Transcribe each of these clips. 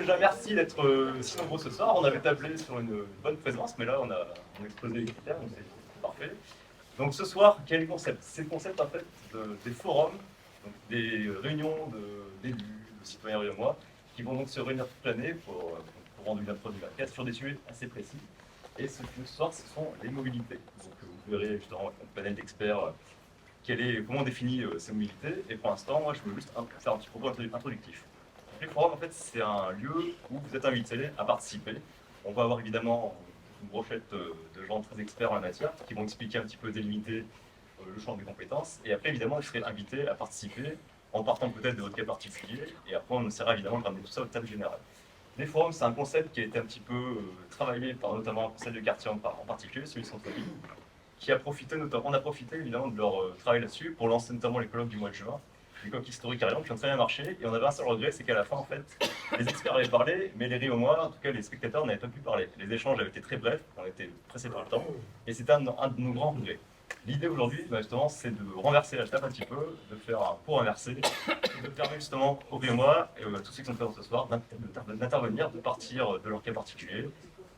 déjà, merci d'être si nombreux ce soir. On avait tablé sur une bonne présence, mais là, on a exposé les critères, donc c'est parfait. Donc ce soir, quel est le concept? C'est le concept en fait des forums, donc des réunions d'élus, de citoyens et moi, qui vont donc se réunir toute l'année pour rendre une approche du 24 sur des sujets assez précis. Et ce soir, ce sont les mobilités. Donc vous verrez justement avec un panel d'experts comment on définit ces mobilités. Et pour l'instant, moi, je veux juste faire un petit propos introductif. Les forums, en fait, c'est un lieu où vous êtes invités à participer. On va avoir évidemment une brochette de gens très experts en la matière qui vont expliquer un petit peu, délimiter le champ des compétences. Et après, évidemment, vous serez invités à participer en partant peut-être de votre cas particulier. Et après, on essaiera évidemment de ramener tout ça au table général. Les forums, c'est un concept qui a été un petit peu travaillé par notamment un conseil de quartier en particulier, celui de Centre-Ville, qui a profité notamment, on a profité évidemment de leur travail là-dessus pour lancer notamment les colloques du mois de juin, des colloques historiques à Lyon qui ont très bien marché. Et on avait un seul regret, c'est qu'à la fin, en fait, les experts avaient parlé, mais les RIOMOis, en tout cas les spectateurs, n'avaient pas pu parler. Les échanges avaient été très brefs, on était pressés par le temps, et c'était un de nos grands regrets. L'idée aujourd'hui, justement, c'est de renverser la table un petit peu, de faire un pot inversé, et de permettre justement aux RIOMOis et à tous ceux qui sont présents ce soir d'intervenir, de partir de leur cas particulier,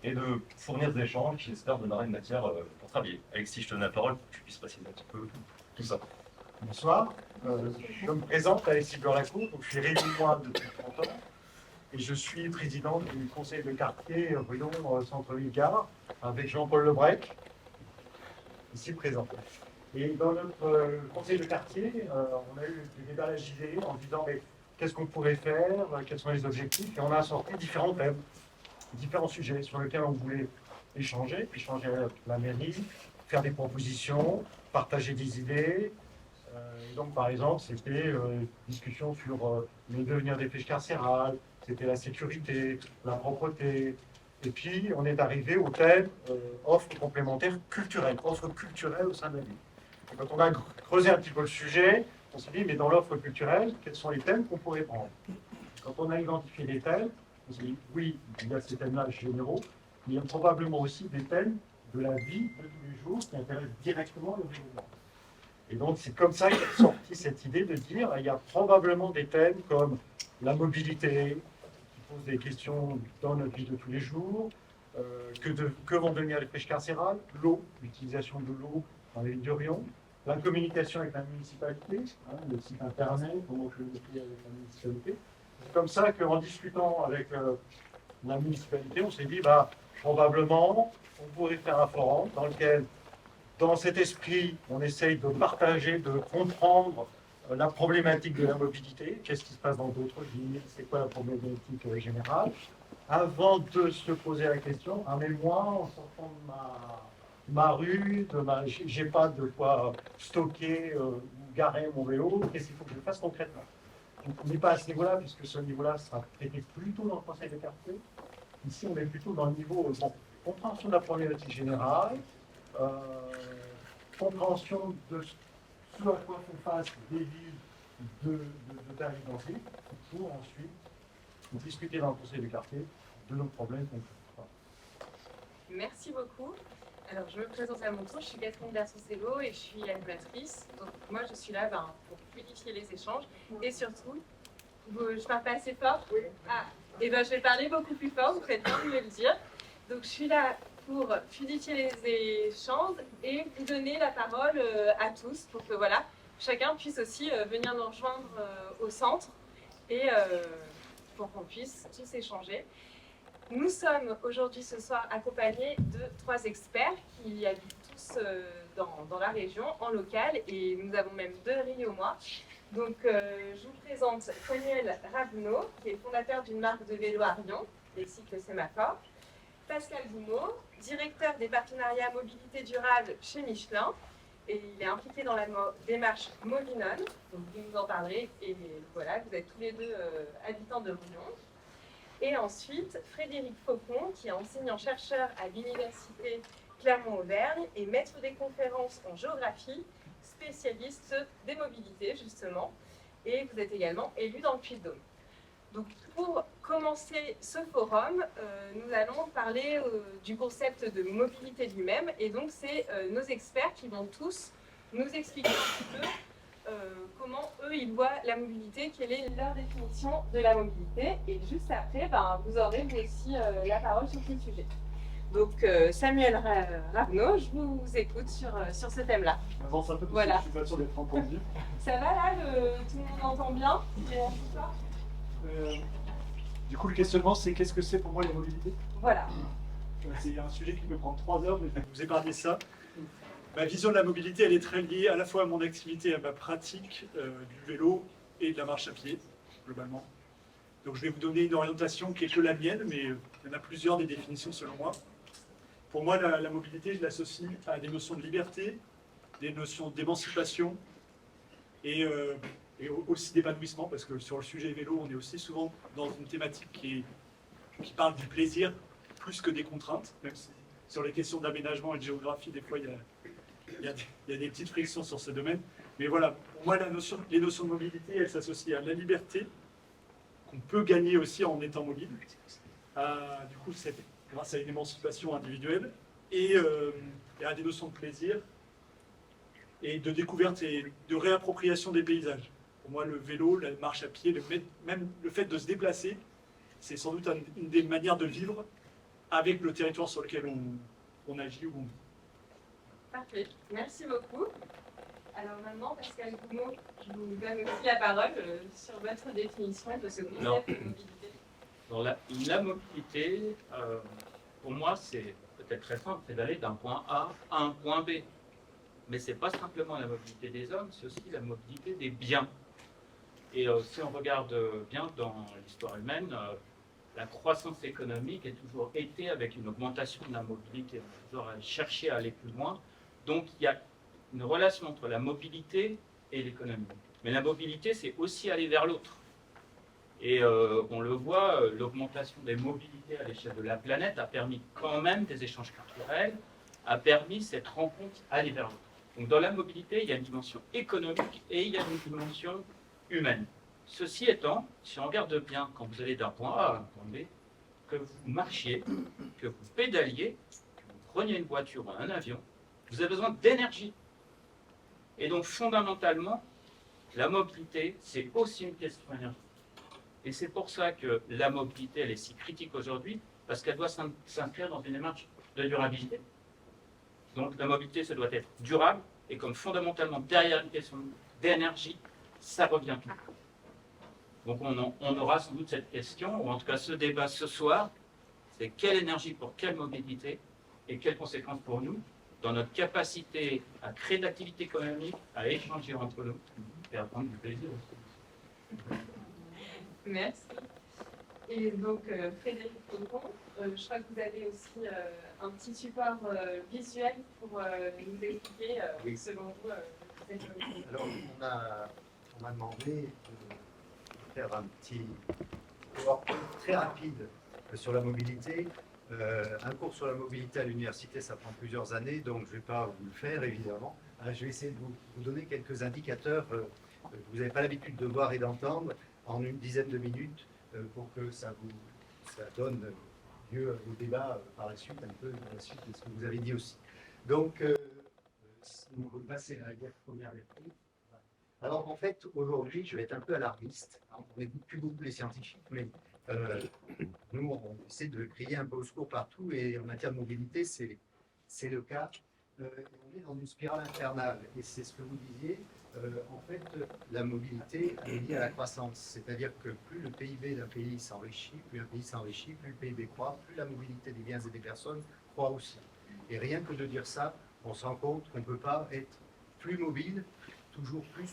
et de fournir des échanges qui, j'espère, donnera une matière pour travailler. Alexis, je te donne la parole pour que tu puisses préciser un petit peu tout ça. Bonsoir, je me présente Alexis Beurlacourt, donc je suis réunion depuis 30 ans et je suis président du conseil de quartier Rion Centre-Ville-Gare avec Jean-Paul Lebrec, ici présent. Et dans notre conseil de quartier, on a eu des débats à la JV en disant mais qu'est-ce qu'on pourrait faire, quels sont les objectifs, et on a sorti différents thèmes, différents sujets sur lesquels on voulait échanger avec la mairie, faire des propositions, partager des idées. Et donc, par exemple, c'était discussion sur le devenir des friches carcérales, c'était la sécurité, la propreté. Et puis, on est arrivé au thème offre complémentaire culturelle, offre culturelle au sein de la ville. Et quand on a creusé un petit peu le sujet, on s'est dit, mais dans l'offre culturelle, quels sont les thèmes qu'on pourrait prendre? Quand on a identifié les thèmes, on s'est dit, oui, il y a ces thèmes-là généraux, mais il y a probablement aussi des thèmes de la vie de tous les jours qui intéressent directement le gouvernement. Et donc, c'est comme ça qu'est sortie cette idée de dire il y a probablement des thèmes comme la mobilité, qui posent des questions dans notre vie de tous les jours, que vont devenir les friches carcérales, l'eau, l'utilisation de l'eau dans les villes de Rion, la communication avec la municipalité, le site internet, comment communiquer avec la municipalité. C'est comme ça qu'en discutant avec la municipalité, on s'est dit probablement, on pourrait faire un forum dans lequel dans cet esprit, on essaye de partager, de comprendre la problématique de la mobilité, qu'est-ce qui se passe dans d'autres villes, c'est quoi la problématique générale, avant de se poser la question, mais moi, en sortant de ma rue, j'ai pas de quoi stocker ou garer mon vélo, qu'est-ce qu'il faut que je fasse concrètement? Donc, on n'est pas à ce niveau-là, puisque ce niveau-là sera traité plutôt dans le conseil de quartier. Ici, on est plutôt dans le niveau compréhension de la problématique générale, compréhension de ce à quoi font face des villes de taille identique, pour ensuite discuter dans le conseil de quartier de nos problèmes concrets. Merci beaucoup. Alors, je me présente à mon tour, je suis Catherine Berson-Sello et je suis animatrice. Donc, moi, je suis là pour fluidifier les échanges et surtout, je parle pas assez fort? Oui. Et je vais parler beaucoup plus fort, vous faites bien de me le dire. Donc, je suis là pour fluidifier les échanges et vous donner la parole à tous pour que chacun puisse aussi venir nous rejoindre au centre et pour qu'on puisse tous échanger. Nous sommes aujourd'hui ce soir accompagnés de 3 experts qui habitent tous dans la région, en local, et nous avons même 2 RIOMOis. Donc je vous présente Samuel Rabounot, qui est fondateur d'une marque de vélo à Rion, les cycles Sémaphore. Pascal Boumeau, directeur des partenariats mobilité durable chez Michelin, et il est impliqué dans la démarche Movinon, donc vous nous en parlerez, et voilà, vous êtes tous les 2 habitants de Rion. Et ensuite, Frédéric Faucon, qui est enseignant-chercheur à l'Université Clermont-Auvergne et maître des conférences en géographie, spécialiste des mobilités, justement. Et vous êtes également élu dans le Puy-de-Dôme. Donc, pour commencer ce forum, nous allons parler du concept de mobilité lui-même. Et donc, c'est nos experts qui vont tous nous expliquer un petit peu comment eux ils voient la mobilité, quelle est leur définition de la mobilité. Et juste après, vous aurez vous aussi la parole sur ce sujet. Donc Samuel Ravenot, je vous écoute sur ce thème-là. J'avance un peu parce Voilà. que je suis pas sûr d'être entendu. Ça va là, tout le monde entend bien? Du coup, le questionnement, c'est qu'est-ce que c'est pour moi la mobilité? Voilà. C'est un sujet qui peut prendre 3 heures, mais je vais vous épargner ça. Ma vision de la mobilité, elle est très liée à la fois à mon activité et à ma pratique du vélo et de la marche à pied, globalement. Donc je vais vous donner une orientation qui est que la mienne, mais il y en a plusieurs des définitions selon moi. Pour moi, la mobilité, je l'associe à des notions de liberté, des notions d'émancipation et aussi d'épanouissement, parce que sur le sujet vélo, on est aussi souvent dans une thématique qui parle du plaisir plus que des contraintes, même si sur les questions d'aménagement et de géographie, des fois, il y a des petites frictions sur ce domaine. Mais voilà, pour moi, les notions de mobilité, elles s'associent à la liberté, qu'on peut gagner aussi en étant mobile, du coup, c'est grâce à une émancipation individuelle, et à des notions de plaisir, et de découverte et de réappropriation des paysages. Pour moi, le vélo, la marche à pied, même le fait de se déplacer, c'est sans doute une des manières de vivre avec le territoire sur lequel on agit ou on vit. Parfait, merci beaucoup. Alors maintenant, Pascal Gounod, je vous donne aussi la parole sur votre définition de ce concept de mobilité. Alors la mobilité, pour moi, c'est peut-être très simple, c'est d'aller d'un point A à un point B. Mais ce n'est pas simplement la mobilité des hommes, c'est aussi la mobilité des biens. Et si on regarde bien dans l'histoire humaine, la croissance économique a toujours été avec une augmentation de la mobilité. On a toujours cherché à aller plus loin. Donc il y a une relation entre la mobilité et l'économie. Mais la mobilité, c'est aussi aller vers l'autre. Et on le voit, l'augmentation des mobilités à l'échelle de la planète a permis quand même des échanges culturels, a permis cette rencontre aller vers l'autre. Donc dans la mobilité, il y a une dimension économique et il y a une dimension humaine. Ceci étant, si on regarde bien, quand vous allez d'un point A à un point B, que vous marchiez, que vous pédaliez, que vous preniez une voiture ou un avion, vous avez besoin d'énergie. Et donc fondamentalement, la mobilité, c'est aussi une question énergétique. Et c'est pour ça que la mobilité, elle est si critique aujourd'hui, parce qu'elle doit s'inscrire dans une démarche de durabilité. Donc la mobilité, ça doit être durable, et comme fondamentalement, derrière une question d'énergie, ça revient tout. Donc on aura sans doute cette question, ou en tout cas ce débat ce soir, c'est quelle énergie pour quelle mobilité, et quelles conséquences pour nous, dans notre capacité à créer de l'activité économique, à échanger entre nous, et à prendre du plaisir aussi. Merci. Et donc, Frédéric Faucon, je crois que vous avez aussi un petit support visuel pour nous expliquer, selon vous, cette mobilité. Alors, on m'a demandé de faire un petit cours très rapide sur la mobilité. Un cours sur la mobilité à l'université, ça prend plusieurs années, donc je ne vais pas vous le faire, évidemment. Je vais essayer de vous donner quelques indicateurs que vous n'avez pas l'habitude de voir et d'entendre en une dizaine de minutes pour que ça donne lieu au débat par la suite, un peu dans la suite de ce que vous avez dit aussi. Donc, on va passer à la première lecture. Alors, en fait, aujourd'hui, je vais être un peu alarmiste. On n'écoute plus beaucoup les scientifiques, mais nous, on essaie de crier un peu au secours partout, et en matière de mobilité, c'est le cas. On est dans une spirale infernale, et c'est ce que vous disiez. En fait, la mobilité est liée à la croissance, c'est-à-dire que plus le PIB d'un pays s'enrichit, plus un pays s'enrichit, plus le PIB croît, plus la mobilité des biens et des personnes croît aussi. Et rien que de dire ça, on se rend compte qu'on ne peut pas être plus mobile, toujours plus,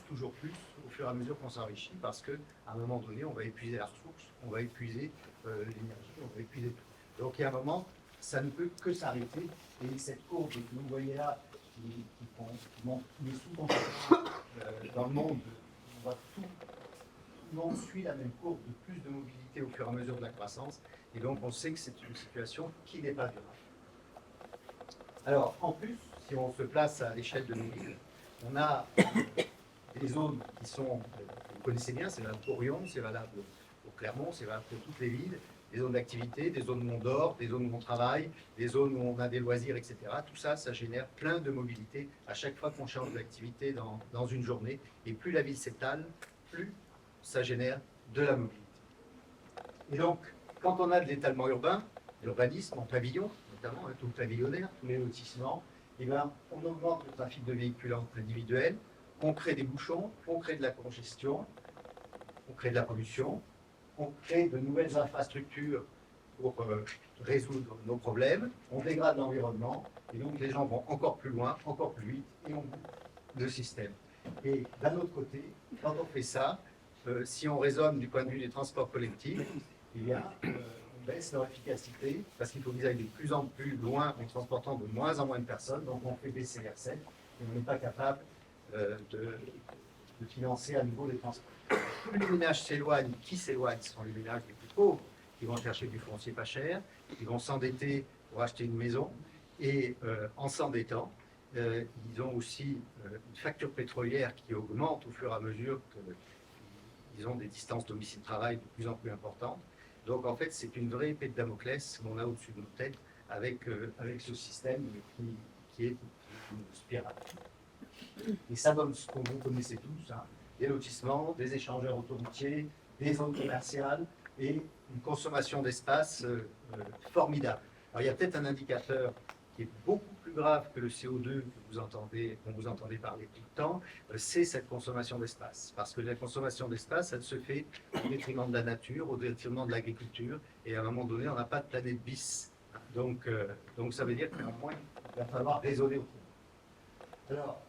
au fur et à mesure qu'on s'enrichit, parce qu'à un moment donné, on va épuiser la ressource, on va épuiser l'énergie, on va épuiser tout. Donc il y a un moment, ça ne peut que s'arrêter, et cette courbe que vous voyez là, qui montre les sous-concentrations dans le monde, on voit tout le monde suit la même courbe de plus de mobilité au fur et à mesure de la croissance, et donc on sait que c'est une situation qui n'est pas durable. Alors, en plus, si on se place à l'échelle de nos villes, on a des zones qui sont, vous connaissez bien, c'est valable pour Lyon, c'est valable pour Clermont, c'est valable pour toutes les villes, des zones d'activité, des zones où on dort, des zones où on travaille, des zones où on a des loisirs, etc. Tout ça, ça génère plein de mobilité à chaque fois qu'on change d'activité dans une journée. Et plus la ville s'étale, plus ça génère de la mobilité. Et donc, quand on a de l'étalement urbain, l'urbanisme en pavillon, notamment tout le pavillonnaire, tous les lotissements, eh ben, on augmente le trafic de véhicules individuels, on crée des bouchons, on crée de la congestion, on crée de la pollution, on crée de nouvelles infrastructures pour résoudre nos problèmes, on dégrade l'environnement, et donc les gens vont encore plus loin, encore plus vite, et on boucle le système. Et d'un autre côté, quand on fait ça, si on raisonne du point de vue des transports collectifs, eh bien, on baisse leur efficacité, parce qu'il faut qu'ils aillent de plus en plus loin en transportant de moins en moins de personnes, donc on fait baisser les recettes, et on n'est pas capable de financer à nouveau les transports. Plus les ménages s'éloignent, qui s'éloignent, ce sont les ménages les plus pauvres, qui vont chercher du foncier pas cher, qui vont s'endetter pour acheter une maison, et en s'endettant, ils ont aussi une facture pétrolière qui augmente au fur et à mesure qu'ils ont des distances domicile-travail de plus en plus importantes. Donc en fait, c'est une vraie épée de Damoclès qu'on a au-dessus de nos têtes avec ce système qui est une spirale. Et ça donne ce qu'on vous connaissez tous, hein, des lotissements, des échangeurs autoroutiers, des zones commerciales et une consommation d'espace formidable. Alors il y a peut-être un indicateur qui est beaucoup plus grave que le CO2 dont vous entendez parler tout le temps, c'est cette consommation d'espace. Parce que la consommation d'espace, elle se fait au détriment de la nature, au détriment de l'agriculture, et à un moment donné, on n'a pas de planète bis. Donc ça veut dire qu'à un moment, il va falloir raisonner autrement. Alors,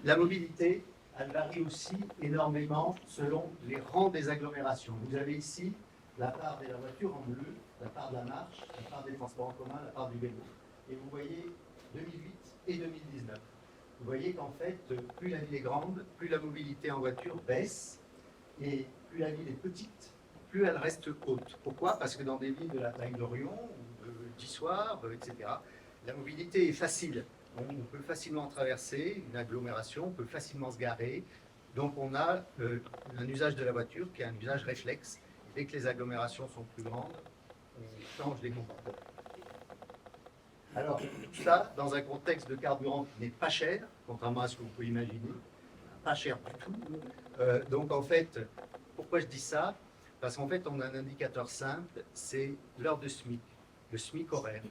la mobilité, elle varie aussi énormément selon les rangs des agglomérations. Vous avez ici la part de la voiture en bleu, la part de la marche, la part des transports en commun, la part du vélo. Et vous voyez 2008 et 2019. Vous voyez qu'en fait, plus la ville est grande, plus la mobilité en voiture baisse, et plus la ville est petite, plus elle reste haute. Pourquoi? Parce que dans des villes de la taille d'Orion, d'Issoire, etc., la mobilité est facile. On peut facilement traverser une agglomération, on peut facilement se garer. Donc on a un usage de la voiture qui est un usage réflexe. Dès que les agglomérations sont plus grandes, on change les comportements. Alors, tout ça dans un contexte de carburant qui n'est pas cher, contrairement à ce que vous pouvez imaginer, pas cher du tout. Donc en fait, pourquoi je dis ça? Parce qu'en fait, on a un indicateur simple, c'est l'heure de SMIC, le SMIC horaire.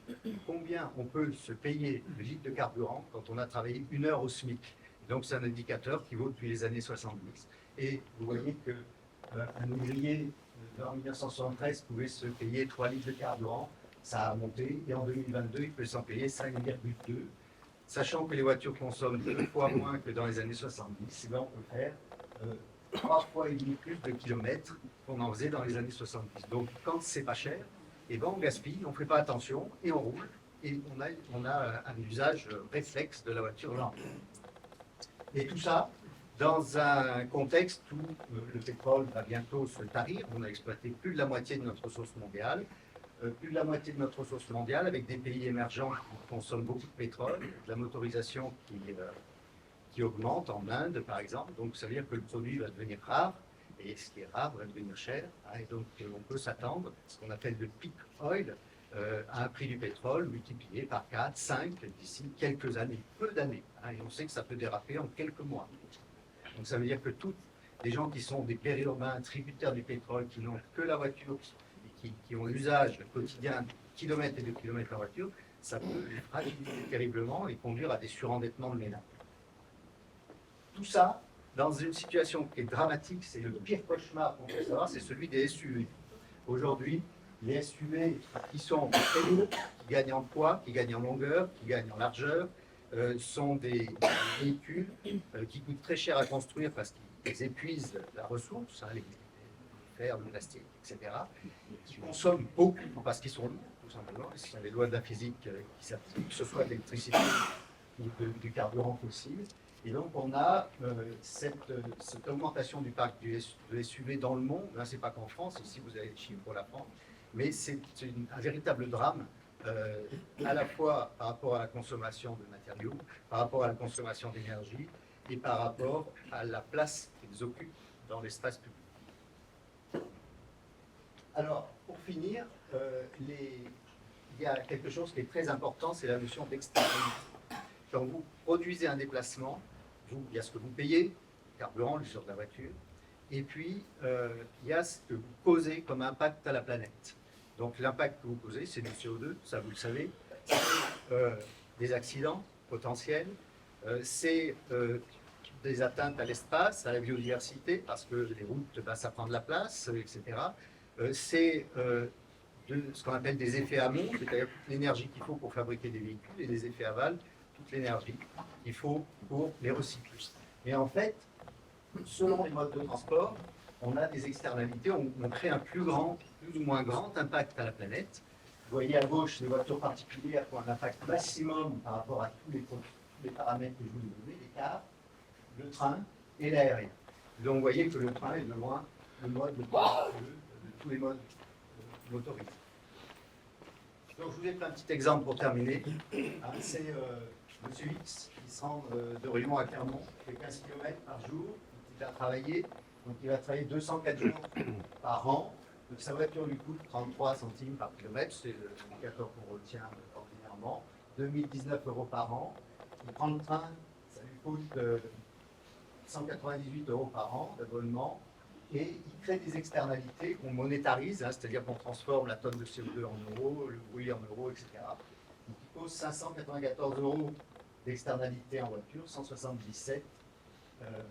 Combien on peut se payer le litre de carburant quand on a travaillé 1 heure au SMIC? Donc c'est un indicateur qui vaut depuis les années 70. Et vous voyez que un ouvrier en 1973 pouvait se payer 3 litres de carburant, ça a monté, et en 2022, il peut s'en payer 5,2. Sachant que les voitures consomment 2 fois moins que dans les années 70, on peut faire 3 fois et demi plus de kilomètres qu'on en faisait dans les années 70. Donc quand c'est pas cher, et on gaspille, on ne fait pas attention, et on roule, et on a un usage réflexe de la voiture lente. Et tout ça, dans un contexte où le pétrole va bientôt se tarir, on a exploité plus de la moitié de notre ressource mondiale, avec des pays émergents qui consomment beaucoup de pétrole, de la motorisation qui augmente en Inde par exemple, donc ça veut dire que le produit va devenir rare, et ce qui est rare va devenir cher, hein, et donc on peut s'attendre à ce qu'on appelle le peak oil, à un prix du pétrole multiplié par 4, 5 d'ici quelques années, peu d'années, hein, et on sait que ça peut déraper en quelques mois. Donc ça veut dire que tous les gens qui sont des périurbains tributaires du pétrole, qui n'ont que la voiture, et qui ont l'usage quotidien de kilomètres et de kilomètres en voiture, ça peut les fragiliser terriblement et conduire à des surendettements de ménages. Tout ça, dans une situation qui est dramatique, c'est le pire cauchemar qu'on peut savoir, c'est celui des SUV. Aujourd'hui, les SUV qui sont très lourds, qui gagnent en poids, qui gagnent en longueur, qui gagnent en largeur, sont des véhicules qui coûtent très cher à construire parce qu'ils épuisent la ressource, hein, les fer, le plastique, etc. Qui consomment beaucoup parce qu'ils sont lourds, tout simplement. Ce sont les lois de la physique qui s'appliquent, que ce soit de l'électricité ou du carburant fossile. Et donc on a cette augmentation du parc de SUV dans le monde. Là, c'est pas qu'en France, ici vous avez les chiffres pour la France, mais c'est un véritable drame. À la fois par rapport à la consommation de matériaux, par rapport à la consommation d'énergie et par rapport à la place qu'ils occupent dans l'espace public. Alors, pour finir, il y a quelque chose qui est très important, c'est la notion d'externalité. Quand vous produisez un déplacement, il y a ce que vous payez, le carburant, l'usure de la voiture, et puis il y a ce que vous causez comme impact à la planète. Donc l'impact que vous causez, c'est du CO2, ça vous le savez, des accidents potentiels, c'est des atteintes à l'espace, à la biodiversité, parce que les routes, ça prend de la place, etc. C'est ce qu'on appelle des effets amont, c'est-à-dire toute l'énergie qu'il faut pour fabriquer des véhicules, et des effets aval, toute l'énergie qu'il faut pour les recycler. Et en fait, selon les modes de transport, on a des externalités, on crée un plus ou moins grand impact à la planète. Vous voyez à gauche les voitures particulières qui ont un impact maximum par rapport à tous les paramètres que je vous ai donnés, les cars, le train et l'aérien. Donc vous voyez que le train est de loin le mode de tous les modes motorisés. Donc je vous ai pris un petit exemple pour terminer. C'est Monsieur X qui se rend de Riom à Clermont, qui fait 15 km par jour, il va travailler, donc il va travailler 204 jours par an. Donc sa voiture lui coûte 33 centimes par kilomètre, c'est l'indicateur qu'on retient ordinairement, 2019 € par an. Il prend le train, ça lui coûte 198 € par an d'abonnement, et il crée des externalités qu'on monétarise, c'est-à-dire qu'on transforme la tonne de CO2 en euros, le bruit en euros, etc. Donc il cause 594 € d'externalités en voiture, 177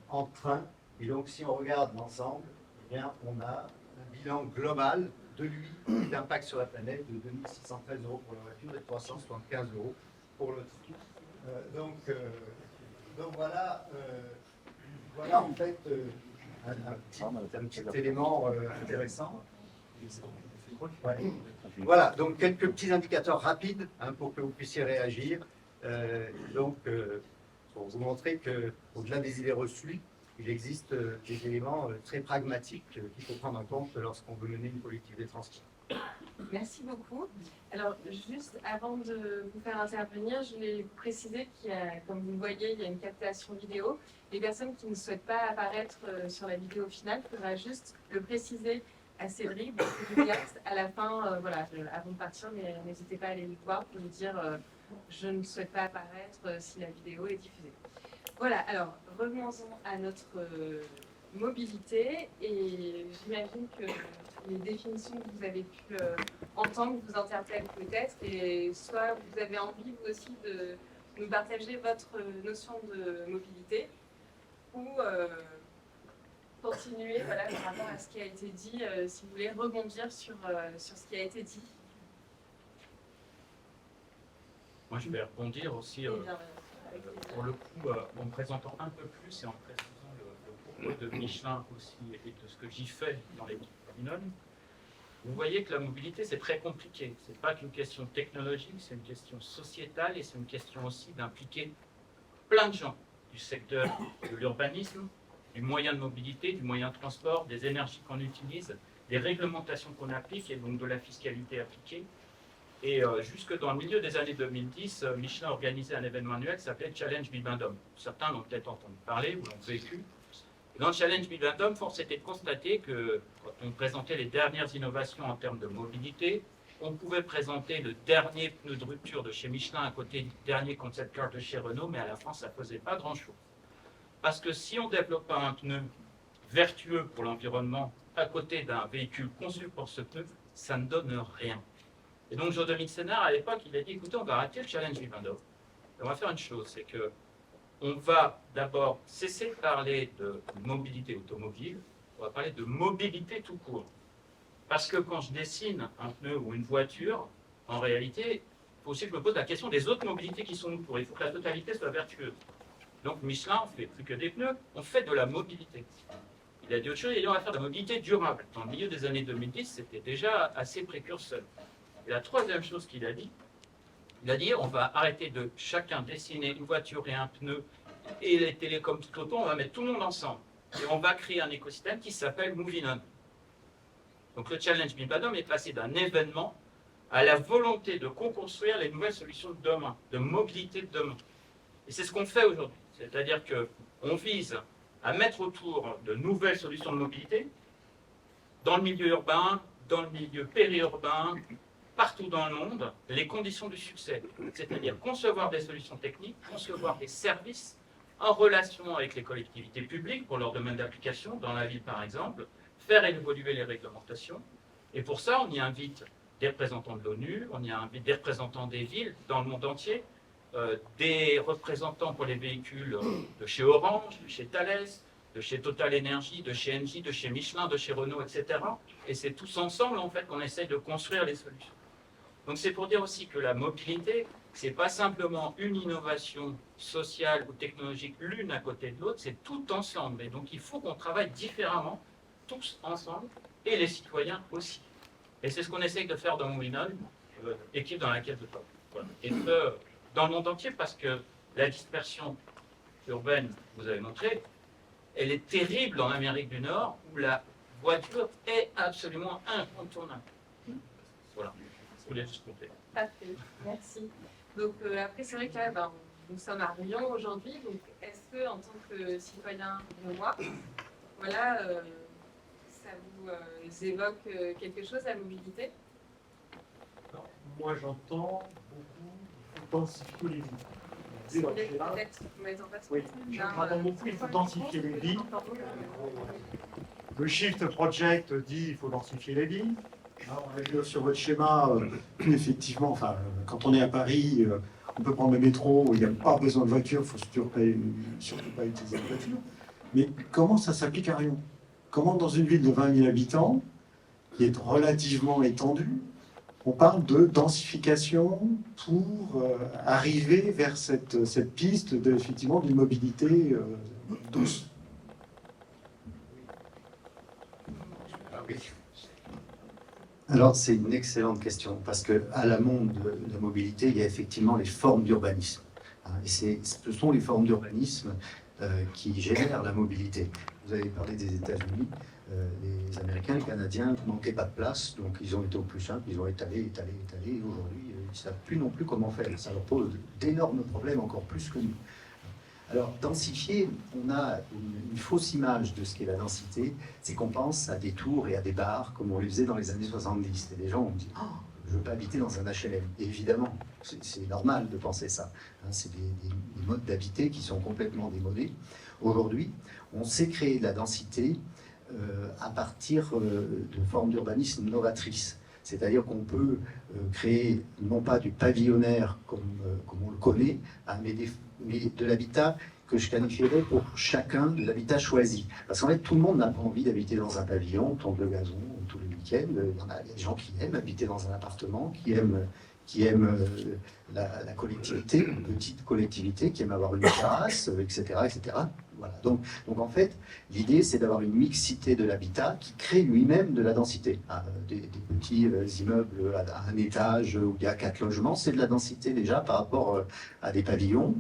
en train. Et donc si on regarde l'ensemble, eh bien, on a un bilan global de lui, d'impact sur la planète, de 2613 € pour la voiture et 375 € pour le train. Donc voilà, voilà en fait un petit élément intéressant. Ouais. Voilà, donc quelques petits indicateurs rapides pour que vous puissiez réagir. Pour vous montrer qu'au-delà des idées reçues, il existe des éléments très pragmatiques qu'il faut prendre en compte lorsqu'on veut mener une politique des transports. Merci beaucoup. Alors, juste avant de vous faire intervenir, je voulais vous préciser qu'il y a, comme vous le voyez, il y a une captation vidéo. Les personnes qui ne souhaitent pas apparaître sur la vidéo finale, il faudra juste le préciser à Cédric, à la fin, voilà, avant de partir, mais n'hésitez pas à aller le voir pour lui dire je ne souhaite pas apparaître si la vidéo est diffusée. Voilà, alors revenons-en à notre mobilité, et j'imagine que les définitions que vous avez pu entendre vous interpellent peut-être, et soit vous avez envie vous aussi de nous partager votre notion de mobilité, ou continuer voilà, par rapport à ce qui a été dit, si vous voulez rebondir sur ce qui a été dit. Moi, je vais rebondir aussi, pour le coup, en me présentant un peu plus et en précisant le propos de Michelin aussi et de ce que j'y fais dans l'équipe Danone. Vous voyez que la mobilité, c'est très compliqué. Ce n'est pas qu'une question technologique, c'est une question sociétale et c'est une question aussi d'impliquer plein de gens du secteur de l'urbanisme, du moyen de mobilité, du moyen de transport, des énergies qu'on utilise, des réglementations qu'on applique et donc de la fiscalité appliquée. Et jusque dans le milieu des années 2010, Michelin a organisé un événement annuel qui s'appelait Challenge Bibendum. Certains l'ont peut-être entendu parler ou l'ont vécu. Et dans le Challenge Bibendum, force était de constater que quand on présentait les dernières innovations en termes de mobilité, on pouvait présenter le dernier pneu de rupture de chez Michelin à côté du dernier concept car de chez Renault, mais à la fin, ça ne faisait pas grand-chose. Parce que si on développe pas un pneu vertueux pour l'environnement à côté d'un véhicule conçu pour ce pneu, ça ne donne rien. Et donc, Jean-Dominique Sénard, à l'époque, il a dit, écoutez, on va arrêter le Challenge Bibendum. On va faire une chose, c'est que on va d'abord cesser de parler de mobilité automobile, on va parler de mobilité tout court. Parce que quand je dessine un pneu ou une voiture, en réalité, il faut aussi que je me pose la question des autres mobilités qui sont autour. Il faut que la totalité soit vertueuse. Donc Michelin, on ne fait plus que des pneus, on fait de la mobilité. Il a dit autre chose, il a dit on va faire de la mobilité durable. Dans le milieu des années 2010, c'était déjà assez précurseur. Et la troisième chose qu'il a dit, il a dit on va arrêter de chacun dessiner une voiture et un pneu et les télécoms tout autour, on va mettre tout le monde ensemble. Et on va créer un écosystème qui s'appelle Moving On. Donc le Challenge Bibendum est passé d'un événement à la volonté de co-construire les nouvelles solutions de demain, de mobilité de demain. Et c'est ce qu'on fait aujourd'hui. C'est-à-dire qu'on vise à mettre autour de nouvelles solutions de mobilité dans le milieu urbain, dans le milieu périurbain, partout dans le monde, les conditions du succès. C'est-à-dire concevoir des solutions techniques, concevoir des services en relation avec les collectivités publiques pour leur domaine d'application, dans la ville par exemple, faire évoluer les réglementations. Et pour ça, on y invite des représentants de l'ONU, on y invite des représentants des villes dans le monde entier, des représentants pour les véhicules de chez Orange, de chez Thales, de chez Total Energy, de chez Engie, de chez Michelin, de chez Renault, etc. Et c'est tous ensemble en fait qu'on essaye de construire les solutions. Donc c'est pour dire aussi que la mobilité, c'est pas simplement une innovation sociale ou technologique l'une à côté de l'autre, c'est tout ensemble. Et donc il faut qu'on travaille différemment, tous ensemble, et les citoyens aussi. Et c'est ce qu'on essaye de faire dans Moulinon, équipe dans laquelle je travaille. Voilà. Et ce, dans le monde entier, parce que la dispersion urbaine, vous avez montré, elle est terrible en Amérique du Nord, où la voiture est absolument incontournable. Voilà, je voulais juste compter. Parfait, merci. Donc après, c'est vrai que là, nous sommes à Rion aujourd'hui. Donc est-ce que, en tant que citoyen de moi, voilà, ça vous évoque quelque chose, la mobilité? Alors, moi, j'entends beaucoup densifier les villes. Peut-être mettre en place. Oui, j'entends beaucoup, il faut densifier les villes. Le Shift Project dit qu'il faut densifier les villes. Alors, sur votre schéma, effectivement, enfin, quand on est à Paris, on peut prendre le métro, il n'y a pas besoin de voiture, il ne faut surtout pas utiliser la voiture. Mais comment ça s'applique à Rion? Comment dans une ville de 20 000 habitants, qui est relativement étendue, on parle de densification pour arriver vers cette piste effectivement d'une mobilité douce? Alors, c'est une excellente question, parce qu'à l'amont de la mobilité, il y a effectivement les formes d'urbanisme. Et ce sont les formes d'urbanisme qui génèrent la mobilité. Vous avez parlé des États-Unis, les Américains, les Canadiens ne manquaient pas de place, donc ils ont été au plus simple, ils ont étalé, et aujourd'hui, ils ne savent plus non plus comment faire. Ça leur pose d'énormes problèmes, encore plus que nous. Alors, densifier, on a une fausse image de ce qu'est la densité, c'est qu'on pense à des tours et à des bars, comme on les faisait dans les années 70. Et les gens ont dit, oh, je ne veux pas habiter dans un HLM. Et évidemment, c'est normal de penser ça. C'est des modes d'habiter qui sont complètement démodés. Aujourd'hui, on sait créer de la densité à partir de formes d'urbanisme novatrices. C'est-à-dire qu'on peut créer non pas du pavillonnaire comme on le connaît, mais de l'habitat que je qualifierais pour chacun de l'habitat choisi. Parce qu'en fait, tout le monde n'a pas envie d'habiter dans un pavillon, tombe de gazon tous les week-ends. Il y a des gens qui aiment habiter dans un appartement, qui aiment la collectivité, une petite collectivité, qui aiment avoir une terrasse, etc., etc. Voilà. Donc en fait, l'idée, c'est d'avoir une mixité de l'habitat qui crée lui-même de la densité. Des petits immeubles à un étage où il y a 4 logements, c'est de la densité déjà par rapport à des pavillons.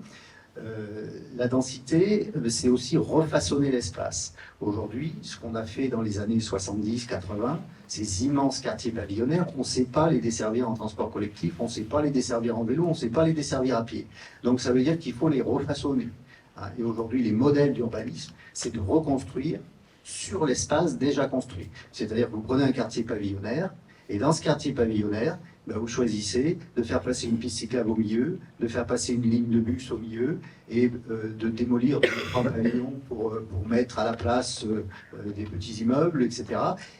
La densité, c'est aussi refaçonner l'espace. Aujourd'hui, ce qu'on a fait dans les années 70-80, ces immenses quartiers pavillonnaires, on ne sait pas les desservir en transport collectif, on ne sait pas les desservir en vélo, on ne sait pas les desservir à pied. Donc ça veut dire qu'il faut les refaçonner. Et aujourd'hui, les modèles d'urbanisme, c'est de reconstruire sur l'espace déjà construit. C'est-à-dire que vous prenez un quartier pavillonnaire, et dans ce quartier pavillonnaire, vous choisissez de faire passer une piste cyclable au milieu, de faire passer une ligne de bus au milieu, et de démolir 2-3 pavillons pour mettre à la place des petits immeubles, etc.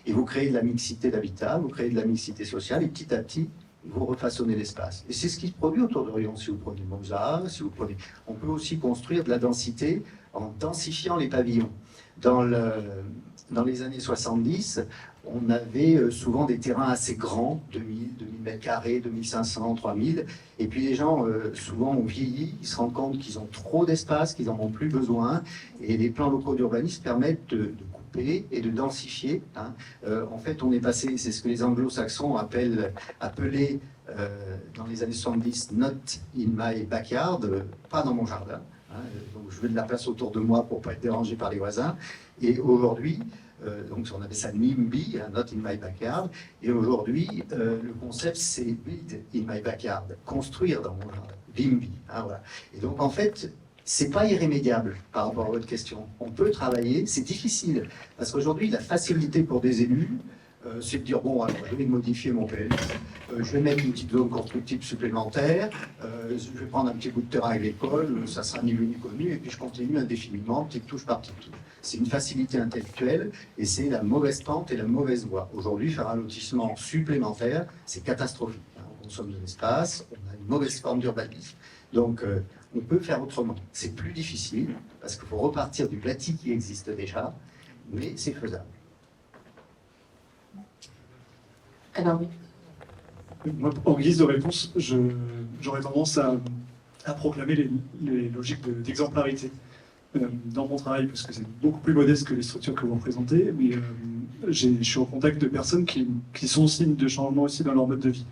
Et vous créez de la mixité d'habitat, vous créez de la mixité sociale, et petit à petit, vous refaçonnez l'espace. Et c'est ce qui se produit autour de Rion. Si vous prenez Mozart, on peut aussi construire de la densité en densifiant les pavillons. Dans les années 70, on avait souvent des terrains assez grands, 2000 mètres carrés, 2500, 3000. Et puis les gens, souvent, ont vieilli, ils se rendent compte qu'ils ont trop d'espace, qu'ils n'en ont plus besoin. Et les plans locaux d'urbanisme permettent de couper et de densifier. En fait, on est passé, c'est ce que les anglo-saxons appelaient dans les années 70, not in my backyard, pas dans mon jardin. Donc je veux de la place autour de moi pour ne pas être dérangé par les voisins. Et aujourd'hui, donc on avait ça NIMBY, not in my backyard. Et aujourd'hui, le concept c'est build in my backyard, construire dans mon jardin, BIMBY. Voilà. Et donc en fait, c'est pas irrémédiable par rapport à votre question. On peut travailler, c'est difficile parce qu'aujourd'hui la facilité pour des élus c'est de dire, bon, alors, je vais modifier mon PLS, je vais mettre une petite zone constructive supplémentaire, je vais prendre un petit bout de terrain agricole, ça sera ni vu ni connu, et puis je continue indéfiniment, petite touche par petite touche. C'est une facilité intellectuelle, et c'est la mauvaise pente et la mauvaise voie. Aujourd'hui, faire un lotissement supplémentaire, c'est catastrophique. On consomme de l'espace, on a une mauvaise forme d'urbanisme. Donc, on peut faire autrement. C'est plus difficile, parce qu'il faut repartir du bâti qui existe déjà, mais c'est faisable. Alors oui. Moi, en guise de réponse, j'aurais tendance à proclamer les logiques d'exemplarité dans mon travail, parce que c'est beaucoup plus modeste que les structures que vous représentez, mais je suis en contact de personnes qui sont signes de changement aussi dans leur mode de vie.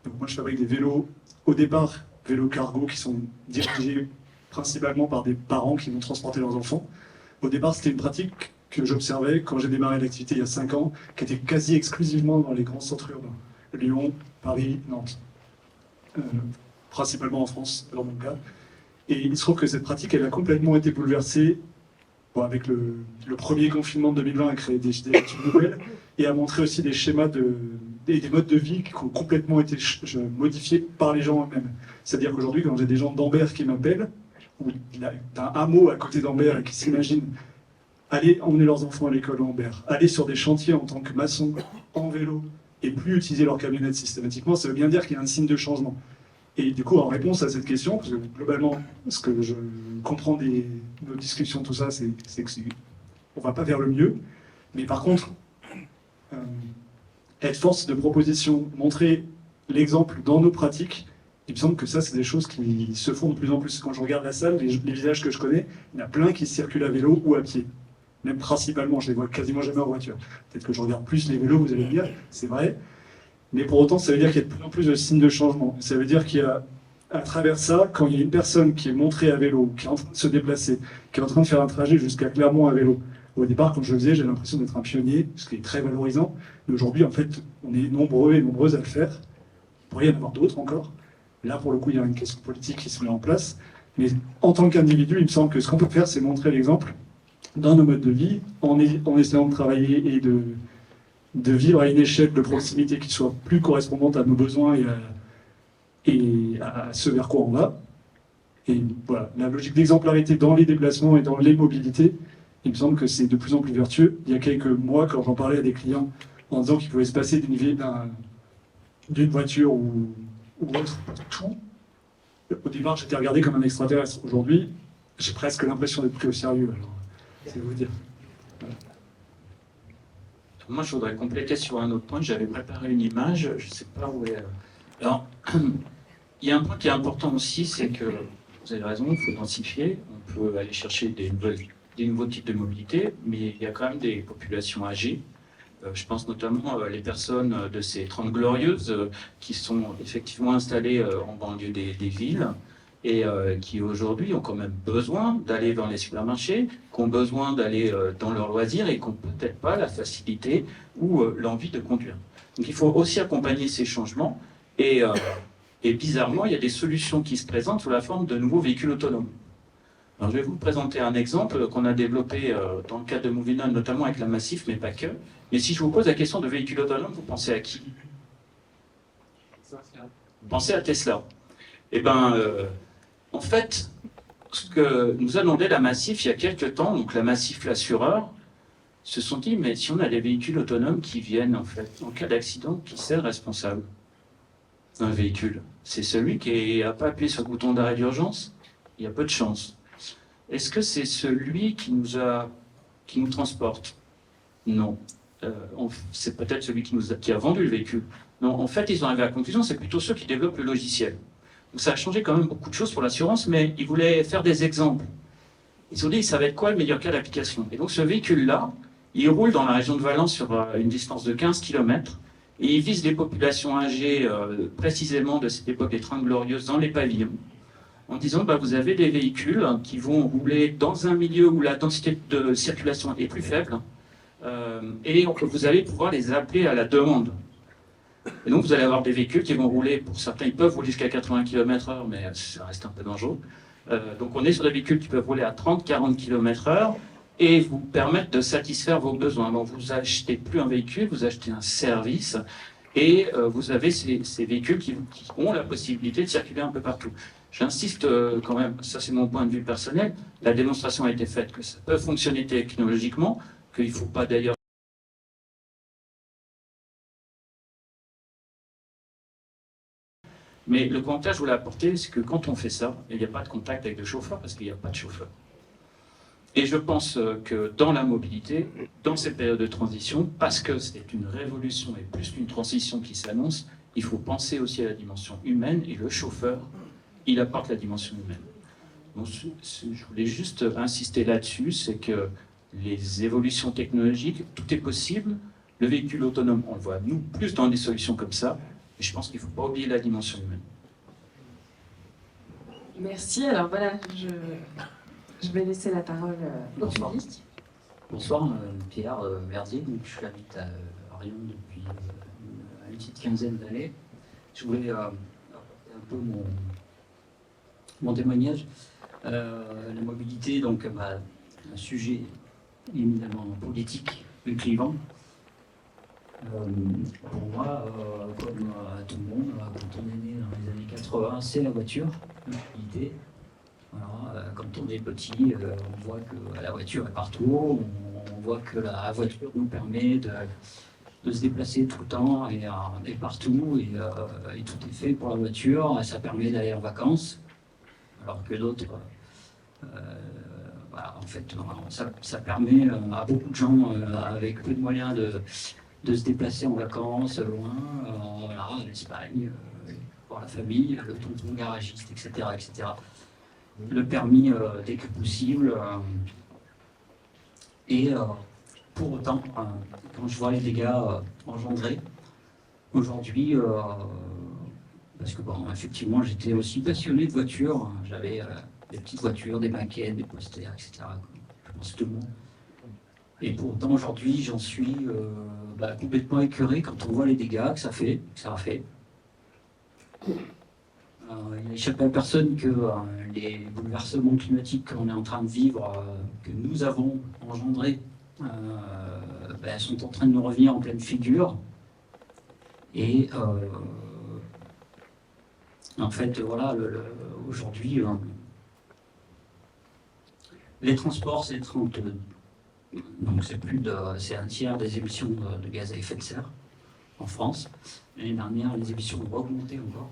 Donc moi, je fabrique des vélos, au départ, vélos cargo, qui sont dirigés principalement par des parents qui vont transporter leurs enfants. Au départ, c'était une pratique que j'observais quand j'ai démarré l'activité il y a 5 ans, qui était quasi exclusivement dans les grands centres urbains. Lyon, Paris, Nantes. Principalement en France, dans mon cas. Et il se trouve que cette pratique, elle a complètement été bouleversée avec le premier confinement de 2020, a créé des habitudes nouvelles et a montré aussi des schémas des modes de vie qui ont complètement été modifiés par les gens eux-mêmes. C'est-à-dire qu'aujourd'hui, quand j'ai des gens d'Ambert qui m'appellent, ou d'un hameau à côté d'Ambert et qui s'imaginent aller emmener leurs enfants à l'école à Ambert, aller sur des chantiers en tant que maçon, en vélo, et plus utiliser leur camionnette systématiquement, ça veut bien dire qu'il y a un signe de changement. Et du coup, en réponse à cette question, parce que globalement, ce que je comprends de nos discussions, tout ça, c'est qu'on ne va pas vers le mieux. Mais par contre, être force de proposition, montrer l'exemple dans nos pratiques, il me semble que ça, c'est des choses qui se font de plus en plus. Quand je regarde la salle, les visages que je connais, il y en a plein qui circulent à vélo ou à pied. Même principalement, je les vois quasiment jamais en voiture. Peut-être que je regarde plus les vélos, vous allez me dire, c'est vrai. Mais pour autant, ça veut dire qu'il y a de plus en plus de signes de changement. Ça veut dire qu'il y a, à travers ça, quand il y a une personne qui est montrée à vélo, qui est en train de se déplacer, qui est en train de faire un trajet jusqu'à Clermont à vélo. Au départ, quand je le faisais, j'avais l'impression d'être un pionnier, ce qui est très valorisant. Mais aujourd'hui, en fait, on est nombreux et nombreuses à le faire. Il pourrait y en avoir d'autres encore. Là, pour le coup, il y a une question politique qui se met en place. Mais en tant qu'individu, il me semble que ce qu'on peut faire, c'est montrer l'exemple dans nos modes de vie, en essayant de travailler et de vivre à une échelle de proximité qui soit plus correspondante à nos besoins et à ce vers quoi on va. Et voilà, la logique d'exemplarité dans les déplacements et dans les mobilités, il me semble que c'est de plus en plus vertueux. Il y a quelques mois, quand j'en parlais à des clients en disant qu'ils pouvaient se passer d'une voiture ou autre, tout, au départ, j'étais regardé comme un extraterrestre. Aujourd'hui, j'ai presque l'impression d'être pris au sérieux. Alors, c'est vous dire. Voilà. Moi, je voudrais compléter sur un autre point. J'avais préparé une image, je ne sais pas où est. Alors, il y a un point qui est important aussi, c'est que, vous avez raison, il faut densifier. On peut aller chercher des nouveaux types de mobilité, mais il y a quand même des populations âgées. Je pense notamment les personnes de ces 30 glorieuses qui sont effectivement installées en banlieue des villes et qui aujourd'hui ont quand même besoin d'aller dans les supermarchés, qui ont besoin d'aller dans leurs loisirs et qui n'ont peut-être pas la facilité ou l'envie de conduire. Donc il faut aussi accompagner ces changements et bizarrement, il y a des solutions qui se présentent sous la forme de nouveaux véhicules autonomes. Alors, je vais vous présenter un exemple qu'on a développé dans le cadre de Moving On, notamment avec la Massif, mais pas que. Mais si je vous pose la question de véhicules autonomes, vous pensez à qui? Vous pensez à Tesla. Eh bien, en fait, ce que nous a demandé la Massif il y a quelques temps, donc la Massif, l'assureur, se sont dit, mais si on a des véhicules autonomes qui viennent, en fait, en cas d'accident, qui c'est le responsable d'un véhicule? C'est celui qui n'a pas appuyé sur le bouton d'arrêt d'urgence? Il y a peu de chance. Est-ce que c'est celui qui nous transporte? Non. C'est peut-être celui qui a vendu le véhicule. Non, en fait, ils ont arrivé à la conclusion, c'est plutôt ceux qui développent le logiciel. Donc ça a changé quand même beaucoup de choses pour l'assurance, mais ils voulaient faire des exemples. Ils ont dit, ça va être quoi le meilleur cas d'application? Et donc ce véhicule-là, il roule dans la région de Valence sur une distance de 15 km, et il vise les populations âgées, précisément de cette époque des 30 glorieuses, dans les pavillons, en disant bah, vous avez des véhicules qui vont rouler dans un milieu où la densité de circulation est plus faible et vous allez pouvoir les appeler à la demande. Et donc vous allez avoir des véhicules qui vont rouler, pour certains ils peuvent rouler jusqu'à 80 km/h, mais ça reste un peu dangereux. Donc on est sur des véhicules qui peuvent rouler à 30-40 km/h et vous permettre de satisfaire vos besoins. Donc vous achetez plus un véhicule, vous achetez un service, et vous avez ces véhicules qui ont la possibilité de circuler un peu partout. J'insiste quand même, ça c'est mon point de vue personnel, la démonstration a été faite que ça peut fonctionner technologiquement, qu'il ne faut pas d'ailleurs mais le commentaire que je voulais apporter, c'est que quand on fait ça, il n'y a pas de contact avec le chauffeur parce qu'il n'y a pas de chauffeur. Et je pense que dans la mobilité, dans ces périodes de transition, parce que c'est une révolution et plus qu'une transition qui s'annonce, il faut penser aussi à la dimension humaine, et le chauffeur, il apporte la dimension humaine. Donc, je voulais juste insister là-dessus, c'est que les évolutions technologiques, tout est possible. Le véhicule autonome, on le voit, nous, plus dans des solutions comme ça, et je pense qu'il ne faut pas oublier la dimension humaine. Merci. Alors voilà, je vais laisser la parole au Bonsoir. public. Bonsoir, Pierre Verdier. Donc, je habite à Rion depuis une petite quinzaine d'années. Je voulais apporter un peu mon témoignage. La mobilité, donc, un sujet éminemment politique et clivant. Pour moi, comme à tout le monde, quand on est né dans les années 80, c'est la voiture, la mobilité. Voilà, quand on est petit, on voit que la voiture est partout, on voit que la voiture nous permet de se déplacer tout le temps et partout, et tout est fait pour la voiture, ça permet d'aller en vacances, alors que d'autres, voilà, en fait, ça permet à beaucoup de gens avec peu de moyens de se déplacer en vacances, loin, voilà, en Espagne, pour la famille, le tonton garagiste, etc., etc. Le permis dès que possible. Et pour autant, quand je vois les dégâts engendrés aujourd'hui, parce que bon, effectivement, j'étais aussi passionné de voitures. J'avais des petites voitures, des maquettes, des posters, etc. Je pense que tout le monde. Et pour autant, aujourd'hui, j'en suis complètement écœuré quand on voit les dégâts que ça a fait. Il n'a échappé à personne que les bouleversements climatiques qu'on est en train de vivre, que nous avons engendrés, sont en train de nous revenir en pleine figure. Et en fait, voilà, aujourd'hui, les transports, c'est 30. Donc c'est un tiers des émissions de gaz à effet de serre en France. L'année dernière, les émissions ont augmenté encore.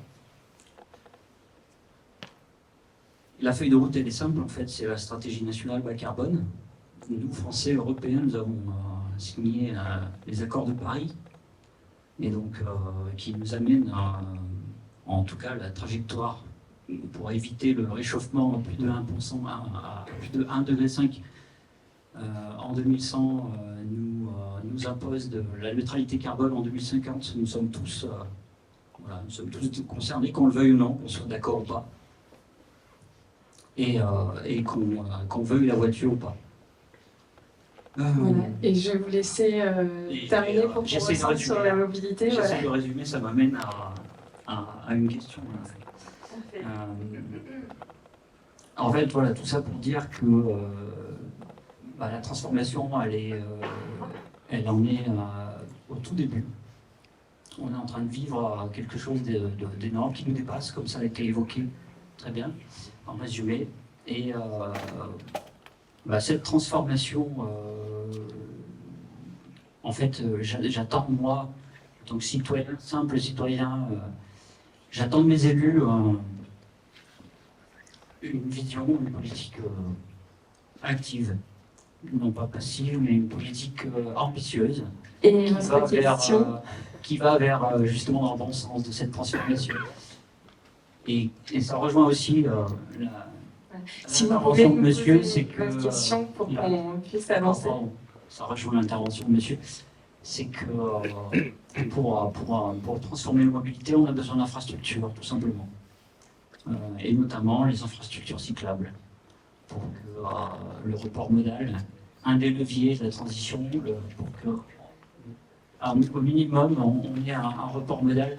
La feuille de route, elle est simple, en fait, c'est la stratégie nationale bas carbone. Nous, Français, Européens, nous avons signé les accords de Paris, et donc qui nous amènent en tout cas la trajectoire pour éviter le réchauffement à plus de 1%, à plus de 1,5 degré. En 2100, nous impose la neutralité carbone en 2050. Nous sommes tous concernés, qu'on le veuille ou non, qu'on soit d'accord ou pas, et qu'on veuille la voiture ou pas. Voilà. Et je vais vous laisser terminer pour qu'on j'essaie de revienne sur la mobilité. J'essaie Voilà. de résumer, ça m'amène à une question. Parfait. En fait, voilà, tout ça pour dire que la transformation, elle en est au tout début. On est en train de vivre quelque chose d'énorme qui nous dépasse, comme ça a été évoqué très bien, en résumé. Et cette transformation, en fait, j'attends, moi, en tant que citoyen, simple citoyen, j'attends de mes élus une vision, une politique active. Non pas passive, mais une politique ambitieuse, Et votre question? Qui va vers justement dans le bon sens de cette transformation. Et ça rejoint aussi Si vous l'intervention voulez de monsieur, poser c'est que... votre question pour qu'on puisse avancer. Ça rejoint l'intervention de monsieur, c'est que pour transformer la mobilité, on a besoin d'infrastructures, tout simplement. Et notamment les infrastructures cyclables. Pour que le report modal, un des leviers de la transition, pour que, au minimum, on ait un report modal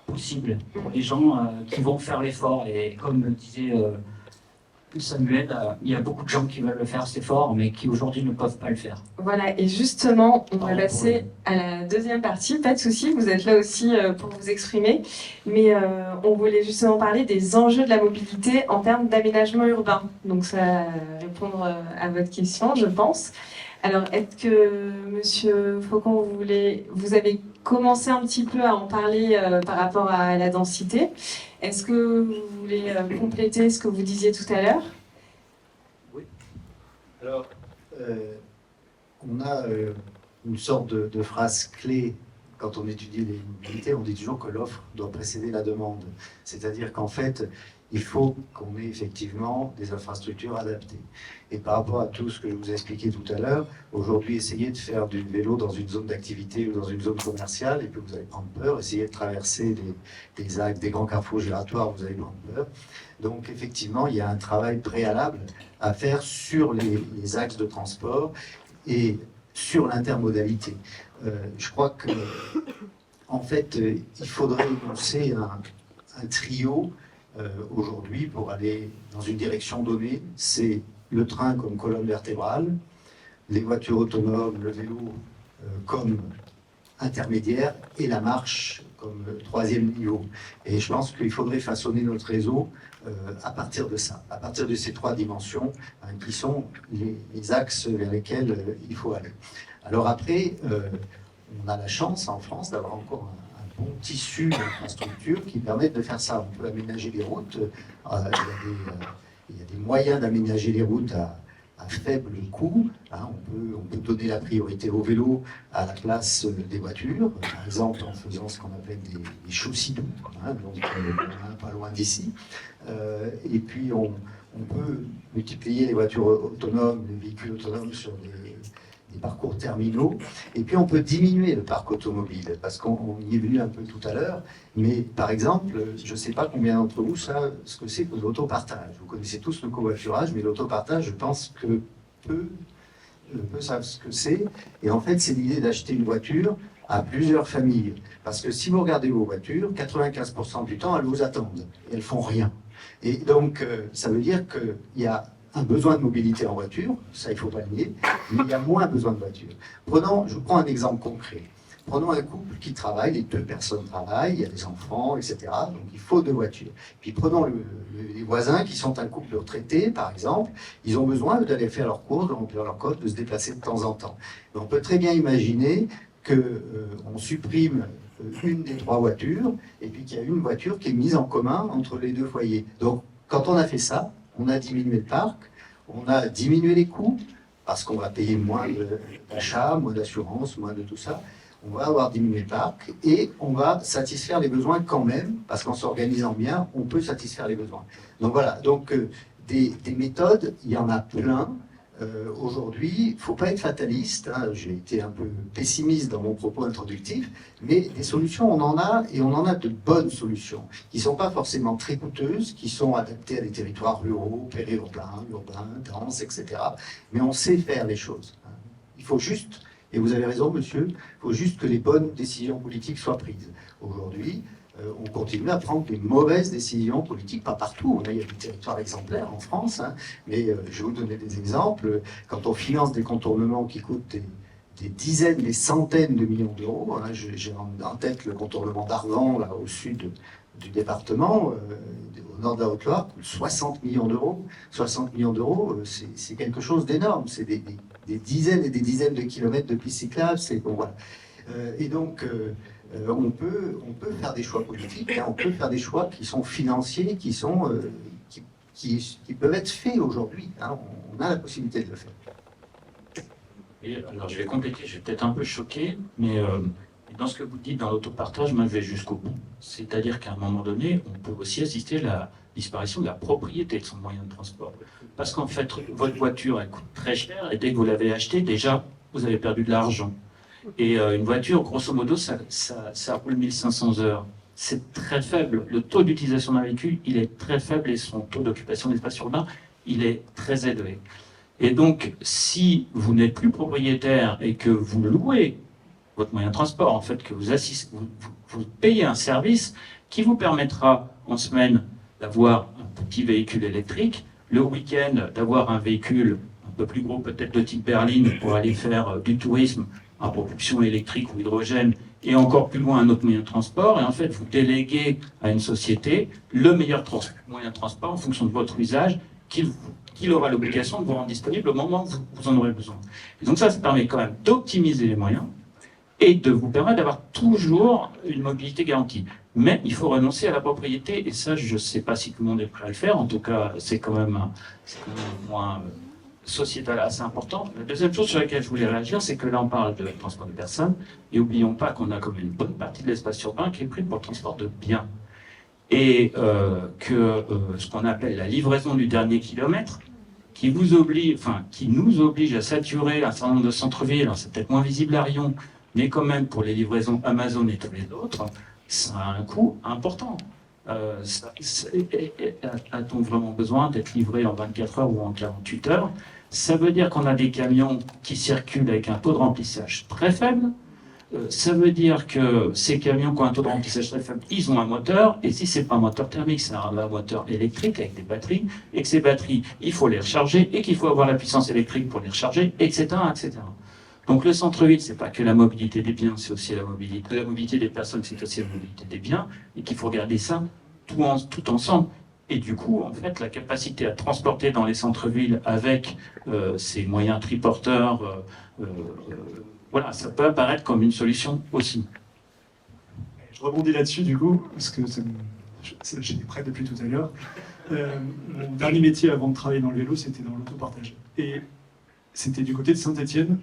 possible pour les gens qui vont faire l'effort. Et comme disait Samuel, il y a beaucoup de gens qui veulent le faire, c'est fort, mais qui aujourd'hui ne peuvent pas le faire. Voilà, et justement, on va Pardon passer à la deuxième partie. Pas de souci, vous êtes là aussi pour vous exprimer. Mais on voulait justement parler des enjeux de la mobilité en termes d'aménagement urbain. Donc ça va répondre à votre question, je pense. Alors, est-ce que, Monsieur Faucon, vous avez commencé un petit peu à en parler par rapport à la densité. Est-ce que vous voulez compléter ce que vous disiez tout à l'heure? Oui. Alors, on a une sorte de phrase clé quand on étudie les mobilités. On dit toujours que l'offre doit précéder la demande. C'est-à-dire qu'en fait, il faut qu'on ait effectivement des infrastructures adaptées. Et par rapport à tout ce que je vous ai expliqué tout à l'heure, aujourd'hui, essayez de faire du vélo dans une zone d'activité ou dans une zone commerciale, et puis vous allez prendre peur. Essayez de traverser des axes, des grands carrefours giratoires, vous allez prendre peur. Donc effectivement, il y a un travail préalable à faire sur les axes de transport et sur l'intermodalité. Je crois que, en fait, il faudrait énoncer un trio aujourd'hui pour aller dans une direction donnée. C'est le train comme colonne vertébrale, les voitures autonomes, le vélo comme intermédiaire et la marche comme troisième niveau. Et je pense qu'il faudrait façonner notre réseau à partir de ça, à partir de ces trois dimensions qui sont les axes vers lesquels il faut aller. Alors après, on a la chance en France d'avoir encore un bon tissu d'infrastructures qui permettent de faire ça. On peut aménager les routes, il y a des moyens d'aménager les routes à faible coût. Hein, on peut donner la priorité au vélo à la place des voitures, par exemple en faisant ce qu'on appelle des chaussées doux, hein, donc pas loin d'ici. Et puis on peut multiplier les voitures autonomes, les véhicules autonomes sur des parcours terminaux, et puis on peut diminuer le parc automobile, parce qu'on y est venu un peu tout à l'heure, mais par exemple, je ne sais pas combien d'entre vous savent ce que c'est que l'autopartage. Vous connaissez tous le covoiturage, mais l'autopartage, je pense que peu savent ce que c'est, et en fait, c'est l'idée d'acheter une voiture à plusieurs familles, parce que si vous regardez vos voitures, 95% du temps, elles vous attendent, et elles font rien. Et donc, ça veut dire qu'il y a un besoin de mobilité en voiture, ça il ne faut pas le nier, mais il y a moins besoin de voiture. Je prends un exemple concret. Prenons un couple qui travaille, les deux personnes travaillent, il y a des enfants, etc. Donc il faut deux voitures. Puis prenons les voisins qui sont un couple de retraités, par exemple, ils ont besoin d'aller faire leurs courses, de remplir leur code, de se déplacer de temps en temps. Mais on peut très bien imaginer qu'on supprime une des trois voitures, et puis qu'il y a une voiture qui est mise en commun entre les deux foyers. Donc quand on a fait ça, on a diminué le parc, on a diminué les coûts, parce qu'on va payer moins d'achat, moins d'assurance, moins de tout ça. On va avoir diminué le parc et on va satisfaire les besoins quand même, parce qu'en s'organisant bien, on peut satisfaire les besoins. Donc voilà, donc des méthodes, il y en a plein. Aujourd'hui, il ne faut pas être fataliste, hein. J'ai été un peu pessimiste dans mon propos introductif, mais des solutions, on en a, et on en a de bonnes solutions, qui ne sont pas forcément très coûteuses, qui sont adaptées à des territoires ruraux, périurbains, urbains, denses, etc. Mais on sait faire les choses. Il faut juste, et vous avez raison monsieur, il faut juste que les bonnes décisions politiques soient prises. Aujourd'hui, on continue à prendre des mauvaises décisions politiques, pas partout. Il y a des territoires exemplaires en France, hein, mais je vais vous donner des exemples. Quand on finance des contournements qui coûtent des dizaines, des centaines de millions d'euros, hein, j'ai en tête le contournement d'Argan, là au sud du département, au nord de la Haute-Loire, 60 millions d'euros. 60 millions d'euros, c'est quelque chose d'énorme. C'est des dizaines et des dizaines de kilomètres de pistes cyclables. Bon, voilà. Et donc, on peut faire des choix politiques, hein, on peut faire des choix qui sont financiers, qui peuvent être faits aujourd'hui. Hein, on a la possibilité de le faire. Et alors, je vais compléter, je vais peut-être un peu choquer, mais dans ce que vous dites dans l'autopartage, moi je vais jusqu'au bout. C'est-à-dire qu'à un moment donné, on peut aussi assister à la disparition de la propriété de son moyen de transport. Parce qu'en fait, votre voiture, elle coûte très cher, et dès que vous l'avez achetée, déjà, vous avez perdu de l'argent. Et une voiture, grosso modo, ça roule 1500 heures. C'est très faible. Le taux d'utilisation d'un véhicule, il est très faible, et son taux d'occupation d'espace urbain, il est très élevé. Et donc, si vous n'êtes plus propriétaire et que vous louez votre moyen de transport, en fait, que vous payez un service qui vous permettra en semaine d'avoir un petit véhicule électrique, le week-end d'avoir un véhicule un peu plus gros, peut-être de type berline, pour aller faire du tourisme à propulsion électrique ou hydrogène, et encore plus loin un autre moyen de transport, et en fait vous déléguez à une société le meilleur moyen de transport en fonction de votre usage, qu'il aura l'obligation de vous rendre disponible au moment où vous en aurez besoin. Et donc ça permet quand même d'optimiser les moyens et de vous permettre d'avoir toujours une mobilité garantie. Mais il faut renoncer à la propriété, et ça je ne sais pas si tout le monde est prêt à le faire, en tout cas c'est quand même un point sociétal assez important. La deuxième chose sur laquelle je voulais réagir, c'est que là on parle de transport de personnes, et n'oublions pas qu'on a comme une bonne partie de l'espace urbain qui est pris pour le transport de biens. Et ce qu'on appelle la livraison du dernier kilomètre, qui nous oblige à saturer un certain nombre de centres-villes, c'est peut-être moins visible à Lyon, mais quand même pour les livraisons Amazon et tous les autres, ça a un coût important. A-t-on vraiment besoin d'être livré en 24 heures ou en 48 heures? Ça veut dire qu'on a des camions qui circulent avec un taux de remplissage très faible. Ça veut dire que ces camions qui ont un taux de remplissage très faible, ils ont un moteur, et si c'est pas un moteur thermique, c'est un moteur électrique avec des batteries, et que ces batteries, il faut les recharger, et qu'il faut avoir la puissance électrique pour les recharger, etc., etc. Donc le centre-ville, c'est pas que la mobilité des biens, c'est aussi la mobilité des personnes, c'est aussi la mobilité des biens, et qu'il faut regarder ça tout ensemble. Et du coup, en fait, la capacité à transporter dans les centres-villes avec ces moyens triporteurs, voilà, ça peut apparaître comme une solution aussi. Je rebondis là-dessus du coup, parce que j'étais prêt depuis tout à l'heure. Mon dernier métier avant de travailler dans le vélo, c'était dans l'autopartage. Et c'était du côté de Saint-Étienne,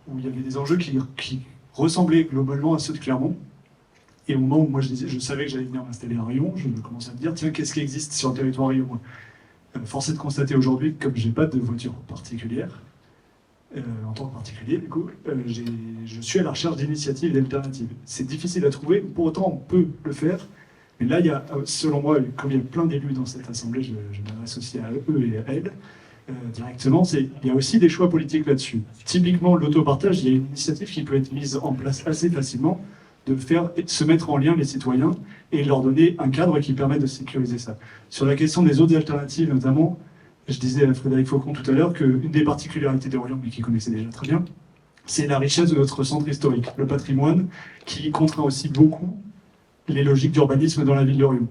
où il y avait des enjeux qui ressemblaient globalement à ceux de Clermont. Et au moment où moi je savais que j'allais venir m'installer à Riom, je commençais à me dire, tiens, qu'est-ce qui existe sur le territoire rionnois? Force est de constater aujourd'hui que comme je n'ai pas de voiture particulière, en tant que particulier, du coup, je suis à la recherche d'initiatives, d'alternatives. C'est difficile à trouver, pour autant on peut le faire. Mais là, il y a, selon moi, comme il y a plein d'élus dans cette assemblée, je m'adresse aussi à eux et à elles, directement, il y a aussi des choix politiques là-dessus. Typiquement, l'autopartage, il y a une initiative qui peut être mise en place assez facilement, de se mettre en lien les citoyens et leur donner un cadre qui permet de sécuriser ça. Sur la question des autres alternatives, notamment, je disais à Frédéric Faucon tout à l'heure qu'une des particularités d'Orion, mais qu'il connaissait déjà très bien, c'est la richesse de notre centre historique, le patrimoine, qui contraint aussi beaucoup les logiques d'urbanisme dans la ville d'Orion.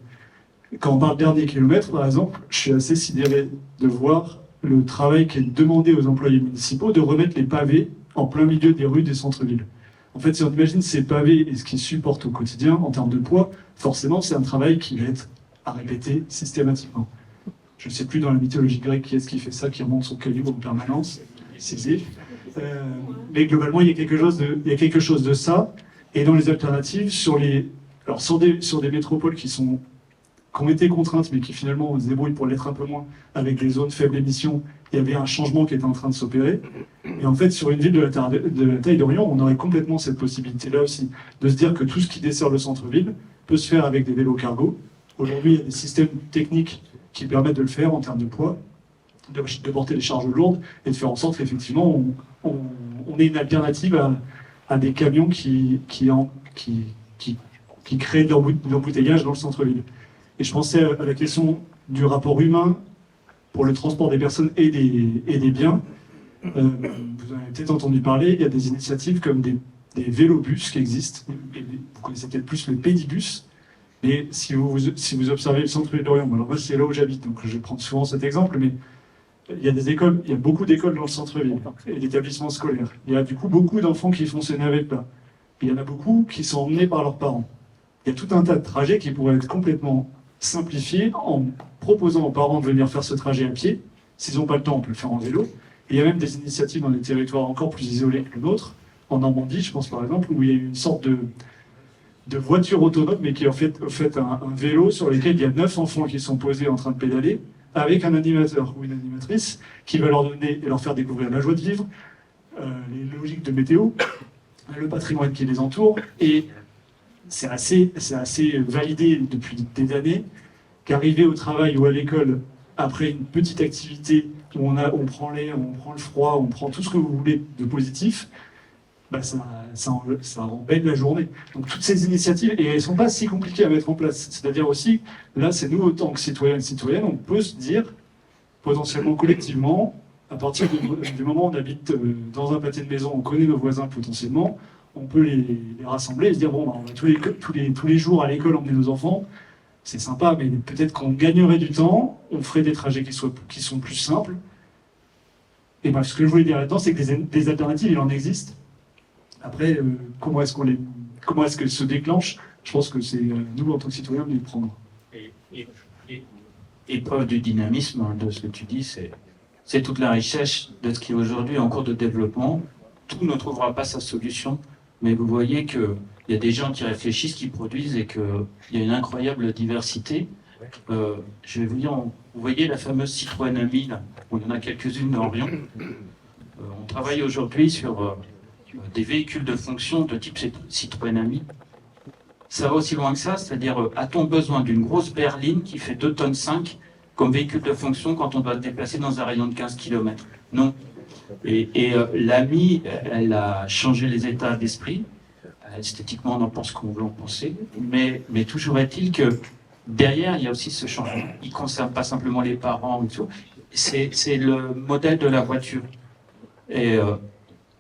Quand on parle dernier kilomètre, par exemple, je suis assez sidéré de voir le travail qui est demandé aux employés municipaux de remettre les pavés en plein milieu des rues des centres-villes. En fait, si on imagine ces pavés et ce qu'ils supportent au quotidien en termes de poids, forcément, c'est un travail qui va être à répéter systématiquement. Je ne sais plus dans la mythologie grecque qui est-ce qui fait ça, qui remonte son calibre en permanence, Sisyphe. Mais globalement, il y a quelque chose de ça. Et dans les alternatives, sur des métropoles qui ont été contraintes, mais qui finalement se débrouillent pour l'être un peu moins, avec des zones faibles émissions, il y avait un changement qui était en train de s'opérer. Et en fait, sur une ville de la taille d'Orion, on aurait complètement cette possibilité-là aussi, de se dire que tout ce qui dessert le centre-ville peut se faire avec des vélos cargo. Aujourd'hui, il y a des systèmes techniques qui permettent de le faire en termes de poids, de porter des charges lourdes, et de faire en sorte qu'effectivement, on ait une alternative à des camions qui créent de l'embouteillage dans le centre-ville. Et je pensais à la question du rapport humain pour le transport des personnes et des biens. Vous en avez peut-être entendu parler, il y a des initiatives comme des vélobus qui existent. Vous connaissez peut-être plus le pédibus. Mais si vous observez le centre-ville d'Orion, alors moi c'est là où j'habite, donc je vais prendre souvent cet exemple, mais il y a des écoles, il y a beaucoup d'écoles dans le centre-ville et d'établissements scolaires. Il y a du coup beaucoup d'enfants qui font ces navettes-là. Il y en a beaucoup qui sont emmenés par leurs parents. Il y a tout un tas de trajets qui pourraient être complètement simplifiés en proposant aux parents de venir faire ce trajet à pied. S'ils n'ont pas le temps, on peut le faire en vélo. Et il y a même des initiatives dans des territoires encore plus isolés que le nôtre, en Normandie, je pense par exemple, où il y a une sorte de voiture autonome, mais qui est en fait un vélo sur lequel il y a 9 enfants qui sont posés en train de pédaler, avec un animateur ou une animatrice qui va leur donner et leur faire découvrir la joie de vivre, les logiques de météo, le patrimoine qui les entoure. Et c'est assez validé depuis des années qu'arriver au travail ou à l'école après une petite activité où on prend l'air, on prend le froid, on prend tout ce que vous voulez de positif, ça rend belle la journée. Donc toutes ces initiatives, et elles ne sont pas si compliquées à mettre en place. C'est-à-dire aussi, là c'est nous, autant que citoyens et citoyennes, on peut se dire, potentiellement collectivement, à partir du moment où on habite dans un pâté de maison, on connaît nos voisins potentiellement, on peut les rassembler et se dire bon, bah, on va tous les jours à l'école emmener nos enfants, c'est sympa, mais peut-être qu'on gagnerait du temps, on ferait des trajets qui sont plus simples. Et bref, ce que je voulais dire là-dedans, c'est que des alternatives, il en existe. Après, comment est-ce que se déclenche? Je pense que c'est nous, en tant que citoyens, de les prendre. Et preuve du dynamisme de ce que tu dis, c'est toute la richesse de ce qui est aujourd'hui en cours de développement. Tout ne trouvera pas sa solution, mais vous voyez qu'il y a des gens qui réfléchissent, qui produisent et qu'il y a une incroyable diversité. Je vais vous dire, vous voyez la fameuse Citroën Ami, là, on en a quelques-unes dans Lyon. On travaille aujourd'hui sur des véhicules de fonction de type Citroën Ami. Ça va aussi loin que ça, c'est-à-dire a-t-on besoin d'une grosse berline qui fait 2,5 tonnes comme véhicule de fonction quand on doit se déplacer dans un rayon de 15 km? Non. Et l'Ami, elle a changé les états d'esprit. Esthétiquement, on en pense qu'on veut en penser, mais toujours est-il que derrière, il y a aussi ce changement. Il ne concerne pas simplement les parents, c'est le modèle de la voiture. Et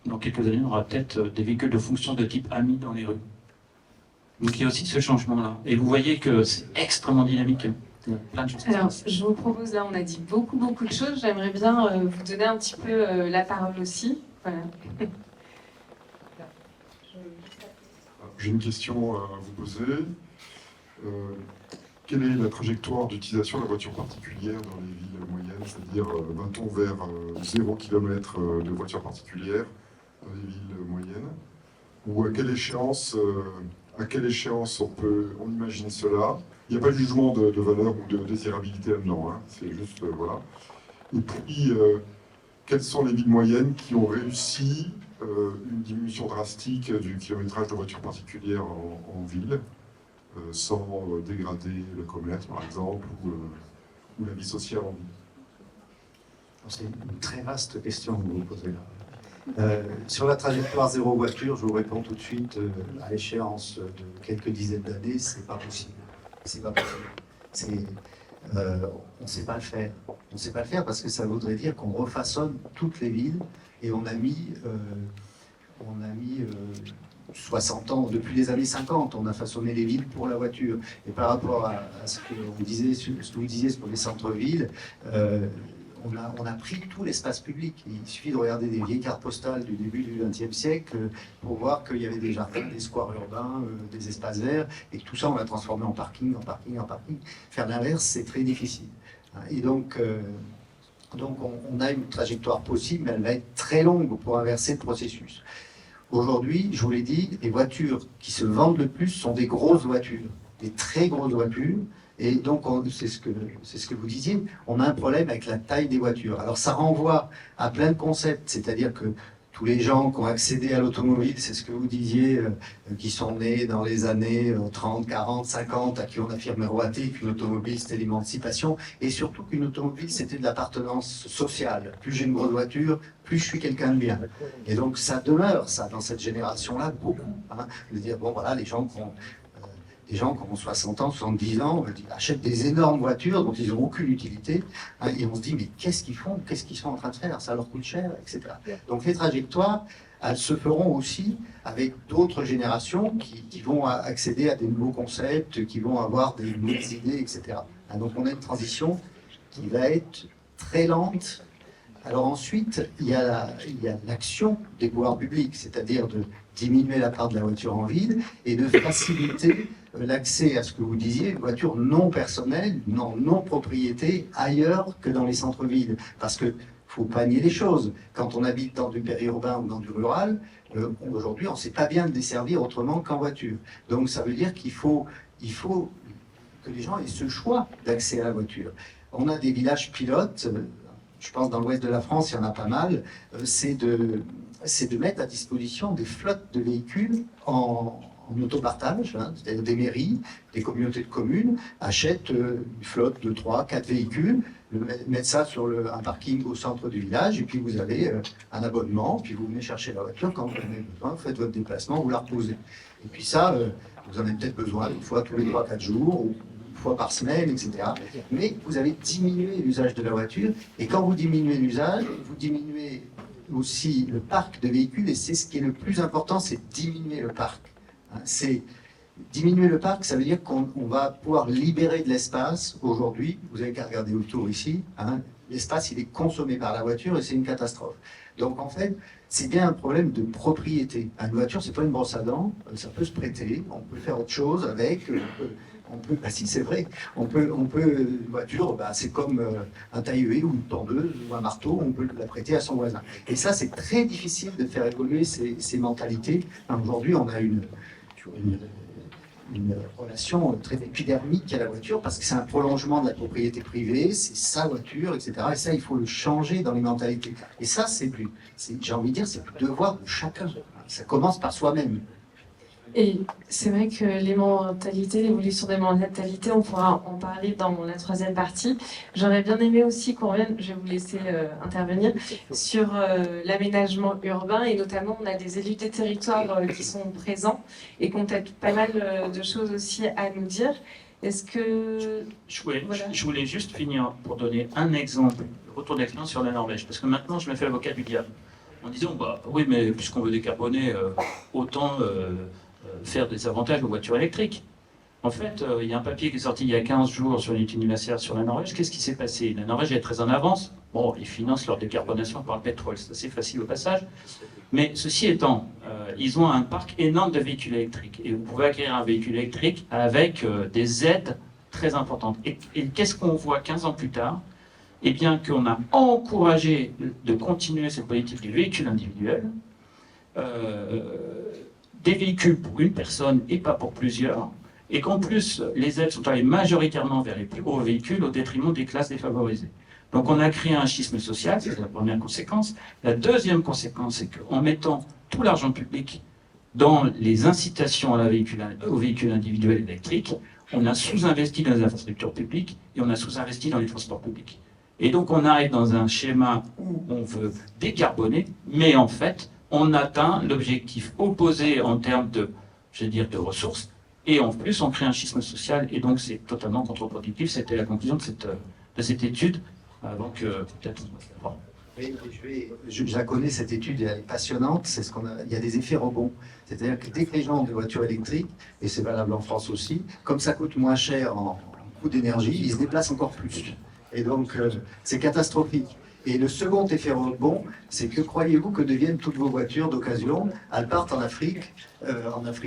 dans quelques années, on aura peut-être des véhicules de fonction de type Ami dans les rues. Donc il y a aussi ce changement-là. Et vous voyez que c'est extrêmement dynamique. Il y a plein de choses. Alors, je vous propose, là, on a dit beaucoup de choses. J'aimerais bien vous donner un petit peu la parole aussi. Voilà. J'ai une question à vous poser. Quelle est la trajectoire d'utilisation de la voiture particulière dans les villes moyennes? C'est-à-dire, va-t-on vers 0 km de voiture particulière dans les villes moyennes? Ou à quelle échéance on imagine cela? Il n'y a pas de jugement de valeur ou de désirabilité là-dedans, hein. C'est juste, voilà. Et puis, quelles sont les villes moyennes qui ont réussi une diminution drastique du kilométrage de voitures particulières en ville, sans dégrader le commerce, par exemple, ou la vie sociale en ville? C'est une très vaste question que vous vous posez là. Sur la trajectoire zéro voiture, je vous réponds tout de suite, à l'échéance de quelques dizaines d'années, c'est pas possible. C'est pas possible. On ne sait pas le faire. On ne sait pas le faire parce que ça voudrait dire qu'on refaçonne toutes les villes et on a mis 60 ans, depuis les années 50, on a façonné les villes pour la voiture. Et par rapport à ce que vous disiez sur les centres-villes, on a pris tout l'espace public. Il suffit de regarder des vieilles cartes postales du début du XXe siècle pour voir qu'il y avait des jardins, des squares urbains, des espaces verts, et que tout ça, on l'a transformé en parking, en parking, en parking. Faire l'inverse, c'est très difficile. Et donc on a une trajectoire possible, mais elle va être très longue pour inverser le processus. Aujourd'hui, je vous l'ai dit, les voitures qui se vendent le plus sont des grosses voitures, des très grosses voitures. Et donc, c'est ce que vous disiez, on a un problème avec la taille des voitures. Alors, ça renvoie à plein de concepts, c'est-à-dire que tous les gens qui ont accédé à l'automobile, c'est ce que vous disiez, qui sont nés dans les années 30, 40, 50, à qui on affirme miroiter qu'une automobile, c'était l'émancipation, et surtout qu'une automobile, c'était de l'appartenance sociale. Plus j'ai une grosse voiture, plus je suis quelqu'un de bien. Et donc, ça demeure, ça, dans cette génération-là, beaucoup. Hein, de dire, bon, voilà, les gens qui ont 60 ans, 70 ans, achètent des énormes voitures dont ils n'ont aucune utilité, hein, et on se dit, mais qu'est-ce qu'ils font? Qu'est-ce qu'ils sont en train de faire? Ça leur coûte cher, etc. Donc les trajectoires, elles se feront aussi avec d'autres générations qui vont accéder à des nouveaux concepts, qui vont avoir des nouvelles idées, etc. Hein, donc on a une transition qui va être très lente. Alors ensuite, il y a l'action des pouvoirs publics, c'est-à-dire de diminuer la part de la voiture en ville et de faciliter l'accès à ce que vous disiez, une voiture non personnelle, non propriété, ailleurs que dans les centres-villes. Parce que faut pas nier les choses. Quand on habite dans du périurbain ou dans du rural, aujourd'hui, on ne sait pas bien le desservir autrement qu'en voiture. Donc ça veut dire qu'il faut que les gens aient ce choix d'accès à la voiture. On a des villages pilotes, je pense dans l'ouest de la France, il y en a pas mal, c'est de mettre à disposition des flottes de véhicules en autopartage, hein, c'est-à-dire des mairies, des communautés de communes achètent une flotte de 3, 4 véhicules, mettent ça sur un parking au centre du village, et puis vous avez un abonnement, puis vous venez chercher la voiture quand vous en avez besoin, vous faites votre déplacement, vous la reposez. Et puis ça, vous en avez peut-être besoin une fois tous les 3-4 jours, ou une fois par semaine, etc. Mais vous avez diminué l'usage de la voiture, et quand vous diminuez l'usage, vous diminuez aussi le parc de véhicules, et c'est ce qui est le plus important, c'est diminuer le parc. Hein, c'est diminuer le parc, ça veut dire qu'on va pouvoir libérer de l'espace. Aujourd'hui, vous avez qu'à regarder autour ici, hein, l'espace il est consommé par la voiture et c'est une catastrophe. Donc en fait, c'est bien un problème de propriété. Une voiture, c'est pas une brosse à dents, ça peut se prêter, on peut faire autre chose avec. Bah si, c'est vrai. Une voiture, bah, c'est comme un taille-huée ou une tondeuse ou un marteau, on peut la prêter à son voisin. Et ça, c'est très difficile de faire évoluer ces mentalités. Aujourd'hui, on a une relation très épidermique à la voiture parce que c'est un prolongement de la propriété privée, c'est sa voiture, etc. Et ça, il faut le changer dans les mentalités. Et ça, j'ai envie de dire, c'est le devoir de chacun. Ça commence par soi-même. Et c'est vrai que les mentalités, l'évolution des mentalités, on pourra en parler dans la troisième partie. J'aurais bien aimé aussi qu'on revienne, je vais vous laisser intervenir, sur l'aménagement urbain, et notamment on a des élus des territoires qui sont présents et qui ont peut-être pas mal de choses aussi à nous dire. Est-ce que... Je voulais juste finir pour donner un exemple, retour d'expérience sur la Norvège, parce que maintenant je me fais l'avocat du diable, en disant, bah oui, mais puisqu'on veut décarboner, autant... faire des avantages aux voitures électriques. En fait, il y a un papier qui est sorti il y a 15 jours sur l'unité universitaire sur la Norvège. Qu'est-ce qui s'est passé? La Norvège est très en avance. Bon, ils financent leur décarbonation par le pétrole, c'est assez facile au passage. Mais ceci étant, ils ont un parc énorme de véhicules électriques. Et vous pouvez acquérir un véhicule électrique avec des aides très importantes. Et qu'est-ce qu'on voit 15 ans plus tard? Eh bien, qu'on a encouragé de continuer cette politique du véhicule individuel, des véhicules pour une personne et pas pour plusieurs, et qu'en plus, les aides sont allées majoritairement vers les plus gros véhicules au détriment des classes défavorisées. Donc on a créé un schisme social, c'est la première conséquence. La deuxième conséquence, c'est qu'en mettant tout l'argent public dans les incitations aux véhicules individuels électriques, on a sous-investi dans les infrastructures publiques et on a sous-investi dans les transports publics. Et donc on arrive dans un schéma où on veut décarboner, mais en fait, on atteint l'objectif opposé en termes de, je veux dire, de ressources, et en plus on crée un schisme social, et donc c'est totalement contre-productif. C'était la conclusion de cette étude, avant que peut-être... Bon. Oui, je la connais cette étude, elle est passionnante. Il y a des effets rebonds. C'est-à-dire que dès que les gens ont des voitures électriques, et c'est valable en France aussi, comme ça coûte moins cher en coût d'énergie, ils se déplacent encore plus. Et donc c'est catastrophique. Et le second effet rebond, c'est que croyez-vous que deviennent toutes vos voitures d'occasion? Elles partent en Afrique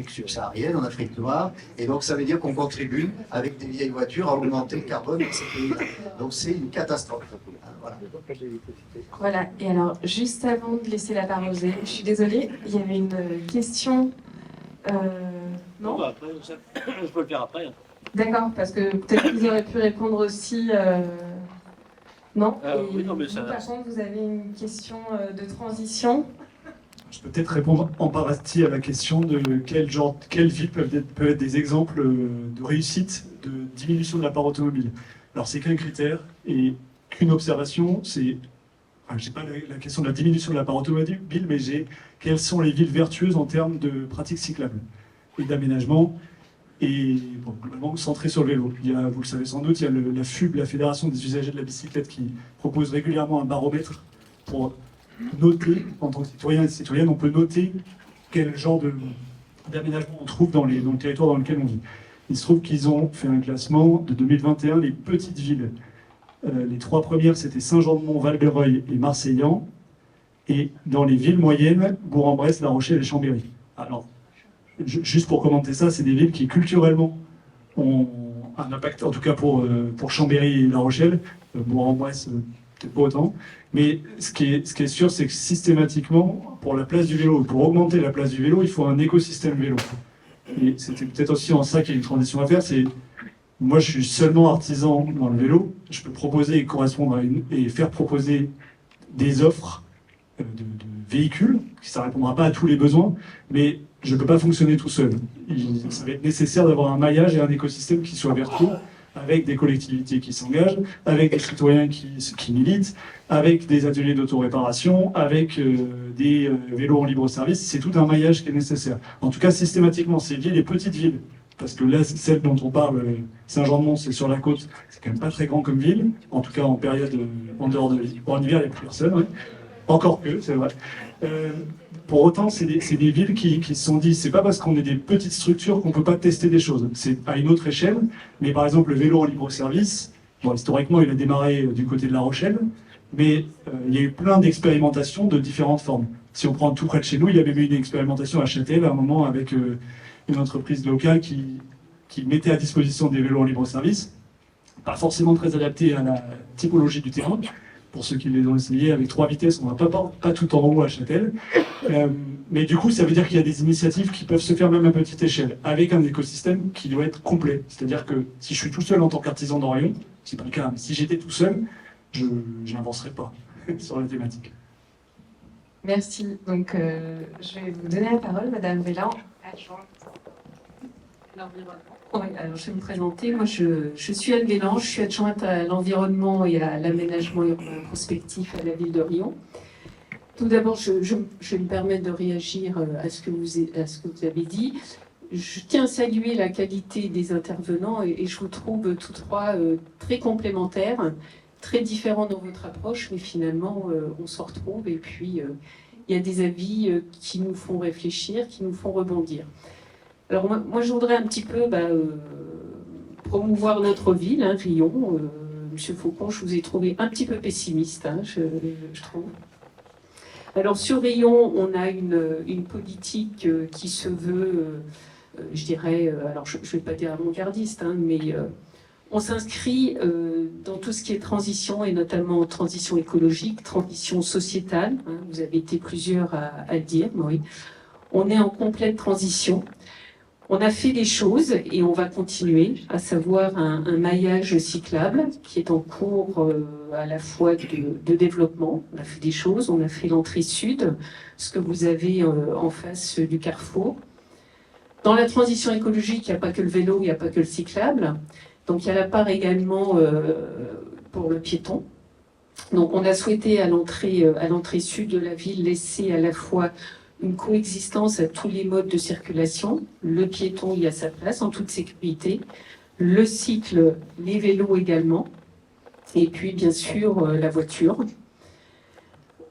subsaharienne, en Afrique noire, et donc ça veut dire qu'on contribue avec des vieilles voitures à augmenter le carbone dans ces pays-là. Donc c'est une catastrophe. Voilà. Voilà, et alors juste avant de laisser la parole aux élus, je suis désolée, il y avait une question. Non, après, je peux le faire après. D'accord, parce que peut-être que vous aurez pu répondre aussi. Non, oui, non, mais ça... Par contre, vous avez une question de transition. Je peux peut-être répondre en partie à la question de quelles villes peuvent être des exemples de réussite, de diminution de la part automobile. Alors, c'est qu'un critère et qu'une observation, c'est... Enfin, je n'ai pas la question de la diminution de la part automobile, mais j'ai quelles sont les villes vertueuses en termes de pratiques cyclables et d'aménagement, et bon, globalement centré sur le vélo. Il y a, vous le savez sans doute, il y a la FUB, la Fédération des usagers de la bicyclette, qui propose régulièrement un baromètre pour noter, en tant que citoyen et citoyenne, on peut noter quel genre d'aménagement on trouve dans le territoire dans lequel on vit. Il se trouve qu'ils ont fait un classement de 2021, les petites villes. Les trois premières, c'était Saint-Jean-de-Mont, Val-de-Reuil et Marseillan. Et dans les villes moyennes, Bourg-en-Bresse, La Rochelle et Chambéry. Alors, juste pour commenter ça, c'est des villes qui culturellement ont un impact, en tout cas pour Chambéry et La Rochelle, Bourg-en-Bresse, peut-être pas autant. Mais ce qui est sûr, c'est que systématiquement, pour la place du vélo, pour augmenter la place du vélo, il faut un écosystème vélo. Et c'était peut-être aussi en ça qu'il y a une transition à faire. Moi, je suis seulement artisan dans le vélo. Je peux proposer et correspondre et faire proposer des offres de véhicules. Ça ne répondra pas à tous les besoins, mais je ne peux pas fonctionner tout seul. Ça va être nécessaire d'avoir un maillage et un écosystème qui soit vertueux, avec des collectivités qui s'engagent, avec des citoyens qui militent, avec des ateliers d'autoréparation, avec des vélos en libre service. C'est tout un maillage qui est nécessaire. En tout cas, systématiquement, ces villes, les petites villes, parce que là, celle dont on parle, Saint-Jean-de-Mont, c'est sur la côte, c'est quand même pas très grand comme ville, en tout cas en période, en dehors de l'hiver. En hiver, il n'y a plus personne, ouais. Encore que, c'est vrai. Pour autant, c'est des villes qui se sont dit, c'est pas parce qu'on est des petites structures qu'on peut pas tester des choses. C'est à une autre échelle, mais par exemple, le vélo en libre-service, bon, historiquement, il a démarré du côté de La Rochelle, mais il y a eu plein d'expérimentations de différentes formes. Si on prend tout près de chez nous, il y avait même eu une expérimentation à Châtel à un moment avec une entreprise locale qui mettait à disposition des vélos en libre-service, pas forcément très adaptés à la typologie du terrain. Pour ceux qui les ont essayés, avec 3 vitesses, on va pas tout en haut à Châtel. Mais du coup, ça veut dire qu'il y a des initiatives qui peuvent se faire même à petite échelle, avec un écosystème qui doit être complet. C'est-à-dire que si je suis tout seul en tant qu'artisan d'Orion, c'est pas le cas, mais si j'étais tout seul, je n'avancerais pas sur la thématique. Merci. Donc, je vais vous donner la parole, Madame Vélan, adjointe à l'environnement. Oui, alors je vais me présenter. Moi, je suis Anne Vélan, je suis adjointe à l'environnement et à l'aménagement urbain prospectif à la ville de Riom. Tout d'abord, je vais me permettre de réagir à ce que vous avez dit. Je tiens à saluer la qualité des intervenants et je vous trouve tous trois très complémentaires, très différents dans votre approche, mais finalement, on se retrouve et puis il y a des avis qui nous font réfléchir, qui nous font rebondir. Alors moi je voudrais un petit peu promouvoir notre ville, hein, Riom. Monsieur Faucon, je vous ai trouvé un petit peu pessimiste, hein, je trouve. Alors sur Riom, on a une politique qui se veut, je dirais, alors je ne vais pas dire avant-gardiste, hein, mais on s'inscrit dans tout ce qui est transition, et notamment transition écologique, transition sociétale. Hein, vous avez été plusieurs à le dire, oui. On est en complète transition. On a fait des choses et on va continuer, à savoir un maillage cyclable qui est en cours à la fois de développement. On a fait des choses, on a fait l'entrée sud, ce que vous avez en face du carrefour. Dans la transition écologique, il n'y a pas que le vélo, il n'y a pas que le cyclable. Donc il y a la part également pour le piéton. Donc on a souhaité à l'entrée sud de la ville laisser à la fois une coexistence à tous les modes de circulation. Le piéton y a sa place en toute sécurité. Le cycle, les vélos également. Et puis bien sûr la voiture.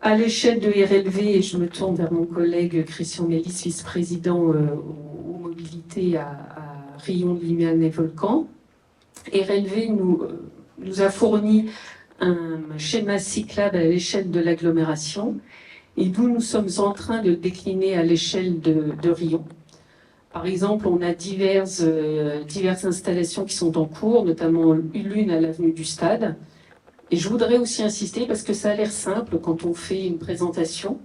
À l'échelle de RLV, et je me tourne vers mon collègue Christian Mélis, vice-président aux mobilités à Riom, Liméane et Volcan. RLV nous a fourni un schéma cyclable à l'échelle de l'agglomération et nous sommes en train de décliner à l'échelle de Riom. Par exemple, on a diverses installations qui sont en cours, notamment l'une à l'avenue du Stade. Et je voudrais aussi insister, parce que ça a l'air simple quand on fait une présentation,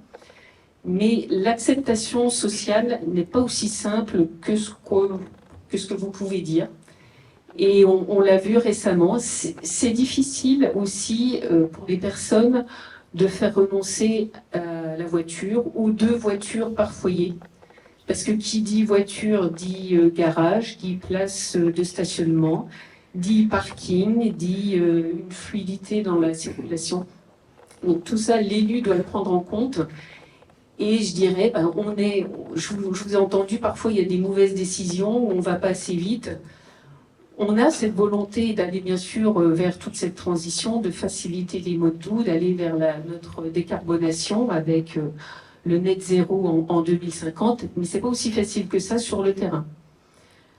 mais l'acceptation sociale n'est pas aussi simple que ce que vous pouvez dire. Et on l'a vu récemment, c'est difficile aussi pour les personnes de faire renoncer à la voiture ou 2 voitures par foyer. Parce que qui dit voiture dit garage, dit place de stationnement, dit parking, dit une fluidité dans la circulation. Donc tout ça, l'élu doit le prendre en compte. Et je dirais, je vous ai entendu, parfois il y a des mauvaises décisions, on ne va pas assez vite. On a cette volonté d'aller bien sûr vers toute cette transition, de faciliter les modes doux, d'aller vers notre décarbonation avec le net zéro en 2050, mais c'est pas aussi facile que ça sur le terrain.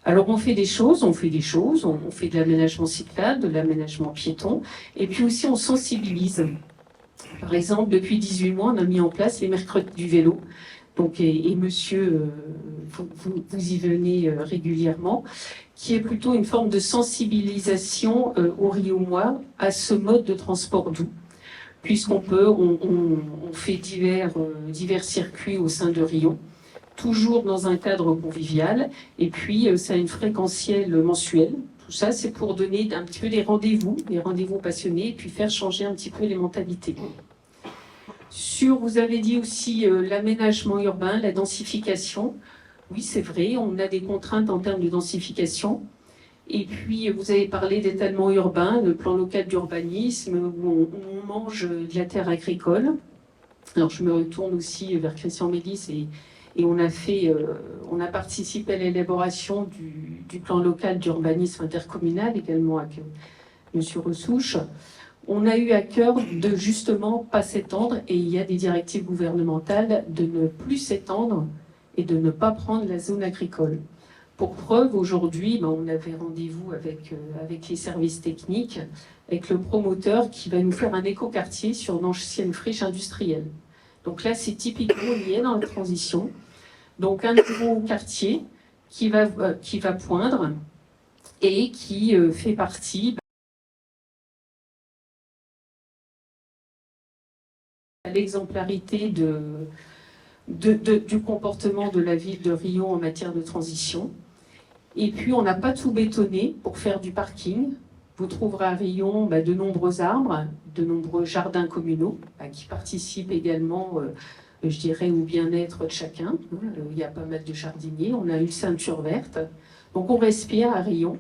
Alors on fait des choses, on fait de l'aménagement cyclable, de l'aménagement piéton, et puis aussi on sensibilise. Par exemple, depuis 18 mois, on a mis en place les mercredis du vélo. Donc, et monsieur, vous y venez régulièrement, qui est plutôt une forme de sensibilisation aux Riomois à ce mode de transport doux, puisqu'on fait divers circuits au sein de Riom, toujours dans un cadre convivial, et puis ça a une fréquentielle mensuelle. Tout ça, c'est pour donner un petit peu des rendez-vous passionnés, et puis faire changer un petit peu les mentalités. Vous avez dit aussi l'aménagement urbain, la densification. Oui, c'est vrai, on a des contraintes en termes de densification. Et puis, vous avez parlé d'étalement urbain, le plan local d'urbanisme, où on mange de la terre agricole. Alors, je me retourne aussi vers Christian Mélis Et on a participé à l'élaboration du plan local d'urbanisme intercommunal, également avec M. Ressouche. On a eu à cœur de justement pas s'étendre, et il y a des directives gouvernementales de ne plus s'étendre et de ne pas prendre la zone agricole. Pour preuve, aujourd'hui, on avait rendez-vous avec les services techniques, avec le promoteur qui va nous faire un écoquartier sur l'ancienne friche industrielle. Donc là, c'est typiquement lié dans la transition. Donc un nouveau quartier qui va poindre et qui fait partie de l'exemplarité du comportement de la ville de Riom en matière de transition. Et puis, on n'a pas tout bétonné pour faire du parking. Vous trouverez à Riom de nombreux arbres, de nombreux jardins communaux qui participent également, je dirais, au bien-être de chacun. Il y a pas mal de jardiniers. On a une ceinture verte. Donc, on respire à Riom.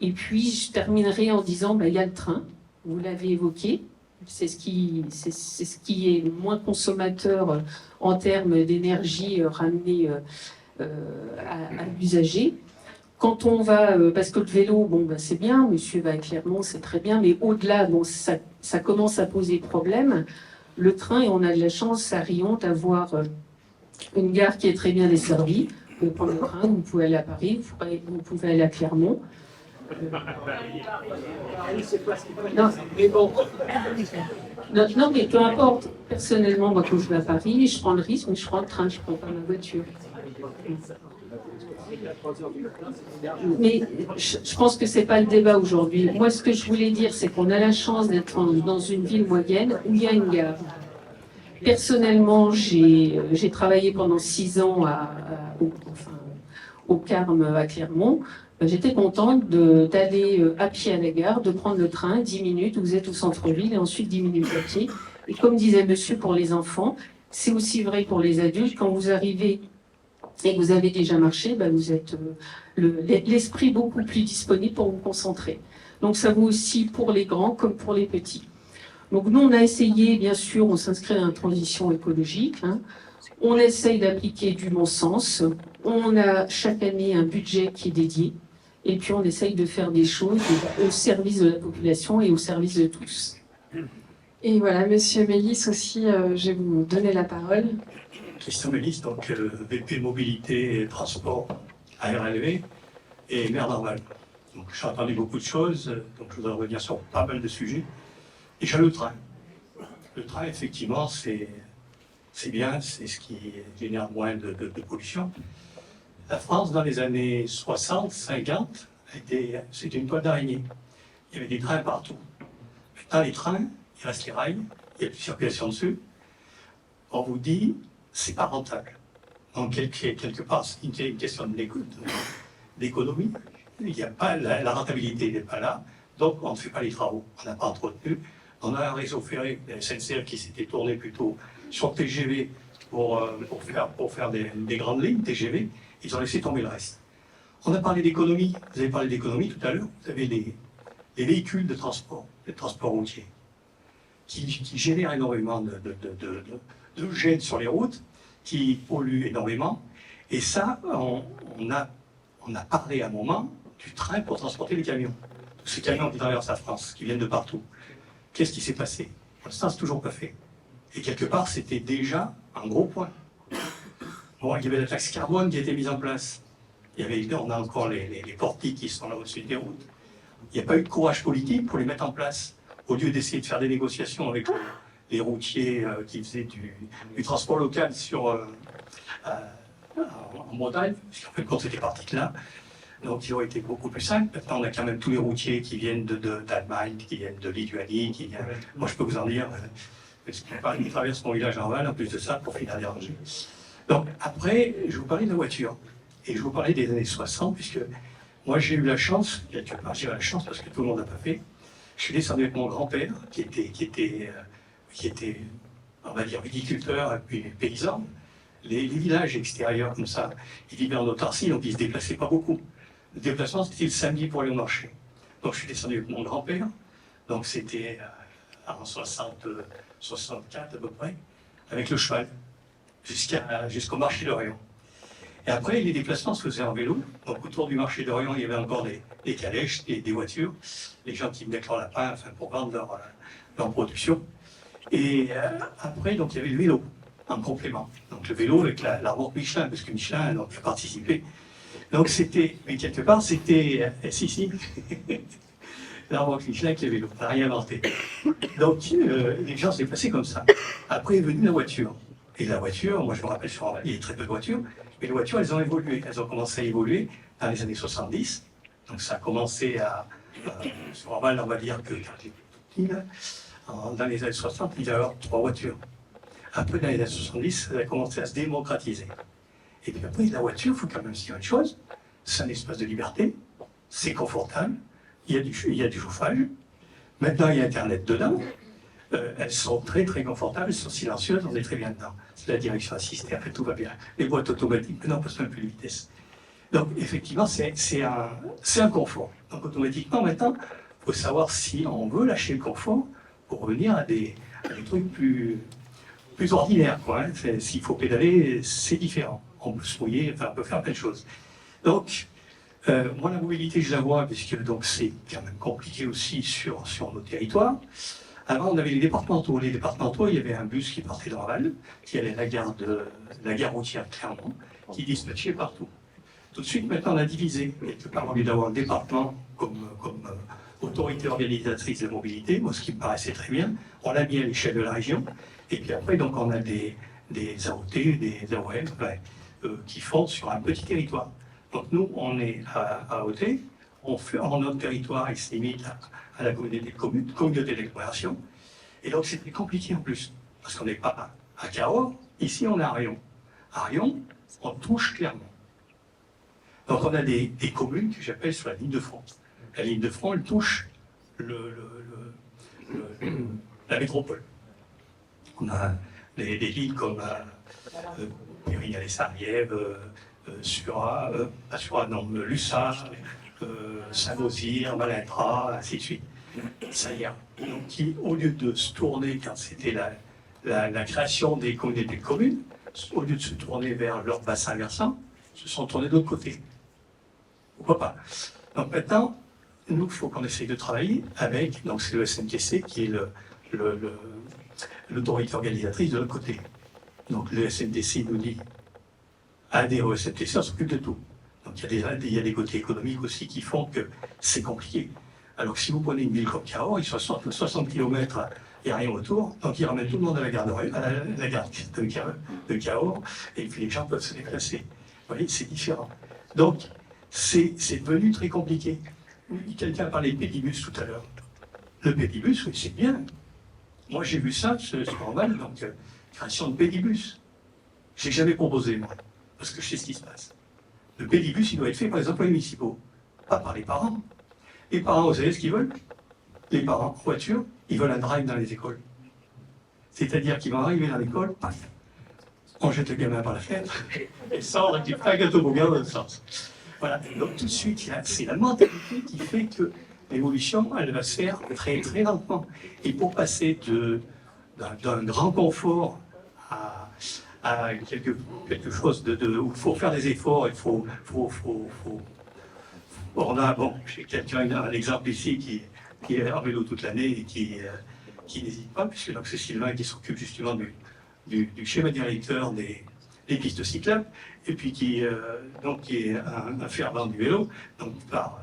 Et puis, je terminerai en disant, il y a le train. Vous l'avez évoqué. C'est ce qui est moins consommateur en termes d'énergie ramenée à l'usager. Quand on va, parce que le vélo, c'est bien, monsieur va à Clermont, c'est très bien, mais au-delà, ça commence à poser problème. Le train, et on a de la chance à Riom d'avoir une gare qui est très bien desservie. Vous pouvez prendre le train, vous pouvez aller à Paris, vous pouvez aller à Clermont. Non, mais bon. Non, mais peu importe. Personnellement, moi, quand je vais à Paris, je prends le risque, mais je prends le train, je ne prends pas ma voiture. Mais je pense que ce n'est pas le débat aujourd'hui. Moi, ce que je voulais dire, c'est qu'on a la chance d'être dans une ville moyenne où il y a une gare. Personnellement, j'ai travaillé pendant 6 ans au Carme à Clermont. J'étais contente d'aller à pied à la gare, de prendre le train, 10 minutes, vous êtes au centre-ville, et ensuite 10 minutes à pied. Et comme disait monsieur, pour les enfants, c'est aussi vrai pour les adultes. Quand vous arrivez et que vous avez déjà marché, vous êtes l'esprit beaucoup plus disponible pour vous concentrer. Donc ça vaut aussi pour les grands comme pour les petits. Donc nous, on a essayé, bien sûr, on s'inscrit dans la transition écologique. On essaye d'appliquer du bon sens. On a chaque année un budget qui est dédié. Et puis on essaye de faire des choses au service de la population et au service de tous. Et voilà, monsieur Mélis aussi, je vais vous donner la parole. Christian Mélis, donc VP Mobilité et Transport à RLV et maire d'Arval. Donc j'ai entendu beaucoup de choses, donc je voudrais revenir sur pas mal de sujets. Déjà le train. Le train, effectivement, c'est bien, c'est ce qui génère moins de pollution. La France, dans les années 60, 50, c'était une toile d'araignée. Il y avait des trains partout. Maintenant, les trains, il reste les rails, il y a plus de circulation dessus. On vous dit, c'est pas rentable. Donc, quelque part, c'est une question d'économie. Il n'y a pas, la rentabilité n'est pas là, donc on ne fait pas les travaux. On n'a pas entretenu. On a un réseau ferré, la SNCF, qui s'était tourné plutôt sur TGV pour faire des grandes lignes TGV. Ils ont laissé tomber le reste. On a parlé d'économie. Vous avez parlé d'économie tout à l'heure. Vous avez les véhicules de transport, les transports routiers, qui génèrent énormément de gêne sur les routes, qui polluent énormément. Et ça, on a parlé à un moment du train pour transporter les camions. Tous ces camions qui traversent la France, qui viennent de partout. Qu'est-ce qui s'est passé? Pour l'instant, c'est toujours pas fait. Et quelque part, c'était déjà un gros point. Bon, il y avait la taxe carbone qui a été mise en place. On a encore les portiques qui sont là au-dessus des routes. Il n'y a pas eu de courage politique pour les mettre en place. Au lieu d'essayer de faire des négociations avec les routiers qui faisaient du transport local en Bretagne, parce qu'en fait, quand c'était parti là, donc ils ont été beaucoup plus simples. Maintenant, on a quand même tous les routiers qui viennent d'Allemagne, qui viennent de Lituanie, moi, je peux vous en dire, parce qu'ils traversent mon village en Val, en plus de ça, pour finir d'éranger. Donc, après, je vous parlais de la voiture. Et je vous parlais des années 60, puisque moi, j'ai eu la chance, j'ai eu la chance parce que tout le monde n'a pas fait. Je suis descendu avec mon grand-père, qui était, on va dire, viticulteur et puis paysan. Les villages extérieurs, comme ça, ils vivaient en autarcie, donc ils ne se déplaçaient pas beaucoup. Le déplacement, c'était le samedi pour aller au marché. Donc, je suis descendu avec mon grand-père. Donc, c'était en 64 à peu près, avec le cheval, jusqu'au marché d'Orient. Et après, les déplacements se faisaient en vélo. Donc autour du marché d'Orient, il y avait encore des calèches, des voitures, les gens qui venaient avec leur lapin enfin, pour vendre leur production. Et après, donc, il y avait le vélo en complément. Donc le vélo avec la remorque Michelin, parce que Michelin donc, a participé. Donc c'était, mais quelque part, c'était, si, la remorque Michelin avec les vélos, on n'a rien inventé. Donc les gens s'est passé comme ça. Après est venue la voiture. Et la voiture, moi je me rappelle, il y a très peu de voitures, mais les voitures, elles ont évolué. Elles ont commencé à évoluer dans les années 70. Donc ça a commencé sur Orval, on va dire que quand j'étais petit, là, dans les années 60, il y avait 3 voitures. Après, dans les années 70, ça a commencé à se démocratiser. Et puis après, la voiture, il faut quand même se dire une chose, c'est un espace de liberté, c'est confortable, il y a du chauffage. Maintenant, il y a Internet dedans. Elles sont très très confortables, elles sont silencieuses, on est très bien dedans. C'est la direction assistée, après tout va bien. Les boîtes automatiques, maintenant, on passe même plus de vitesse. Donc, effectivement, c'est un confort. Donc, automatiquement, maintenant, il faut savoir si on veut lâcher le confort pour revenir à des trucs plus ordinaires, quoi. Hein. S'il faut pédaler, c'est différent. On peut se mouiller, enfin, on peut faire plein de choses. Donc, moi, la mobilité, je la vois, puisque donc c'est quand même compliqué aussi sur nos territoires. Avant, on avait les départementaux. Les départementaux, il y avait un bus qui partait de Raval, qui allait à la gare routière Clermont, qui dispatchait partout. Tout de suite, maintenant, on a divisé. Quelque part, au lieu d'avoir un département comme autorité organisatrice de la mobilité, moi, ce qui me paraissait très bien, on l'a mis à l'échelle de la région. Et puis après, donc, on a des AOT, des AOM, qui font sur un petit territoire. Donc nous, on est à AOT, notre territoire, il se limite à la communauté de communes, communauté d'agglomération. Et donc c'est très compliqué en plus, parce qu'on n'est pas à Cahors, ici on est à Rion. À Rion, on touche clairement. Donc on a des communes que j'appelle sur la ligne de front. La ligne de front, elle touche la métropole. On a des villes comme Périgny-les-Sarrièves, Lussard, Saint-Nauzire, Malintra, ainsi de suite. Ça y est. Donc, qui, au lieu de se tourner, quand c'était la création des communautés de communes, au lieu de se tourner vers leur bassin versant, se sont tournés de l'autre côté. Pourquoi pas? Donc maintenant, nous, il faut qu'on essaye de travailler avec, donc c'est le SNTC qui est l'autorité organisatrice de l'autre côté. Donc le SNTC nous dit, adhérer au SNTC, on s'occupe de tout. Donc il y a des côtés économiques aussi qui font que c'est compliqué. Alors que si vous prenez une ville comme Cahors, ils sont 60 km, il n'y a rien autour, donc ils ramènent tout le monde à la gare de Cahors, et puis les gens peuvent se déplacer. Vous voyez, c'est différent. Donc c'est devenu très compliqué. Quelqu'un a parlé de pédibus tout à l'heure. Le pédibus, oui, c'est bien. Moi j'ai vu ça, c'est normal, donc création de pédibus. Je n'ai jamais proposé, moi, parce que je sais ce qui se passe. Le pédibus, il doit être fait par les employés municipaux, pas par les parents. Les parents, vous savez ce qu'ils veulent? Les parents, en voiture, ils veulent un drive dans les écoles. C'est-à-dire qu'ils vont arriver dans l'école, paf, on jette le gamin par la fenêtre, et sort avec des flaques à toboggan dans le sens. Voilà, donc tout de suite, c'est la mentalité qui fait que l'évolution, elle va se faire très très lentement. Et pour passer d'un grand confort à quelque chose où il faut faire des efforts, il faut on a, j'ai quelqu'un, un exemple ici qui est en vélo toute l'année et qui n'hésite pas, puisque c'est Sylvain qui s'occupe justement du schéma directeur des pistes cyclables, et puis qui est un fervent du vélo, donc par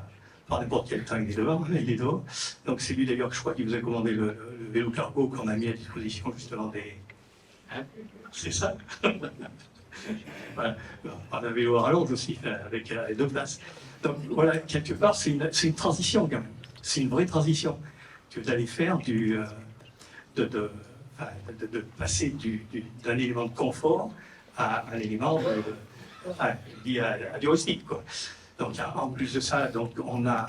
n'importe quel temps il est devant, il est dehors. Donc c'est lui d'ailleurs que je crois qui vous a commandé le vélo cargo qu'on a mis à disposition justement des... Hein, c'est ça. Voilà. On a un vélo à rallonge aussi, avec 2 places. Donc voilà, quelque part, c'est une transition quand même. C'est une vraie transition que d'aller faire de passer d'un élément de confort à un élément lié à du rustique, quoi. Donc en plus de ça, donc, on a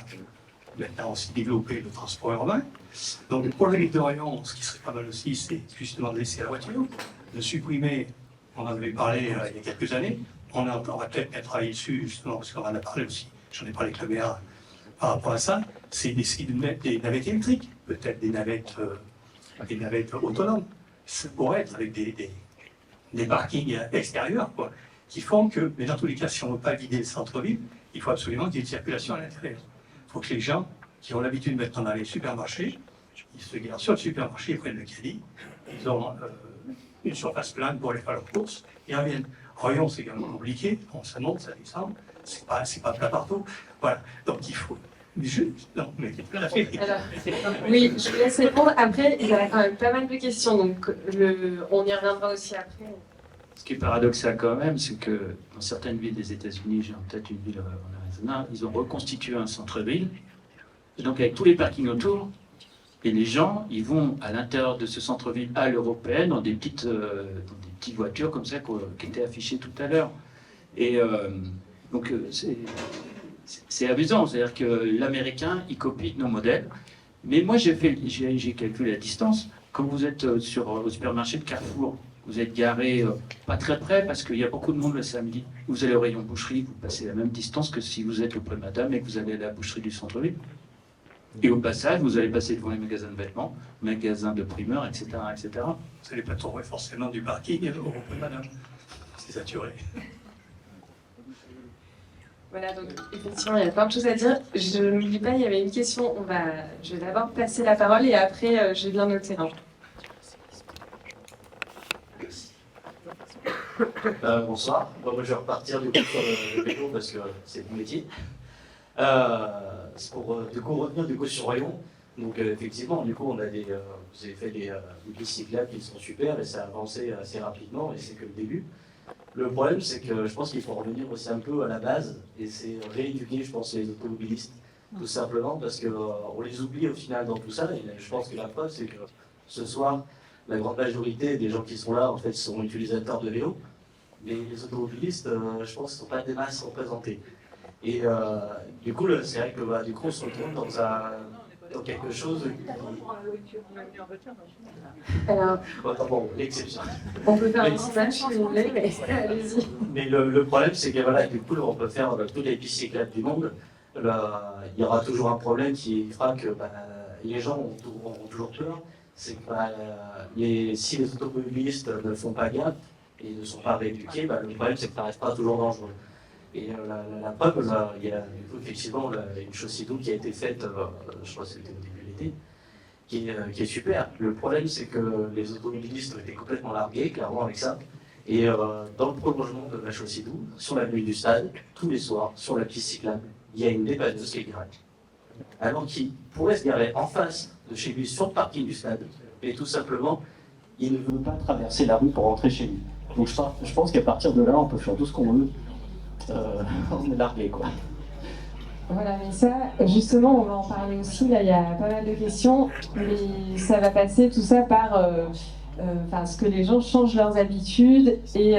maintenant aussi développé le transport urbain. Donc pour la ville de Rion, ce qui serait pas mal aussi, c'est justement de laisser la voiture, de supprimer, on en avait parlé il y a quelques années, on va peut-être travailler dessus justement, parce qu'on en a parlé aussi, j'en ai parlé avec le maire par rapport à ça, c'est d'essayer de mettre des navettes électriques, peut-être des navettes autonomes. Ça pourrait être avec des parkings extérieurs, quoi. qui font que, mais dans tous les cas, si on ne veut pas vider le centre-ville, il faut absolument qu'il y ait une circulation à l'intérieur. Il faut que les gens qui ont l'habitude de mettre dans les supermarchés, ils se garent sur le supermarché, ils prennent le caddie, ils ont une surface plane pour aller faire leurs courses, ils reviennent. Royan, c'est quand même compliqué, bon, ça monte, ça descend, c'est pas plat partout. Voilà, donc il faut. Non, mais tout à fait. Alors, oui, je vous laisse répondre. Après, il y a quand même pas mal de questions, donc on y reviendra aussi après. Ce qui est paradoxal quand même, c'est que dans certaines villes des États-Unis, j'ai en tête une ville en Arizona, ils ont reconstitué un centre-ville, donc avec tous les parkings autour, et les gens, ils vont à l'intérieur de ce centre-ville à l'européenne dans des petites voitures comme ça qui étaient affichées tout à l'heure. Et donc c'est amusant, c'est-à-dire que l'américain, il copie nos modèles. Mais moi, j'ai calculé la distance. Quand vous êtes au supermarché de Carrefour, vous êtes garé pas très près parce qu'il y a beaucoup de monde le samedi. Vous allez au rayon boucherie, vous passez la même distance que si vous êtes auprès de madame et que vous allez à la boucherie du centre-ville. Et au passage, vous allez passer devant les magasins de vêtements, magasins de primeurs, etc. etc. Vous n'allez pas trouver forcément du parking auprès de madame. C'est saturé. Voilà, donc effectivement, il y a plein de choses à dire. Je n'oublie pas, il y avait une question. Je vais d'abord passer la parole et après, j'ai bien noté. Bonsoir. Bon, moi, je vais repartir du coup sur le vélo parce que c'est mon métier. C'est pour du coup revenir du coup sur Rayon. Donc effectivement, du coup, on a vous avez fait des pistes cyclables qui sont super et ça a avancé assez rapidement et c'est que le début. Le problème, c'est que je pense qu'il faut revenir aussi un peu à la base et c'est rééduquer, je pense, les automobilistes, tout simplement parce qu'on les oublie au final dans tout ça. Et je pense que la preuve, c'est que ce soir, la grande majorité des gens qui sont là, en fait, sont utilisateurs de vélo, mais les automobilistes, je pense, ne sont pas des masses représentées. Et du coup, c'est vrai que du coup, on se retrouve dans quelque chose. Alors, bon, l'exception. On peut faire un petit match si vous voulez, mais allez-y. Mais le problème, c'est que voilà, du coup, on peut faire toutes les pistes cyclables du monde. Il y aura toujours un problème qui fera que les gens auront toujours peur. C'est que si les automobilistes ne font pas gaffe et ne sont pas rééduqués, le problème, c'est que ça restera toujours dangereux. Et la preuve, il y a du coup, effectivement une chaussée d'eau qui a été faite, je crois que c'était au début de l'été, qui est super. Le problème, c'est que les automobilistes ont été complètement largués, clairement, avec ça. Et dans le prolongement de la chaussée d'eau, sur l'avenue du Stade, tous les soirs, sur la piste cyclable, il y a une dépanneuse qui est garée. Alors qu'il pourrait se garer en face de chez lui, sur le parking du Stade, et tout simplement, il ne veut pas traverser la rue pour rentrer chez lui. Donc je pense qu'à partir de là, on peut faire tout ce qu'on veut. On est largué, quoi. Voilà, mais ça, justement, on va en parler aussi. Là, il y a pas mal de questions, mais ça va passer tout ça par ce que les gens changent leurs habitudes et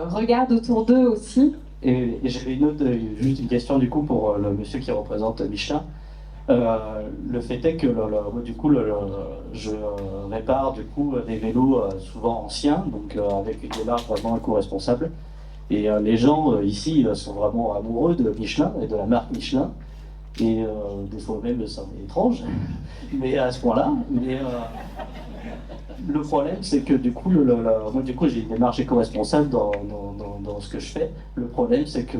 regardent autour d'eux aussi. Et j'avais juste une question du coup pour le monsieur qui représente Michelin. Le fait est que du coup, je répare du coup des vélos souvent anciens, donc avec une démarche vraiment éco-responsable. Et les gens ici sont vraiment amoureux de Michelin et de la marque Michelin. Et des fois même, ça est étrange, mais à ce point-là. Mais le problème, c'est que du coup, moi, du coup, j'ai une démarche éco-responsable dans ce que je fais. Le problème, c'est que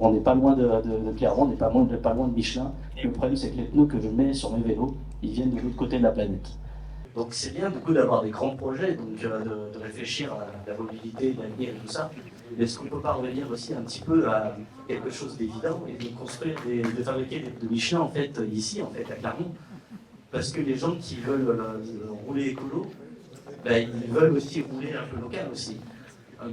on n'est pas loin de Clermont, on n'est pas loin de Michelin. Le problème, c'est que les pneus que je mets sur mes vélos, ils viennent de l'autre côté de la planète. Donc c'est bien du coup d'avoir des grands projets, donc de réfléchir à la mobilité, l'avenir et tout ça. Mais est-ce qu'on ne peut pas revenir aussi un petit peu à quelque chose d'évident et de construire, de fabriquer des Michelin en fait ici, en fait à Clermont? Parce que les gens qui veulent rouler écolo, ils veulent aussi rouler un peu local aussi. Je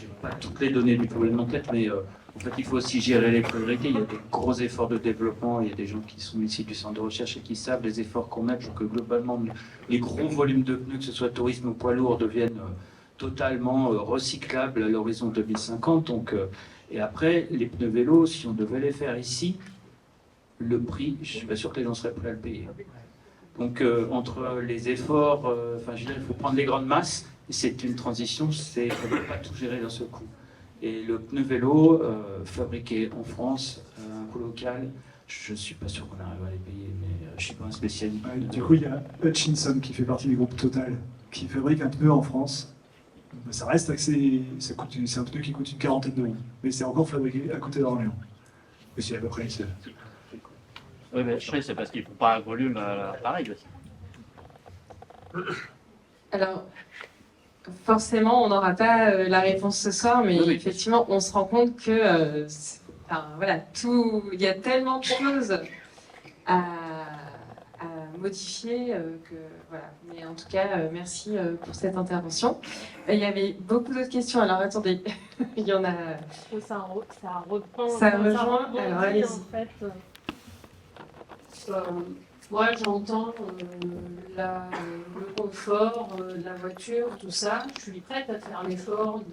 n'ai pas toutes les données du problème en tête, mais en fait, il faut aussi gérer les priorités. Il y a des gros efforts de développement. Il y a des gens qui sont ici du centre de recherche et qui savent les efforts qu'on met pour que globalement, les gros volumes de pneus, que ce soit tourisme ou poids lourd, deviennent totalement recyclables à l'horizon 2050. Donc, et après, les pneus vélos, si on devait les faire ici, le prix, je ne suis pas sûr que les gens seraient prêts à le payer. Donc, entre les efforts, je veux dire, il faut prendre les grandes masses. C'est une transition, on ne peut pas tout gérer d'un seul coup. Et le pneu vélo, fabriqué en France, un coût local, je ne suis pas sûr qu'on arrive à les payer, mais je ne suis pas un spécialiste. Du coup, il y a Hutchinson qui fait partie du groupe Total, qui fabrique un pneu en France Ça reste c'est un pneu qui coûte une quarantaine d'euros, mais c'est encore fabriqué à côté d'Orléans. Et c'est à peu près ça. Oui, mais après, c'est parce qu'il ne faut pas un volume pareil aussi. Alors, forcément, on n'aura pas la réponse ce soir, mais Oui. effectivement, on se rend compte que voilà, il y a tellement de choses à modifier que voilà. Mais en tout cas, merci pour cette intervention. Il y avait beaucoup d'autres questions. Alors attendez, il y en a. Ça reprend. Ça rejoint. rebondit, Alors allez-y. en fait. Moi, j'entends le confort de la voiture, tout ça. Je suis prête à faire l'effort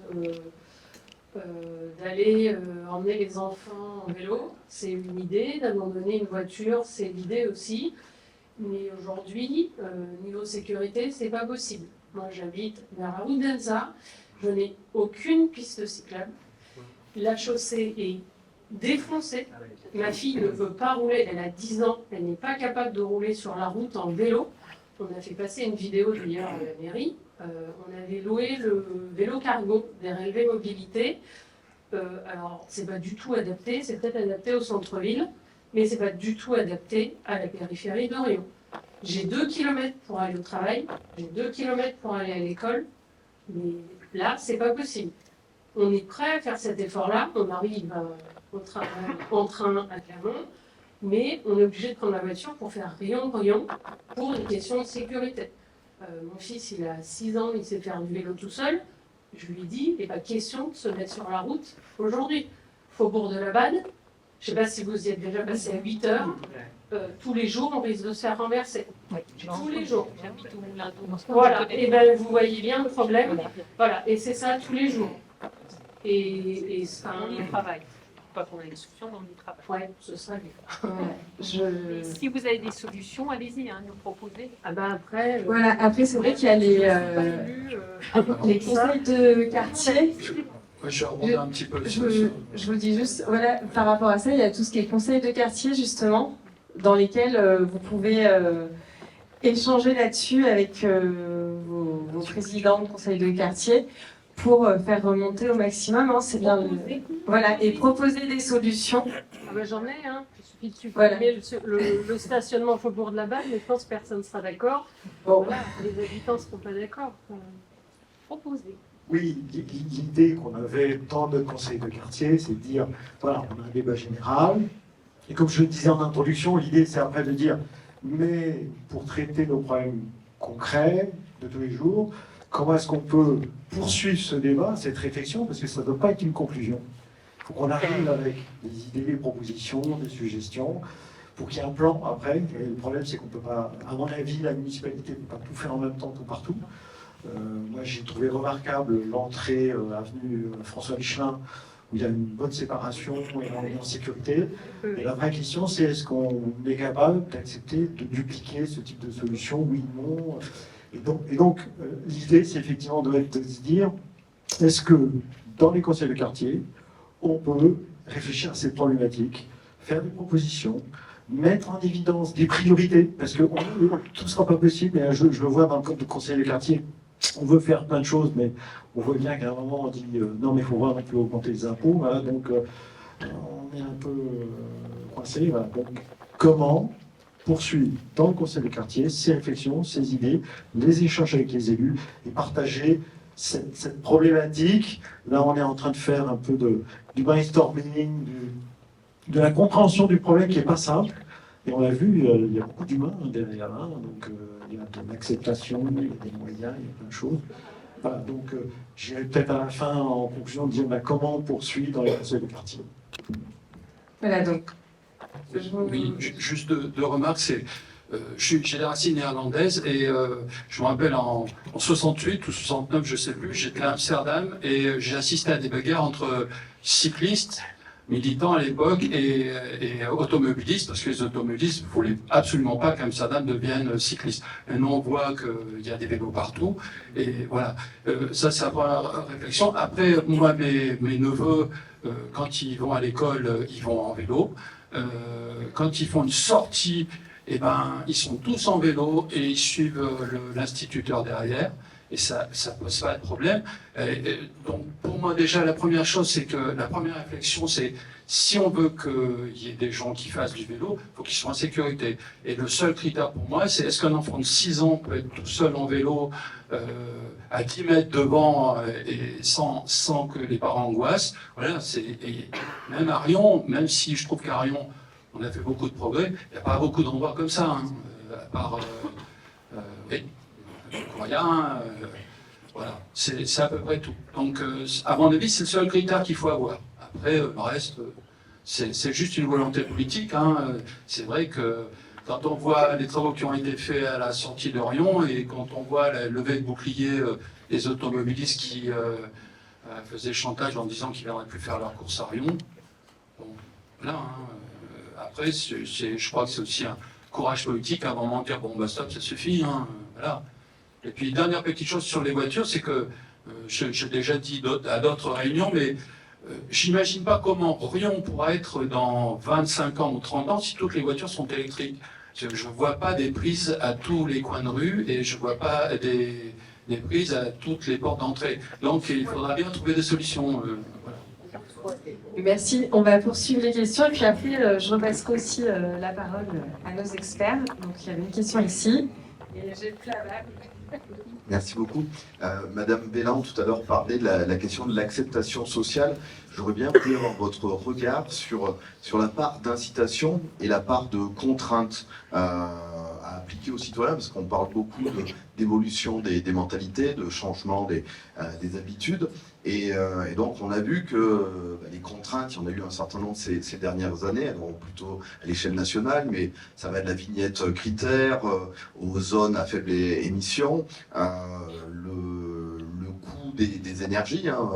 d'aller emmener les enfants en vélo. C'est une idée. D'abandonner une voiture, c'est l'idée aussi. Mais aujourd'hui, niveau sécurité, c'est pas possible. Moi, j'habite vers la route d'Elsa. Je n'ai aucune piste cyclable. La chaussée est défoncée. Ma fille ne veut pas rouler, elle a 10 ans, elle n'est pas capable de rouler sur la route en vélo. On a fait passer une vidéo d'ailleurs à la mairie. On avait loué le vélo cargo des relevés mobilité. Alors, c'est pas du tout adapté, c'est peut-être adapté au centre-ville, mais c'est pas du tout adapté à la périphérie d'Orléans. J'ai 2 km pour aller au travail, j'ai 2 km pour aller à l'école, mais là, c'est pas possible. On est prêt à faire cet effort-là, on arrive au travail en train à Clermont, mais on est obligé de prendre la voiture pour faire rayon pour une question de sécurité. Mon fils, il a 6 ans, il sait faire du vélo tout seul. Je lui dis, il n'est pas question de se mettre sur la route aujourd'hui. Faubourg de la Bade, je ne sais pas si vous y êtes déjà passé à 8 heures, tous les jours, on risque de se faire renverser. Tous les jours. Voilà, et bien vous voyez bien le problème. Voilà, et c'est ça tous les jours. Et ça, On y travaille. Pas qu'on ait des solutions, mais on y travaille. ouais, ce sera bien. Et si vous avez des solutions, allez-y, nous proposer. Ah ben après. Voilà, après, c'est vrai qu'il y a les conseils de quartier. Je vais rebondir un petit peu. Je vous dis juste, voilà, par rapport à ça, il y a tout ce qui est conseils de quartier, justement, dans lesquels vous pouvez échanger là-dessus avec vos présidents de conseils de quartier pour faire remonter au maximum. C'est bien. Voilà, et proposer des solutions. Ah ben j'en ai, il suffit de supprimer le stationnement au Faubourg de la Bade, mais je pense que personne ne sera d'accord. Bon. Voilà, les habitants ne seront pas d'accord. Proposer. Oui, l'idée qu'on avait dans notre conseil de quartier, c'est de dire, voilà, on a un débat général, et comme je le disais en introduction, l'idée c'est après de dire, mais pour traiter nos problèmes concrets de tous les jours, comment est-ce qu'on peut poursuivre ce débat, cette réflexion, parce que ça ne doit pas être une conclusion. Il faut qu'on arrive avec des idées, des propositions, des suggestions, pour qu'il y ait un plan après. Et le problème, c'est qu'on ne peut pas, à mon avis, la municipalité ne peut pas tout faire en même temps, tout partout. Moi, j'ai trouvé remarquable l'entrée avenue François Michelin, où il y a une bonne séparation et on est en sécurité. Et la vraie question, c'est est-ce qu'on est capable d'accepter de dupliquer ce type de solution, oui ou non. Et donc l'idée, c'est effectivement de se dire, est-ce que dans les conseils de quartier, on peut réfléchir à ces problématiques, faire des propositions, mettre en évidence des priorités, parce que tout ne sera pas possible, et je le vois dans le cadre du conseil de quartier, on veut faire plein de choses, mais on voit bien qu'à un moment, on dit non, mais il faut voir un peu augmenter les impôts, voilà, donc on est un peu coincé. Voilà. Donc, comment poursuivre dans le conseil de quartier ces réflexions, ces idées, les échanges avec les élus et partager cette problématique. Là, on est en train de faire un peu du brainstorming, de la compréhension du problème qui n'est pas simple. Et on l'a vu, il y a beaucoup d'humains derrière là, donc il y a de l'acceptation, il y a des moyens, il y a plein de choses. Voilà, donc j'irai peut-être à la fin, en conclusion, dire comment on poursuit dans les conseils de quartier. Voilà, donc. Oui, juste deux remarques. J'ai des racines néerlandaises et je me rappelle en 68 ou 69, je ne sais plus, j'étais à Amsterdam et j'ai assisté à des bagarres entre cyclistes, militants à l'époque, et automobilistes, parce que les automobilistes ne voulaient absolument pas qu'Amsterdam devienne cycliste. Maintenant, on voit qu'il y a des vélos partout, et voilà. Ça, c'est la première réflexion. Après, moi, mes neveux, quand ils vont à l'école, ils vont en vélo. Quand ils font une sortie, eh ben, ils sont tous en vélo et ils suivent l'instituteur derrière. et ça pose pas de problème. Donc pour moi déjà la première chose, c'est que la première réflexion, c'est si on veut qu'il y ait des gens qui fassent du vélo, il faut qu'ils soient en sécurité. Et le seul critère pour moi, c'est est-ce qu'un enfant de 6 ans peut être tout seul en vélo à 10 mètres devant et sans que les parents angoissent. Voilà, et même à Rion, même si je trouve qu'à Rion, on a fait beaucoup de progrès, il n'y a pas beaucoup d'endroits comme ça, hein, à part Courriens, voilà, c'est à peu près tout. Donc, à mon avis, c'est le seul critère qu'il faut avoir. Après, le reste, c'est juste une volonté politique. Hein. C'est vrai que quand on voit les travaux qui ont été faits à la sortie de Rion et quand on voit la levée de bouclier des automobilistes qui faisaient chantage en disant qu'ils ne viendraient plus faire leur course à Rion, bon, voilà. Hein. Après, je crois que c'est aussi un courage politique à un moment de dire bon, bah stop, ça suffit. Hein. Voilà. Et puis, dernière petite chose sur les voitures, c'est que j'ai déjà dit à d'autres réunions, mais j'imagine pas comment Rion pourra être dans 25 ans ou 30 ans si toutes les voitures sont électriques. Je ne vois pas des prises à tous les coins de rue et je ne vois pas des prises à toutes les portes d'entrée. Donc il faudra bien trouver des solutions. Voilà. Merci. On va poursuivre les questions et puis après, je repasserai aussi la parole à nos experts. Donc il y avait une question ici et j'ai plus la balle. Merci beaucoup. Madame Belland, tout à l'heure, parlait de la question de l'acceptation sociale. J'aurais bien voulu avoir votre regard sur la part d'incitation et la part de contrainte à appliquer aux citoyens, parce qu'on parle beaucoup d'évolution des mentalités, de changement des habitudes. Et donc, on a vu que les contraintes, il y en a eu un certain nombre ces dernières années, elles vont plutôt à l'échelle nationale, mais ça va de la vignette critère aux zones à faible émission, le coût des énergies, hein,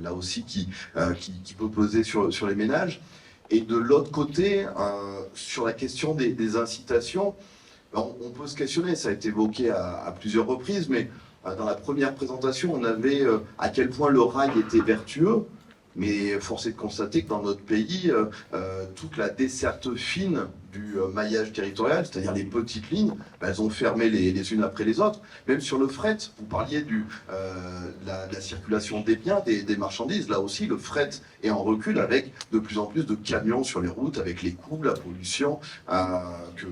là aussi, qui peut peser sur les ménages. Et de l'autre côté, sur la question des incitations, on peut se questionner, ça a été évoqué à plusieurs reprises, mais dans la première présentation, on avait à quel point le rail était vertueux, mais force est de constater que dans notre pays, toute la desserte fine du maillage territorial, c'est-à-dire les petites lignes, elles ont fermé les unes après les autres. Même sur le fret, vous parliez de la circulation des biens, des marchandises, là aussi le fret est en recul avec de plus en plus de camions sur les routes, avec les coûts, la pollution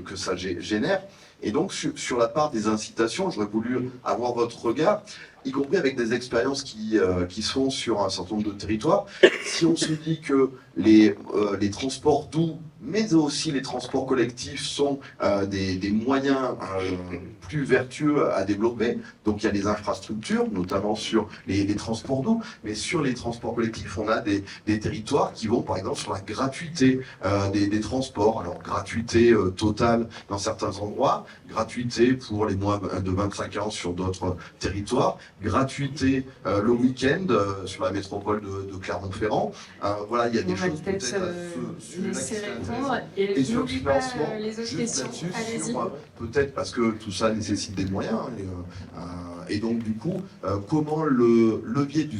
que ça génère. Et donc, sur la part des incitations, j'aurais voulu avoir votre regard, y compris avec des expériences qui se font sur un certain nombre de territoires. Si on se dit que les transports doux, mais aussi les transports collectifs sont des moyens plus vertueux à développer, donc il y a les infrastructures, notamment sur les transports doux, mais sur les transports collectifs, on a des territoires qui vont, par exemple, sur la gratuité des transports. Alors, gratuité totale dans certains endroits, gratuité pour les moins de 25 ans sur d'autres territoires, gratuité le week-end sur la métropole de Clermont-Ferrand. Voilà, il y a des choses peut-être à laisser répondre et sur le financement, les autres questions. Allez-y. Peut-être parce que tout ça nécessite des moyens. Et donc, du coup, comment le levier du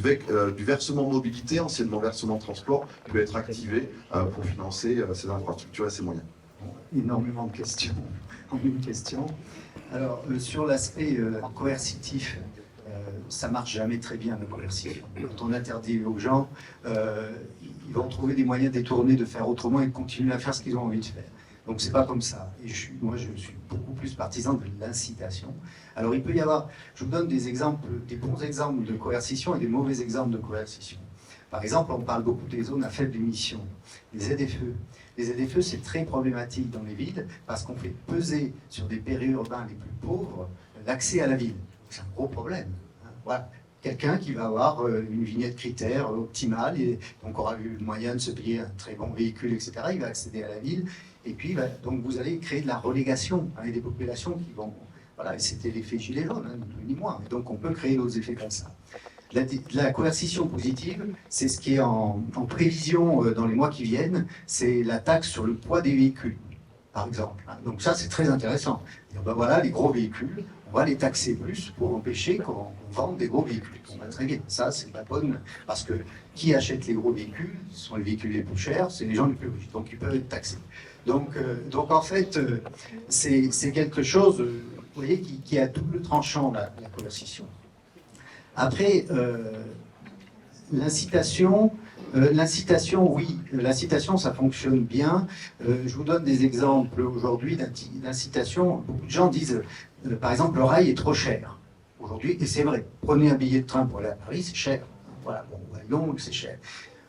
versement mobilité, anciennement versement transport, peut être activé pour financer ces infrastructures et ces moyens? Énormément de questions en une question. Alors, sur l'aspect coercitif, ça marche jamais très bien, la coercition. Quand on interdit aux gens, ils vont trouver des moyens détournés de faire autrement et de continuer à faire ce qu'ils ont envie de faire. Donc c'est pas comme ça. Et moi, je suis beaucoup plus partisan de l'incitation. Alors il peut y avoir, je vous donne des exemples, des bons exemples de coercition et des mauvais exemples de coercition. Par exemple, on parle beaucoup des zones à faible émission, les ZFE. Les ZFE, c'est très problématique dans les villes parce qu'on fait peser sur des périurbains les plus pauvres l'accès à la ville. C'est un gros problème. Voilà. Quelqu'un qui va avoir une vignette critère optimale et donc aura eu le moyen de se payer un très bon véhicule, etc. Il va accéder à la ville et puis donc vous allez créer de la relégation avec des populations qui vont... Voilà, et c'était l'effet gilet jaune, hein, ni moins. Et donc on peut créer d'autres effets comme ça. La coercition positive, c'est ce qui est en prévision dans les mois qui viennent, c'est la taxe sur le poids des véhicules, par exemple. Donc ça, c'est très intéressant. Et ben voilà, les gros véhicules, on va les taxer plus pour empêcher qu'on vende des gros véhicules. On va très bien. Ça, c'est pas bonne, parce que qui achète les gros véhicules, ce sont les véhicules les plus chers, c'est les gens les plus riches, donc ils peuvent être taxés. Donc en fait, c'est quelque chose, vous voyez, qui a double tranchant, la coercition. Après, l'incitation, oui, l'incitation, ça fonctionne bien. Je vous donne des exemples aujourd'hui d'incitation. Beaucoup de gens disent, par exemple, le rail est trop cher aujourd'hui, et c'est vrai. Prenez un billet de train pour aller à Paris, c'est cher. Voilà, bon, à Lyon, c'est cher.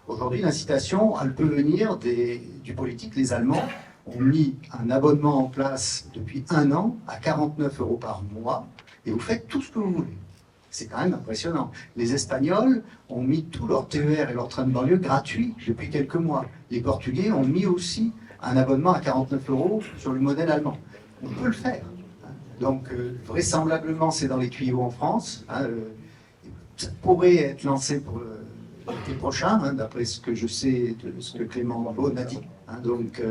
Aujourd'hui, l'incitation, elle peut venir du politique. Les Allemands ont mis un abonnement en place depuis 1 an à 49 € par mois, et vous faites tout ce que vous voulez. C'est quand même impressionnant. Les Espagnols ont mis tous leurs TER et leurs trains de banlieue gratuits depuis quelques mois. Les Portugais ont mis aussi un abonnement à 49 € sur le modèle allemand. On peut le faire. Donc, vraisemblablement, c'est dans les tuyaux en France. Ça pourrait être lancé pour l'été prochain, d'après ce que je sais, de ce que Clément Beaune a dit. Donc,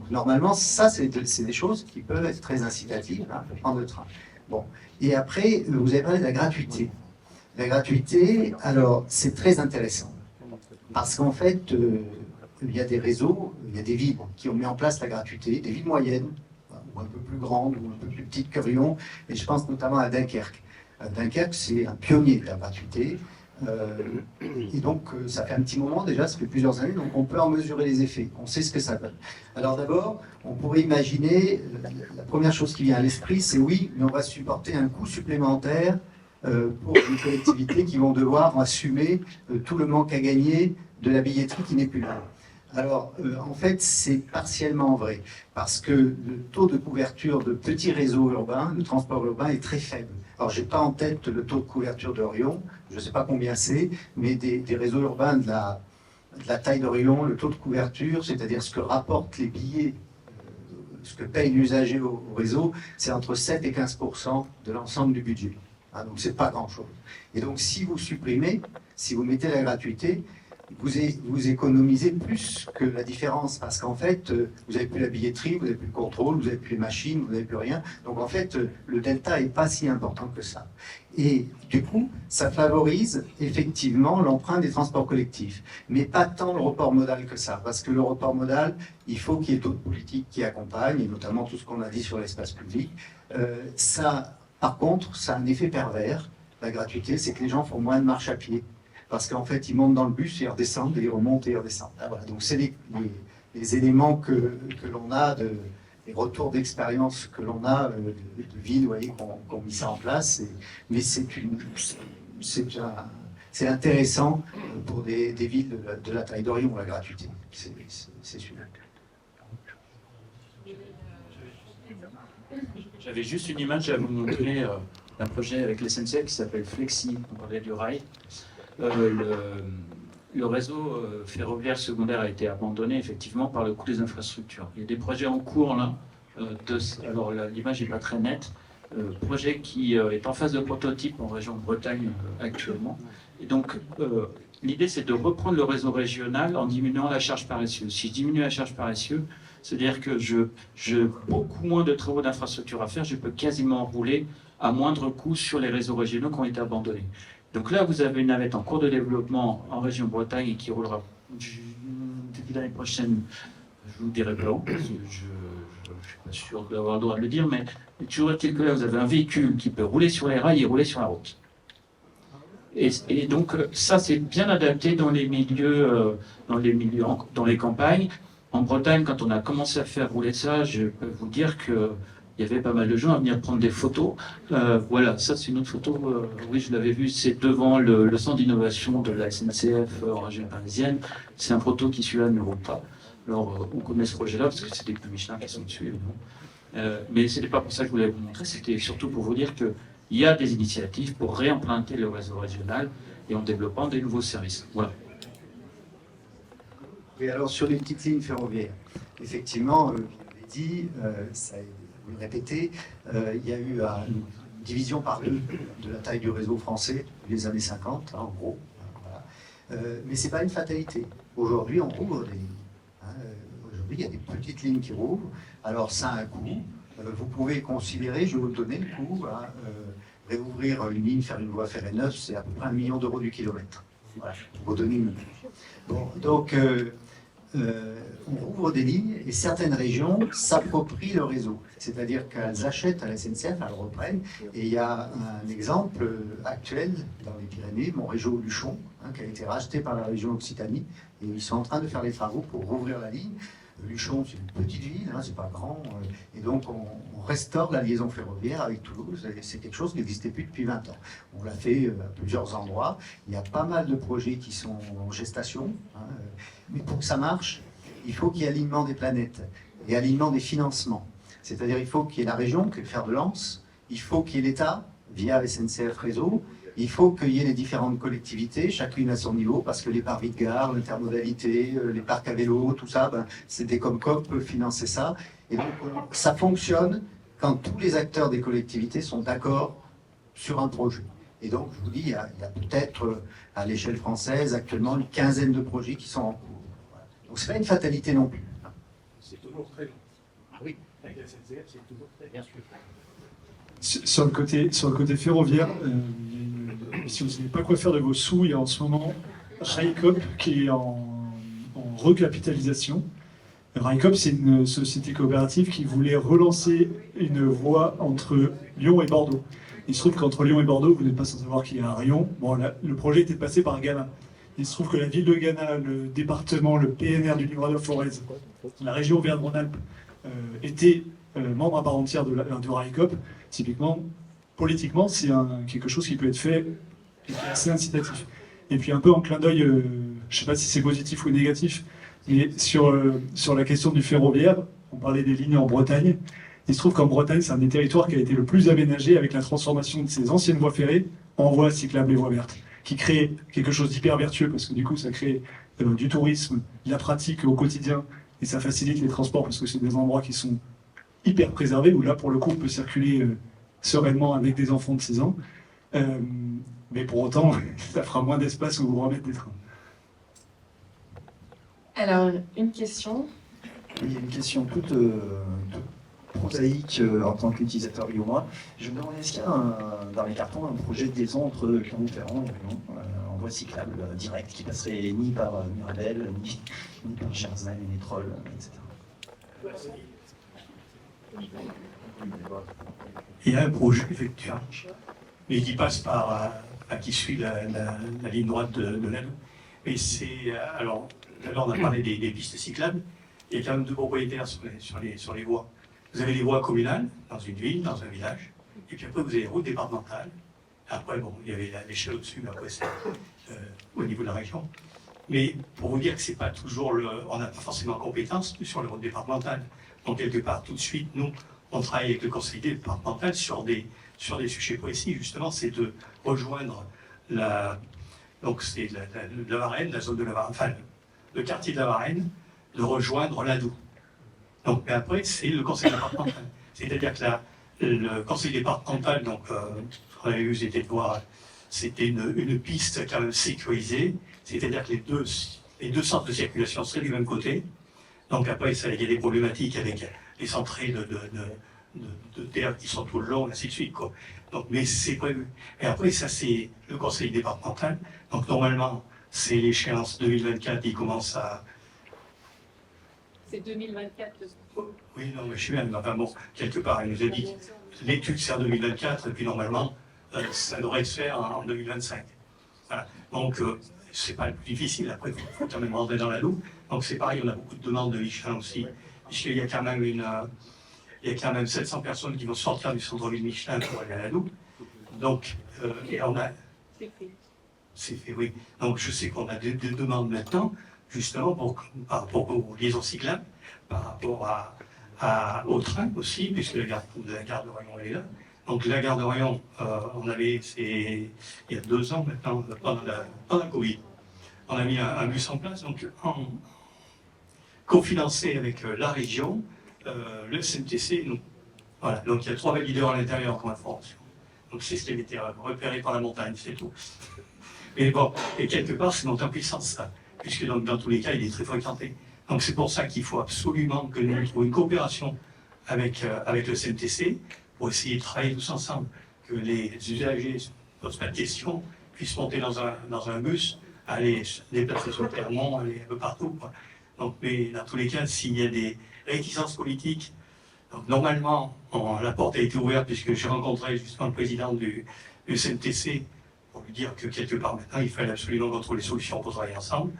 normalement, ça, c'est des choses qui peuvent être très incitatives pour prendre le train. Bon. Et après, vous avez parlé de la gratuité. La gratuité, alors, c'est très intéressant. Parce qu'en fait, il y a des réseaux, il y a des villes qui ont mis en place la gratuité, des villes moyennes, ou un peu plus grandes, ou un peu plus petites que Rion, et je pense notamment à Dunkerque. Dunkerque, c'est un pionnier de la gratuité. Et donc, ça fait un petit moment déjà, ça fait plusieurs années, donc on peut en mesurer les effets. On sait ce que ça donne. Alors d'abord, on pourrait imaginer, la première chose qui vient à l'esprit, c'est oui, mais on va supporter un coût supplémentaire pour les collectivités qui vont devoir assumer tout le manque à gagner de la billetterie qui n'est plus là. Alors, en fait, c'est partiellement vrai, parce que le taux de couverture de petits réseaux urbains, de transport urbain, est très faible. Alors, je n'ai pas en tête le taux de couverture de Rion, je ne sais pas combien c'est, mais des réseaux urbains de la taille de Rion, le taux de couverture, c'est-à-dire ce que rapportent les billets, ce que paye l'usager au réseau, c'est entre 7 et 15% de l'ensemble du budget. Donc, ce n'est pas grand-chose. Et donc, si vous supprimez, si vous mettez la gratuité, vous économisez plus que la différence, parce qu'en fait, vous n'avez plus la billetterie, vous n'avez plus le contrôle, vous n'avez plus les machines, vous n'avez plus rien. Donc en fait, le delta n'est pas si important que ça. Et du coup, ça favorise effectivement l'emprunt des transports collectifs, mais pas tant le report modal que ça, parce que le report modal, il faut qu'il y ait d'autres politiques qui accompagnent, et notamment tout ce qu'on a dit sur l'espace public. Ça, par contre, ça a un effet pervers, la gratuité, c'est que les gens font moins de marche à pied. Parce qu'en fait, ils montent dans le bus et ils redescendent, et ils remontent et ils redescendent. Voilà. Donc, c'est les éléments que l'on a, les retours d'expérience que l'on a de villes qui ont mis ça en place. Mais c'est intéressant pour des villes de la taille d'Orion, la gratuité. C'est sûr. J'avais juste une image à vous montrer d'un projet avec l'SNCF qui s'appelle Flexi, on parlait du rail. Le réseau ferroviaire secondaire a été abandonné effectivement par le coût des infrastructures. Il y a des projets en cours là, alors l'image n'est pas très nette, projet qui est en phase de prototype en région Bretagne actuellement. Et donc l'idée c'est de reprendre le réseau régional en diminuant la charge paresseuse. Si je diminue la charge paresseuse, c'est-à-dire que j'ai beaucoup moins de travaux d'infrastructure à faire, je peux quasiment rouler à moindre coût sur les réseaux régionaux qui ont été abandonnés. Donc là, vous avez une navette en cours de développement en région Bretagne et qui roulera début l'année prochaine. Je vous dirai blanc, je ne suis pas sûr d'avoir le droit de le dire, mais toujours est-il que là, vous avez un véhicule qui peut rouler sur les rails et rouler sur la route. Et donc, ça, c'est bien adapté dans les milieux, dans les campagnes. En Bretagne, quand on a commencé à faire rouler ça, je peux vous dire que il y avait pas mal de gens à venir prendre des photos. Voilà, ça c'est une autre photo, oui je l'avais vue, c'est devant le centre d'innovation de la SNCF en région parisienne. C'est un photo qui celui-là ne roule pas. Alors on connaît ce projet-là parce que c'est des pneus Michelin qui sont dessus. Mais ce n'était pas pour ça que je voulais vous montrer, c'était surtout pour vous dire qu'il y a des initiatives pour réimplanter le réseau régional et en développant des nouveaux services. Voilà. Oui, alors sur les petites lignes ferroviaires, effectivement, vous l'avez dit, ça vous le répétez, il y a eu une division par deux de la taille du réseau français depuis les années 50, en gros. Voilà. Mais ce n'est pas une fatalité. Aujourd'hui, on rouvre aujourd'hui, il y a des petites lignes qui rouvrent. Alors, ça a un coût. Vous pouvez considérer, je vais vous le donner, le coût. Réouvrir une ligne, faire une voie ferrée neuve, c'est à peu près 1 million d'euros du kilomètre. Voilà, pour vous donner une idée. Bon, donc, on rouvre des lignes et certaines régions s'approprient le réseau. C'est-à-dire qu'elles achètent à la SNCF, elles reprennent. Et il y a un exemple actuel dans les Pyrénées, Montrégeau-Luchon, qui a été racheté par la région Occitanie. Et ils sont en train de faire les travaux pour rouvrir la ligne. Luchon, c'est une petite ville, c'est pas grand. Et donc, on restaure la liaison ferroviaire avec Toulouse. Et c'est quelque chose qui n'existait plus depuis 20 ans. On l'a fait à plusieurs endroits. Il y a pas mal de projets qui sont en gestation. Mais pour que ça marche, il faut qu'il y ait alignement des planètes et alignement des financements. C'est-à-dire il faut qu'il y ait la région, qui est le fer de lance, il faut qu'il y ait l'État, via SNCF Réseau, il faut qu'il y ait les différentes collectivités, chacune à son niveau, parce que les parvis de gare, l'intermodalité, les parcs à vélo, tout ça, c'est des Comcop peuvent financer ça. Et donc ça fonctionne quand tous les acteurs des collectivités sont d'accord sur un projet. Et donc, je vous dis, il y a peut-être, à l'échelle française, actuellement, une quinzaine de projets qui sont en cours. Voilà. Donc, ce n'est pas une fatalité non plus. C'est toujours très long. Ah oui. Avec la SNCF, c'est toujours très bien sûr. Sur le côté ferroviaire, si vous ne savez pas quoi faire de vos sous, il y a en ce moment Railcoop qui est en recapitalisation. Railcoop, c'est une société coopérative qui voulait relancer une voie entre Lyon et Bordeaux. Il se trouve qu'entre Lyon et Bordeaux, vous n'êtes pas sans savoir qu'il y a un rayon. Bon, le projet était passé par Ghana. Il se trouve que la ville de Ghana, le département, le PNR du Livre-de-Forez, la région Auvergne-Rhône-Alpes, étaient membres à part entière de Railcoop. Typiquement, politiquement, c'est quelque chose qui peut être fait et qui est assez incitatif. Et puis un peu en clin d'œil, je ne sais pas si c'est positif ou négatif, mais sur la question du ferroviaire, on parlait des lignes en Bretagne. Il se trouve qu'en Bretagne, c'est un des territoires qui a été le plus aménagé avec la transformation de ces anciennes voies ferrées en voies cyclables et voies vertes, qui crée quelque chose d'hyper vertueux, parce que du coup, ça crée du tourisme, de la pratique au quotidien, et ça facilite les transports, parce que c'est des endroits qui sont hyper préservés, où là, pour le coup, on peut circuler sereinement avec des enfants de 6 ans. Mais pour autant, ça fera moins d'espace où vous remettre des trains. Alors, une question. Oui, une question toute prosaïque en tant qu'utilisateur lillois. Je me demandais, est-ce qu'il y a dans les cartons un projet de liaison entre Clermont-Ferrand et Lyon, en voie cyclable directe, qui passerait ni par Mirabel, ni par Cherzal, ni Troll, etc. Il y a un projet, effectivement, mais qui passe par, qui suit la ligne droite de l'Aisne. Et c'est, alors, d'abord on a parlé des pistes cyclables, il y a quand même deux propriétaires sur les voies. Vous avez les voies communales, dans une ville, dans un village, et puis après vous avez les routes départementales. Après, bon, il y avait l'échelle au-dessus, mais après c'est au niveau de la région. Mais pour vous dire que c'est pas toujours on n'a pas forcément compétence sur les routes départementales. Donc quelque part, tout de suite, nous, on travaille avec le conseil départemental sur des sujets précis. Justement, c'est de rejoindre donc c'est la Varenne, la zone de la Varenne, enfin le quartier de la Varenne, de rejoindre l'Adour. Donc, mais après, c'est le conseil départemental. C'est-à-dire que le conseil départemental, donc, ce qu'on avait vu, c'était de voir, c'était une piste quand même sécurisée. C'est-à-dire que les deux centres de circulation seraient du même côté. Donc après, il y a des problématiques avec les entrées de terre qui sont tout le long, ainsi de suite, quoi. Donc, mais c'est prévu. Et après, ça, c'est le conseil départemental. Donc, normalement, c'est l'échéance 2024 qui commence à... C'est 2024. Oui, non, mais je suis même. Enfin bon, quelque part, il nous a dit l'étude, c'est en 2024, et puis normalement, ça devrait se faire en 2025. Voilà. Donc, c'est pas le plus difficile. Après, il faut quand même rentrer dans la loupe. Donc, c'est pareil, on a beaucoup de demandes de Michelin aussi, puisqu'il y a quand même il y a quand même 700 personnes qui vont sortir du centre-ville Michelin pour aller à la loupe. Donc, et on a... C'est fait. C'est fait, oui. Donc, je sais qu'on a des demandes maintenant, justement, par rapport aux liaisons cyclables, par rapport au train aussi, puisque la gare de Rayon est là. Donc, la gare de Rayon, on avait, il y a 2 ans maintenant, pendant la Covid, on a mis un bus en place, donc cofinancé avec la région, le SNTC, nous. Voilà, donc il y a 3 valideurs à l'intérieur comme information. Donc c'est ce qui a été repéré par la montagne, c'est tout. Mais bon, et quelque part, c'est monté en puissance, ça, puisque dans tous les cas, il est très fréquenté. Donc c'est pour ça qu'il faut absolument que nous trouvions une coopération avec le CNTC pour essayer de travailler tous ensemble, que les usagers ne se posent pas de questions, puissent monter dans un bus, aller se déplacer sur Clermont, aller un peu partout, quoi. Donc, mais dans tous les cas, s'il y a des réticences politiques, donc normalement, la porte a été ouverte puisque j'ai rencontré justement le président du CNTC pour lui dire que quelque part maintenant, il fallait absolument qu'on trouve les solutions pour travailler ensemble.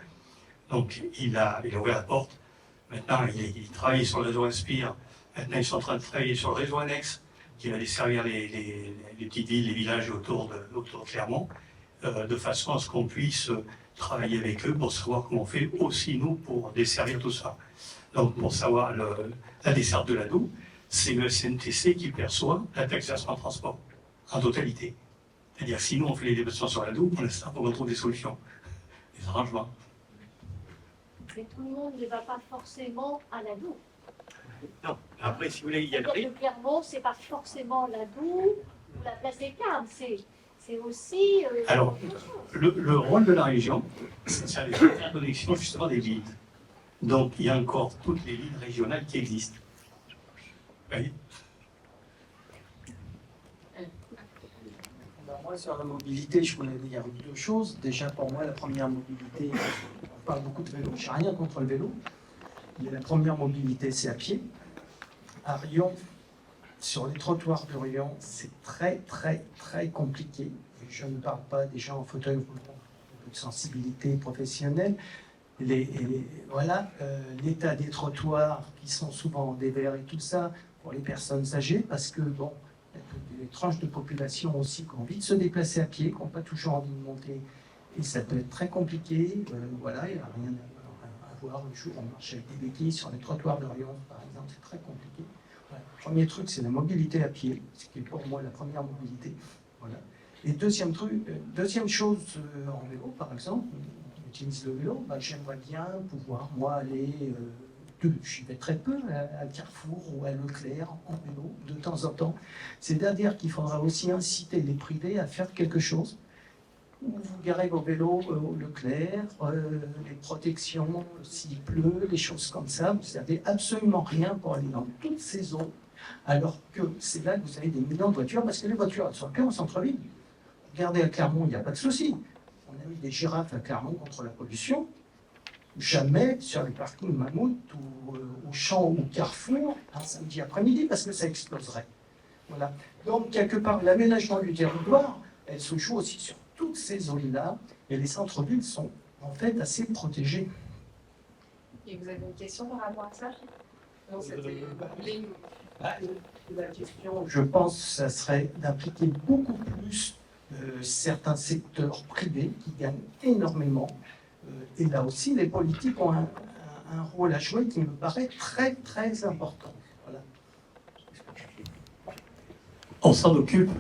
Donc, il a ouvert la porte. Maintenant, il travaille sur le réseau Inspire. Maintenant, ils sont en train de travailler sur le réseau Annexe, qui va desservir les petites villes, les villages autour de Clermont, de façon à ce qu'on puisse travailler avec eux pour savoir comment on fait aussi, nous, pour desservir tout ça. Donc, pour savoir la desserte de la Doue, c'est le CNTC qui perçoit la taxation en transport, en totalité. C'est-à-dire, si nous, on fait les déplacements sur la Doue, pour l'instant, on trouve des solutions, des arrangements. Mais tout le monde ne va pas forcément à la Doue. Non, après, si vous voulez, il y a le prix. Clermont, c'est pas forcément la Doue ou la place des Carmes, c'est aussi... Alors, le rôle de la région, c'est de faire les interconnexions justement des villes. Donc, il y a encore toutes les lignes régionales qui existent. Oui. Moi, sur la mobilité, je voulais dire deux choses. Déjà, pour moi, la première mobilité, on parle beaucoup de vélo, je n'ai rien contre le vélo, mais la première mobilité, c'est à pied. À Riom, sur les trottoirs de Riom, c'est très, très, très compliqué. Et je ne parle pas des gens en fauteuil roulant, de sensibilité professionnelle. Voilà, l'état des trottoirs qui sont souvent des verts et tout ça, pour les personnes âgées, parce que, bon, il y a des tranches de population aussi qui ont envie de se déplacer à pied, qui n'ont pas toujours envie de monter. Et ça peut être très compliqué. Voilà, il n'y a rien à voir. Le jour, on marche avec des béquilles sur les trottoirs de Riom, par exemple, c'est très compliqué. Voilà. Premier truc, c'est la mobilité à pied, ce qui est pour moi la première mobilité. Voilà. Et deuxième chose, en vélo, par exemple, on utilise le vélo, j'aimerais bien pouvoir, moi, aller... je vais très peu à Carrefour ou à Leclerc en vélo, de temps en temps. C'est-à-dire qu'il faudra aussi inciter les privés à faire quelque chose. Vous garez vos vélos au Leclerc, les protections s'il pleut, les choses comme ça. Vous n'avez absolument rien pour aller dans toutes ces zones. Alors que c'est là que vous avez des millions de voitures, parce que les voitures, elles sont que en centre-ville. Regardez à Clermont, il n'y a pas de souci. On a mis des girafes à Clermont contre la pollution. Jamais sur les parkings Mammouth ou au Champ ou Carrefour un samedi après-midi parce que ça exploserait. Voilà. Donc, quelque part, l'aménagement du territoire, elle se joue aussi sur toutes ces zones-là et les centres-villes sont en fait assez protégés. Et vous avez une question par rapport à ça? Non, c'était la question, je pense, ça serait d'impliquer beaucoup plus certains secteurs privés qui gagnent énormément. Et là aussi, les politiques ont un rôle à jouer qui me paraît très, très important. Voilà. On s'en occupe.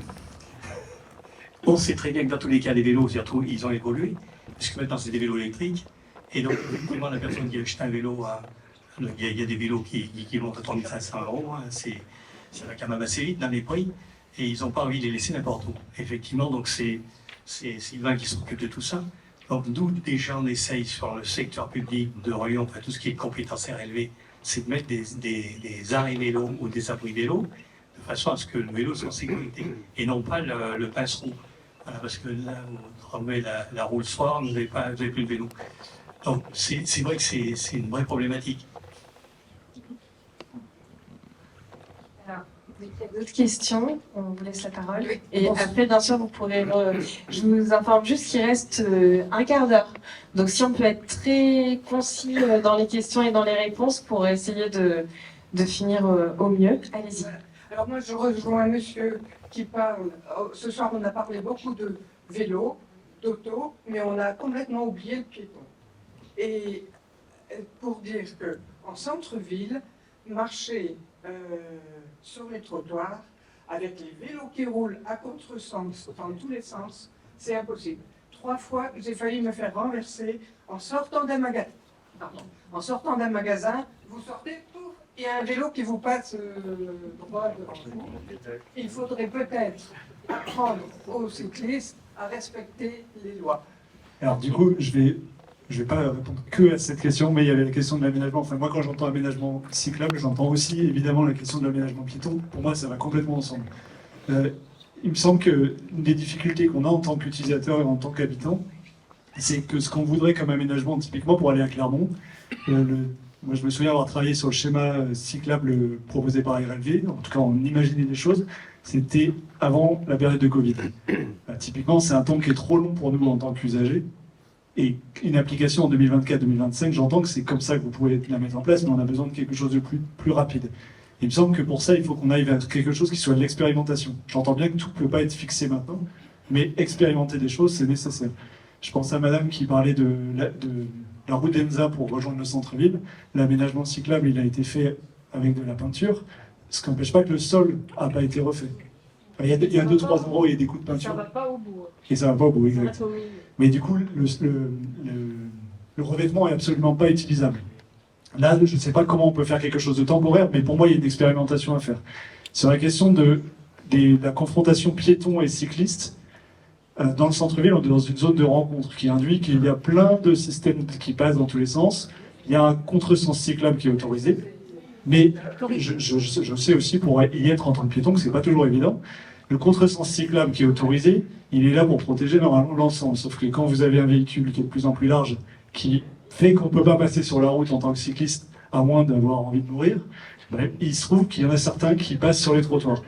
On sait très bien que dans tous les cas, les vélos, surtout, ils ont évolué, puisque maintenant, c'est des vélos électriques. Et donc, effectivement, la personne qui achète un vélo, il y a des vélos qui montent à 3500 €. Hein, ça va quand même assez vite dans les prix. Et ils n'ont pas envie de les laisser n'importe où. Effectivement, donc c'est Sylvain qui s'occupe de tout ça. Donc, nous, déjà, on essaye sur le secteur public de Riom, enfin, tout ce qui est compétence RLV, c'est de mettre des arrêts vélos ou des abris vélos, de façon à ce que le vélo soit en sécurité, et non pas le pinceron. Voilà, parce que là, vous remettez la roue le soir, vous n'avez plus de vélo. Donc, c'est vrai que c'est une vraie problématique. Il y a d'autres questions, on vous laisse la parole. Et après, bien sûr, vous pourrez... je vous informe juste qu'il reste un quart d'heure. Donc si on peut être très concis dans les questions et dans les réponses pour essayer de finir au mieux. Allez-y. Alors moi, je rejoins un monsieur qui parle... Ce soir, on a parlé beaucoup de vélo, d'auto, mais on a complètement oublié le piéton. Et pour dire qu'en centre-ville, marcher... sur les trottoirs, avec les vélos qui roulent à contresens dans tous les sens, c'est impossible. 3 fois, j'ai failli me faire renverser en sortant d'un magasin. En sortant d'un magasin, vous sortez, pouf, il y a un vélo qui vous passe droit devant vous. Il faudrait peut-être apprendre aux cyclistes à respecter les lois. Alors du coup, je vais pas répondre que à cette question, mais il y avait la question de l'aménagement. Enfin, moi, quand j'entends aménagement cyclable, j'entends aussi évidemment la question de l'aménagement piéton. Pour moi, ça va complètement ensemble. Il me semble que des difficultés qu'on a en tant qu'utilisateur et en tant qu'habitant, c'est que ce qu'on voudrait comme aménagement, typiquement pour aller à Clermont, moi je me souviens avoir travaillé sur le schéma cyclable proposé par RLV, en tout cas on imaginait des choses, c'était avant la période de Covid. Typiquement, c'est un temps qui est trop long pour nous en tant qu'usagers, et une application en 2024-2025, j'entends que c'est comme ça que vous pouvez la mettre en place, mais on a besoin de quelque chose de plus rapide. Il me semble que pour ça, il faut qu'on aille vers quelque chose qui soit de l'expérimentation. J'entends bien que tout ne peut pas être fixé maintenant, mais expérimenter des choses, c'est nécessaire. Je pense à madame qui parlait de la route d'Enza pour rejoindre le centre-ville. L'aménagement cyclable, il a été fait avec de la peinture, ce qui n'empêche pas que le sol n'a pas été refait. Enfin, il y a 2-3 endroits où il y a des coups de peinture. Ça va pas au bout. Et ça va pas au bout, exact. Ça va au milieu. Mais du coup, le revêtement est absolument pas utilisable. Là, je ne sais pas comment on peut faire quelque chose de temporaire, mais pour moi, il y a une expérimentation à faire. Sur la question de la confrontation piétons et cyclistes, dans le centre-ville, on est dans une zone de rencontre qui induit qu'il y a plein de systèmes qui passent dans tous les sens. Il y a un contresens cyclable qui est autorisé. Mais je sais aussi, pour y être en tant que piéton, que ce n'est pas toujours évident. Le contresens cyclable qui est autorisé, il est là pour protéger normalement l'ensemble. Sauf que quand vous avez un véhicule qui est de plus en plus large, qui fait qu'on ne peut pas passer sur la route en tant que cycliste, à moins d'avoir envie de mourir, il se trouve qu'il y en a certains qui passent sur les trottoirs.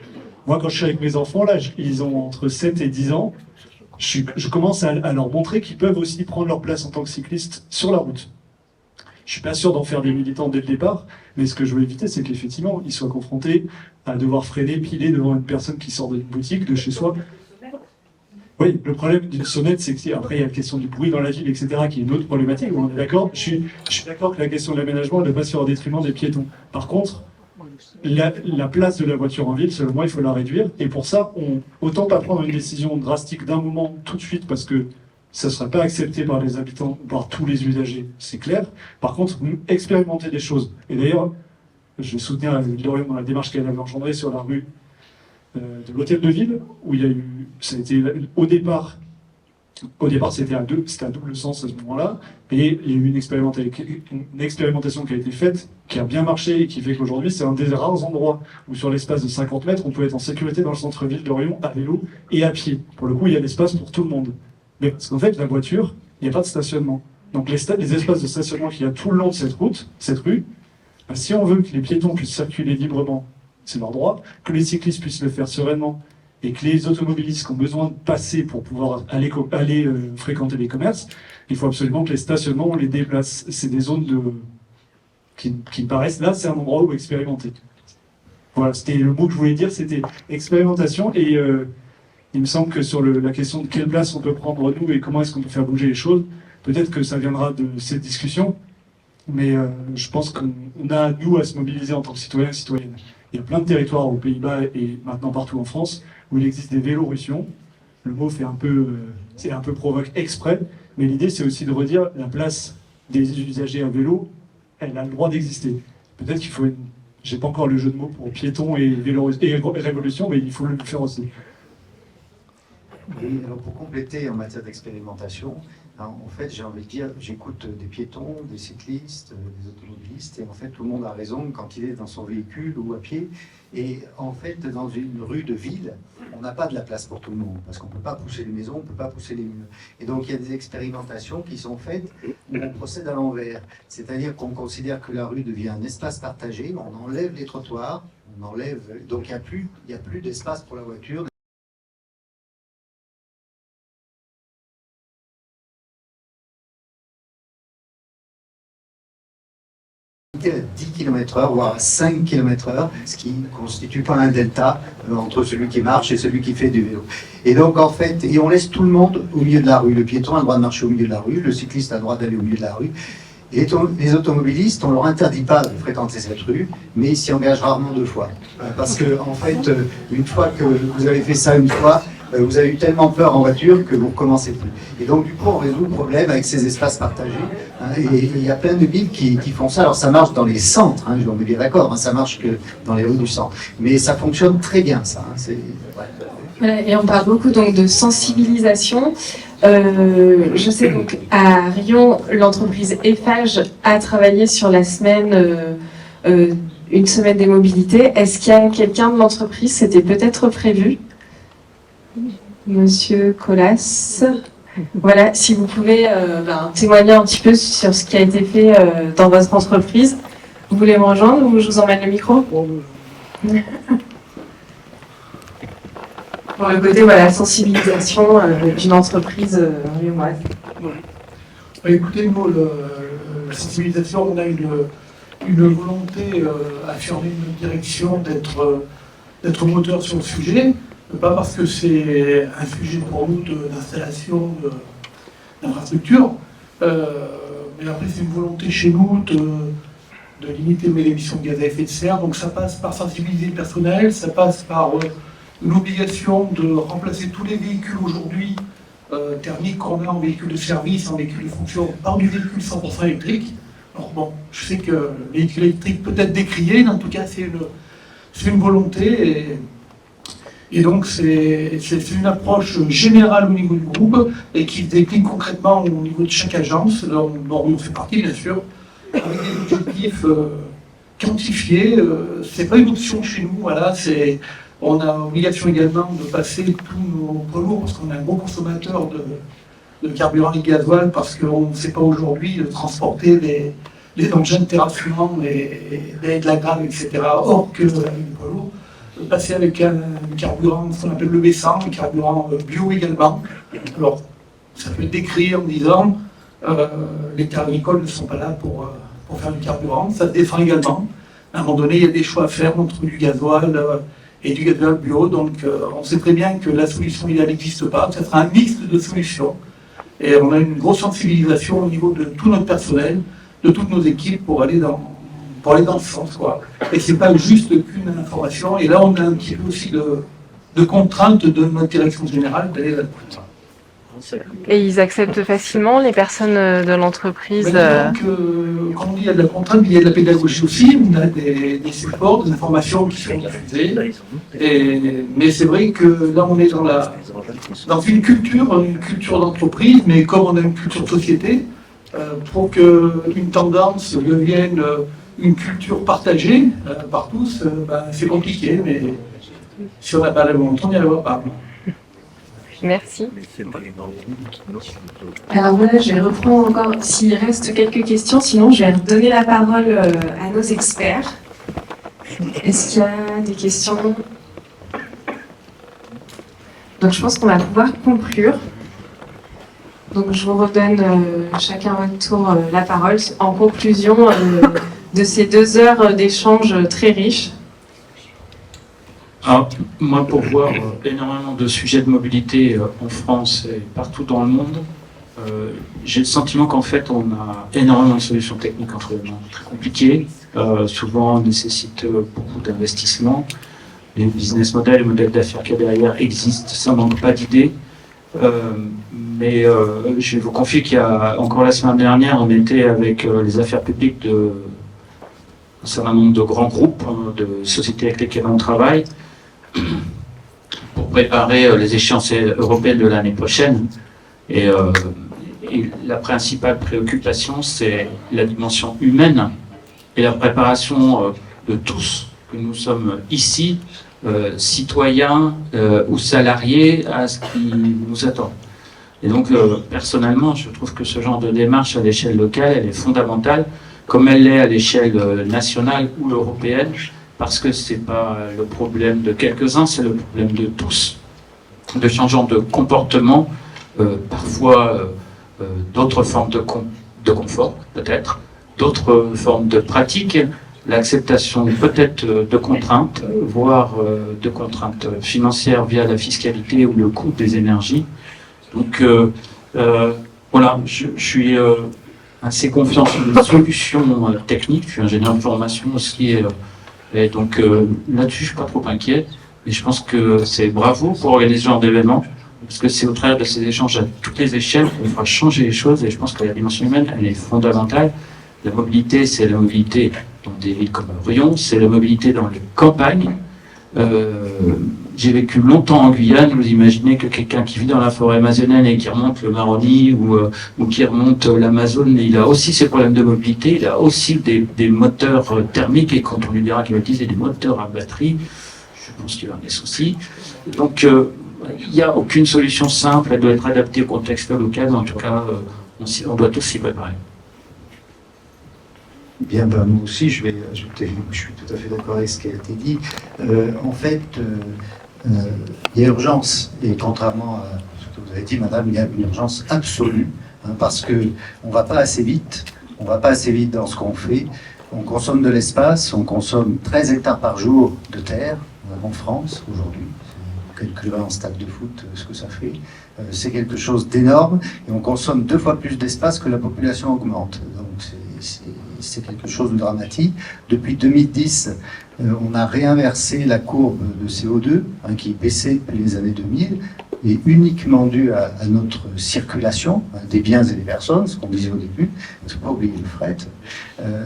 Moi, quand je suis avec mes enfants, là, ils ont entre 7 et 10 ans, je commence à leur montrer qu'ils peuvent aussi prendre leur place en tant que cyclistes sur la route. Je suis pas sûr d'en faire des militants dès le départ, mais ce que je veux éviter, c'est qu'effectivement, ils soient confrontés à devoir freiner, piler devant une personne qui sort d'une boutique, de chez soi. Oui, le problème d'une sonnette, c'est qu'après, il y a la question du bruit dans la ville, etc., qui est une autre problématique. On est d'accord. Je suis d'accord que la question de l'aménagement ne doit pas se faire au détriment des piétons. Par contre, la place de la voiture en ville, selon moi, il faut la réduire. Et pour ça, autant pas prendre une décision drastique d'un moment tout de suite, parce que ça ne sera pas accepté par les habitants ou par tous les usagers, c'est clair. Par contre, expérimenter des choses. Et d'ailleurs, je vais soutenir Lorient dans la démarche qu'elle avait engendrée sur la rue de l'hôtel de ville, où il y a eu, ça a été au départ c'était à double sens à ce moment-là, et il y a eu une expérimentation qui a été faite, qui a bien marché, et qui fait qu'aujourd'hui, c'est un des rares endroits où sur l'espace de 50 mètres, on peut être en sécurité dans le centre-ville d'Orient, à vélo et à pied. Pour le coup, il y a l'espace pour tout le monde. Mais parce qu'en fait, la voiture, il n'y a pas de stationnement. Donc les espaces de stationnement qu'il y a tout le long de cette rue, si on veut que les piétons puissent circuler librement, c'est leur droit, que les cyclistes puissent le faire sereinement, et que les automobilistes qui ont besoin de passer pour pouvoir aller fréquenter les commerces, il faut absolument que les stationnements, on les déplace. C'est des zones qui me paraissent, là, c'est un endroit où expérimenter. Voilà, c'était le mot que je voulais dire, c'était expérimentation, et il me semble que sur la question de quelle place on peut prendre nous et comment est-ce qu'on peut faire bouger les choses, peut-être que ça viendra de cette discussion, mais je pense qu'on a, nous, à se mobiliser en tant que citoyens et citoyennes. Il y a plein de territoires aux Pays-Bas et maintenant partout en France où il existe des vélorussions. Le mot c'est un peu provoque exprès, mais l'idée c'est aussi de redire la place des usagers à vélo, elle a le droit d'exister. Peut-être qu'il faut j'ai pas encore le jeu de mots pour piéton et révolution, mais il faut le faire aussi. Oui, alors pour compléter en matière d'expérimentation, en fait, j'ai envie de dire, j'écoute des piétons, des cyclistes, des automobilistes, et en fait, tout le monde a raison quand il est dans son véhicule ou à pied. Et en fait, dans une rue de ville, on n'a pas de la place pour tout le monde, parce qu'on ne peut pas pousser les maisons, on ne peut pas pousser les murs. Et donc, il y a des expérimentations qui sont faites où on procède à l'envers. C'est-à-dire qu'on considère que la rue devient un espace partagé, mais on enlève les trottoirs, donc il n'y a plus d'espace pour la voiture. À 10 km/h, voire à 5 km/h, ce qui ne constitue pas un delta entre celui qui marche et celui qui fait du vélo. Et donc en fait, on laisse tout le monde au milieu de la rue. Le piéton a le droit de marcher au milieu de la rue, le cycliste a le droit d'aller au milieu de la rue. Et les automobilistes, on ne leur interdit pas de fréquenter cette rue, mais ils s'y engagent rarement 2 fois. Parce que en fait, une fois que vous avez fait ça une fois, vous avez eu tellement peur en voiture que vous ne recommencez plus. Et donc, du coup, on résout le problème avec ces espaces partagés. Et il y a plein de villes qui font ça. Alors, ça marche dans les centres, on est bien d'accord, ça marche que dans les rues du centre. Mais ça fonctionne très bien, ça. Voilà, et on parle beaucoup donc de sensibilisation. Je sais donc à Rion, l'entreprise Eiffage a travaillé sur la semaine, une semaine des mobilités. Est-ce qu'il y a quelqu'un de l'entreprise, c'était peut-être prévu? Monsieur Colas. Voilà, si vous pouvez témoigner un petit peu sur ce qui a été fait dans votre entreprise. Vous voulez me rejoindre ou je vous emmène le micro? Pour le côté sensibilisation d'une entreprise riomoise. Écoutez, nous, la sensibilisation, on a une volonté affirmée de notre direction d'être moteur sur le sujet, pas parce que c'est un sujet pour nous d'installation d'infrastructures, mais après c'est une volonté chez nous de limiter les émissions de gaz à effet de serre, donc ça passe par sensibiliser le personnel, ça passe par l'obligation de remplacer tous les véhicules aujourd'hui thermiques qu'on a en véhicule de service, en véhicule de fonction, par du véhicule 100% électrique. Alors bon, je sais que le véhicule électrique peut être décrié, mais en tout cas c'est une volonté, et donc c'est une approche générale au niveau du groupe, et qui se décline concrètement au niveau de chaque agence, dont on fait partie bien sûr, avec des objectifs quantifiés. C'est pas une option chez nous, voilà, on a obligation également de passer tous nos poids lourds, parce qu'on est un gros consommateur de carburant et gasoil, parce qu'on ne sait pas aujourd'hui transporter les engins de terrassement, de la grave, etc. Or que les poids lourds, passer avec un carburant, ce qu'on appelle le B100, un carburant bio également. Alors, ça peut être décrit en disant les terres agricoles ne sont pas là pour faire du carburant, ça se défend également. À un moment donné, il y a des choix à faire entre du gasoil et du gasoil bio, donc on sait très bien que la solution idéale n'existe pas, ça sera un mix de solutions. Et on a une grosse sensibilisation au niveau de tout notre personnel, de toutes nos équipes pour aller dans ce sens, quoi. Et c'est pas juste qu'une information, et là on a un petit peu aussi de contraintes de notre direction générale d'aller là-dedans. Et ils acceptent facilement, les personnes de l'entreprise Donc, quand on dit qu'il y a de la contrainte, il y a de la pédagogie aussi, on a des supports, des informations qui sont diffusées. Mais c'est vrai que là, on est dans une culture d'entreprise, mais comme on a une culture de société, pour qu'une tendance devienne une culture partagée par tous, c'est compliqué, mais si on n'a pas la volonté, on n'y arrivera pas. Merci. Alors voilà, je vais reprendre encore s'il reste quelques questions, sinon je vais redonner la parole à nos experts. Est-ce qu'il y a des questions? Donc je pense qu'on va pouvoir conclure. Donc je vous redonne chacun à votre tour la parole en conclusion de ces 2 heures d'échange très riches. Alors, moi, pour voir énormément de sujets de mobilité en France et partout dans le monde, j'ai le sentiment qu'en fait, on a énormément de solutions techniques entre les mains, très compliquées, souvent nécessitent beaucoup d'investissements. Les business models, les modèles d'affaires qu'il y a derrière existent, ça ne manque pas d'idées. Mais je vais vous confier qu'il y a encore la semaine dernière, on était avec les affaires publiques un certain nombre de grands groupes, de sociétés avec lesquelles on travaille, pour préparer les échéances européennes de l'année prochaine. Et la principale préoccupation, c'est la dimension humaine et la préparation de tous, que nous sommes ici, citoyens ou salariés, à ce qui nous attend. Et donc, personnellement, je trouve que ce genre de démarche à l'échelle locale, elle est fondamentale, comme elle l'est à l'échelle nationale ou européenne, parce que ce n'est pas le problème de quelques-uns, c'est le problème de tous, de changeant de comportement, parfois d'autres formes de confort, peut-être, d'autres formes de pratiques, l'acceptation peut-être de contraintes, voire de contraintes financières via la fiscalité ou le coût des énergies. Donc voilà, je suis assez confiant sur les solutions techniques. Je suis ingénieur de formation aussi, et donc là-dessus, je suis pas trop inquiet. Et je pense que c'est bravo pour organiser ce genre d'événement, parce que c'est au travers de ces échanges à toutes les échelles qu'on fera changer les choses. Et je pense que la dimension humaine, elle est fondamentale. La mobilité, c'est la mobilité dans des villes comme Rion, c'est la mobilité dans les campagnes. J'ai vécu longtemps en Guyane. Vous imaginez que quelqu'un qui vit dans la forêt amazonienne et qui remonte le Maroni ou qui remonte l'Amazone, il a aussi ses problèmes de mobilité, il a aussi des moteurs thermiques, et quand on lui dira qu'il va utiliser des moteurs à batterie, je pense qu'il a des soucis. Donc il n'y a aucune solution simple, elle doit être adaptée au contexte local, en tout cas, on doit tous s'y préparer. Bien, ben, moi aussi, je vais ajouter, je suis tout à fait d'accord avec ce qui a été dit. En fait, il y a urgence, et contrairement à ce que vous avez dit, madame, il y a une urgence absolue, hein, parce qu'on ne va pas assez vite, dans ce qu'on fait. On consomme de l'espace, on consomme 13 hectares par jour de terre en France aujourd'hui. Calculer en stade de foot ce que ça fait. C'est quelque chose d'énorme, et on consomme 2 fois plus d'espace que la population augmente. Donc c'est quelque chose de dramatique. Depuis 2010, on a réinversé la courbe de CO2, hein, qui baissait depuis les années 2000, et uniquement due à notre circulation, hein, des biens et des personnes, ce qu'on disait au début, il ne faut pas oublier le fret.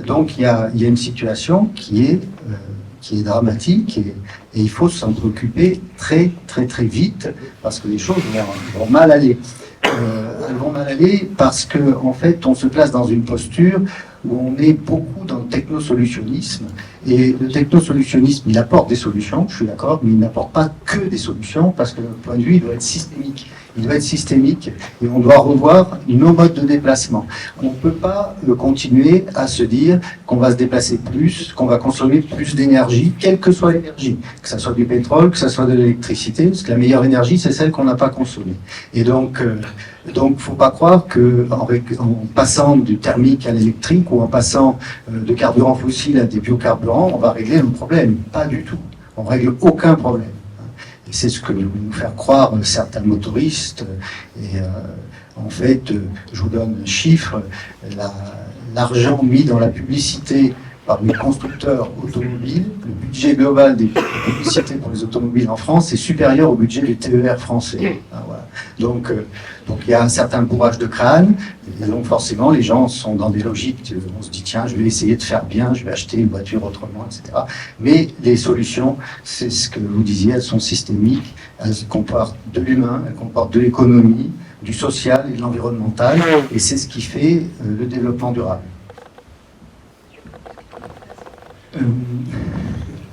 Donc il y a une situation qui est dramatique, et il faut s'en préoccuper très vite, parce que les choses vont mal aller. Elles vont mal aller parce qu'en fait, on se place dans une posture où on est beaucoup dans le technosolutionnisme. Et le technosolutionnisme, il apporte des solutions, je suis d'accord, mais il n'apporte pas que des solutions, parce que notre point de vue, il doit être systémique. Il doit être systémique, et on doit revoir nos modes de déplacement. On ne peut pas continuer à se dire qu'on va se déplacer plus, qu'on va consommer plus d'énergie, quelle que soit l'énergie, que ce soit du pétrole, que ce soit de l'électricité, parce que la meilleure énergie, c'est celle qu'on n'a pas consommée. Et donc, faut pas croire qu'en passant du thermique à l'électrique, ou en passant de carburants fossiles à des biocarburants, on va régler le problème. Pas du tout. On ne règle aucun problème. Et c'est ce que nous faire croire certains motoristes. Et en fait, je vous donne un chiffre, l'argent mis dans la publicité par les constructeurs automobiles, le budget global des publicités pour les automobiles en France est supérieur au budget des TER français. Ah, voilà. Donc il y a un certain bourrage de crâne, et donc forcément les gens sont dans des logiques, on se dit tiens, je vais essayer de faire bien, je vais acheter une voiture autrement, etc. Mais les solutions, c'est ce que vous disiez, elles sont systémiques, elles comportent de l'humain, elles comportent de l'économie, du social et de l'environnemental, et c'est ce qui fait le développement durable.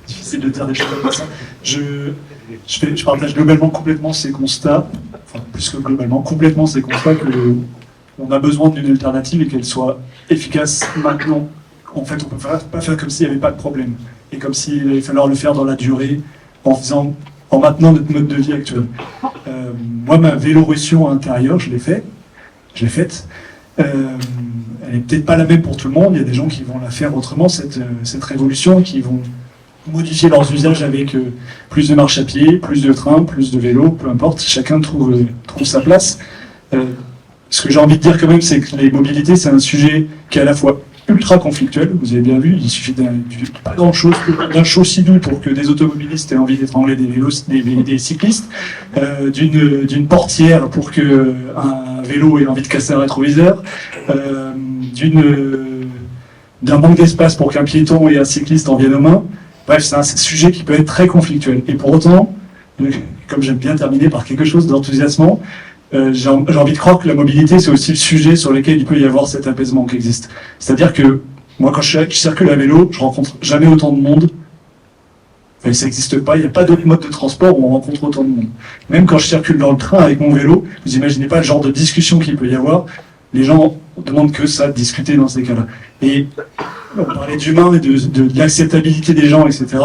Difficile de dire des choses comme ça. Je partage globalement complètement ces constats, enfin plus que globalement, complètement ces constats qu'on a besoin d'une alternative et qu'elle soit efficace maintenant. En fait, on ne peut pas faire comme s'il n'y avait pas de problème, et comme s'il allait falloir le faire dans la durée, en maintenant notre mode de vie actuel. Moi, ma vélorution intérieure, je l'ai faite. Elle n'est peut-être pas la même pour tout le monde. Il y a des gens qui vont la faire autrement, cette révolution, qui vont modifier leurs usages avec plus de marche à pied, plus de train, plus de vélo, peu importe. Chacun trouve sa place. Ce que j'ai envie de dire quand même, c'est que les mobilités, c'est un sujet qui est à la fois ultra conflictuel. Vous avez bien vu, il suffit pas grand-chose, d'un chaussée-doux pour que des automobilistes aient envie d'étrangler des cyclistes, d'une portière pour qu'un vélo ait envie de casser un rétroviseur, d'un manque d'espace pour qu'un piéton et un cycliste en viennent aux mains. Bref, c'est un sujet qui peut être très conflictuel. Et pour autant, comme j'aime bien terminer par quelque chose d'enthousiasmant, j'ai envie de croire que la mobilité, c'est aussi le sujet sur lequel il peut y avoir cet apaisement qui existe. C'est-à-dire que moi, quand je circule à vélo, je rencontre jamais autant de monde. Enfin, ça n'existe pas, il n'y a pas d'autre mode de transport où on rencontre autant de monde. Même quand je circule dans le train avec mon vélo, vous imaginez pas le genre de discussion qu'il peut y avoir. Les gens demandent que ça, discuter dans ces cas-là. Et on parlait d'humain et de l'acceptabilité des gens, etc.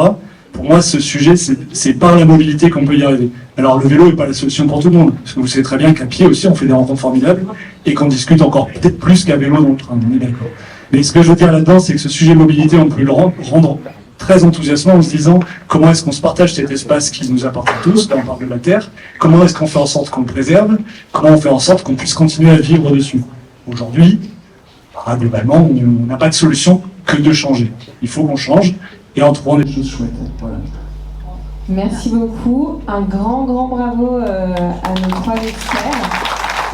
Pour moi, ce sujet, c'est par la mobilité qu'on peut y arriver. Alors, le vélo n'est pas la solution pour tout le monde, parce que vous savez très bien qu'à pied aussi, on fait des rencontres formidables, et qu'on discute encore peut-être plus qu'à vélo dans le train, on est d'accord. Mais ce que je veux dire là-dedans, c'est que ce sujet mobilité, on peut le rendre très enthousiasmant en se disant comment est-ce qu'on se partage cet espace qui nous appartient tous, là on parle de la Terre, comment est-ce qu'on fait en sorte qu'on le préserve, comment on fait en sorte qu'on puisse continuer à vivre dessus. Aujourd'hui, globalement, on n'a pas de solution que de changer. Il faut qu'on change, et en trouvant des choses chouettes. Voilà. Merci beaucoup. Un grand bravo à nos 3 experts.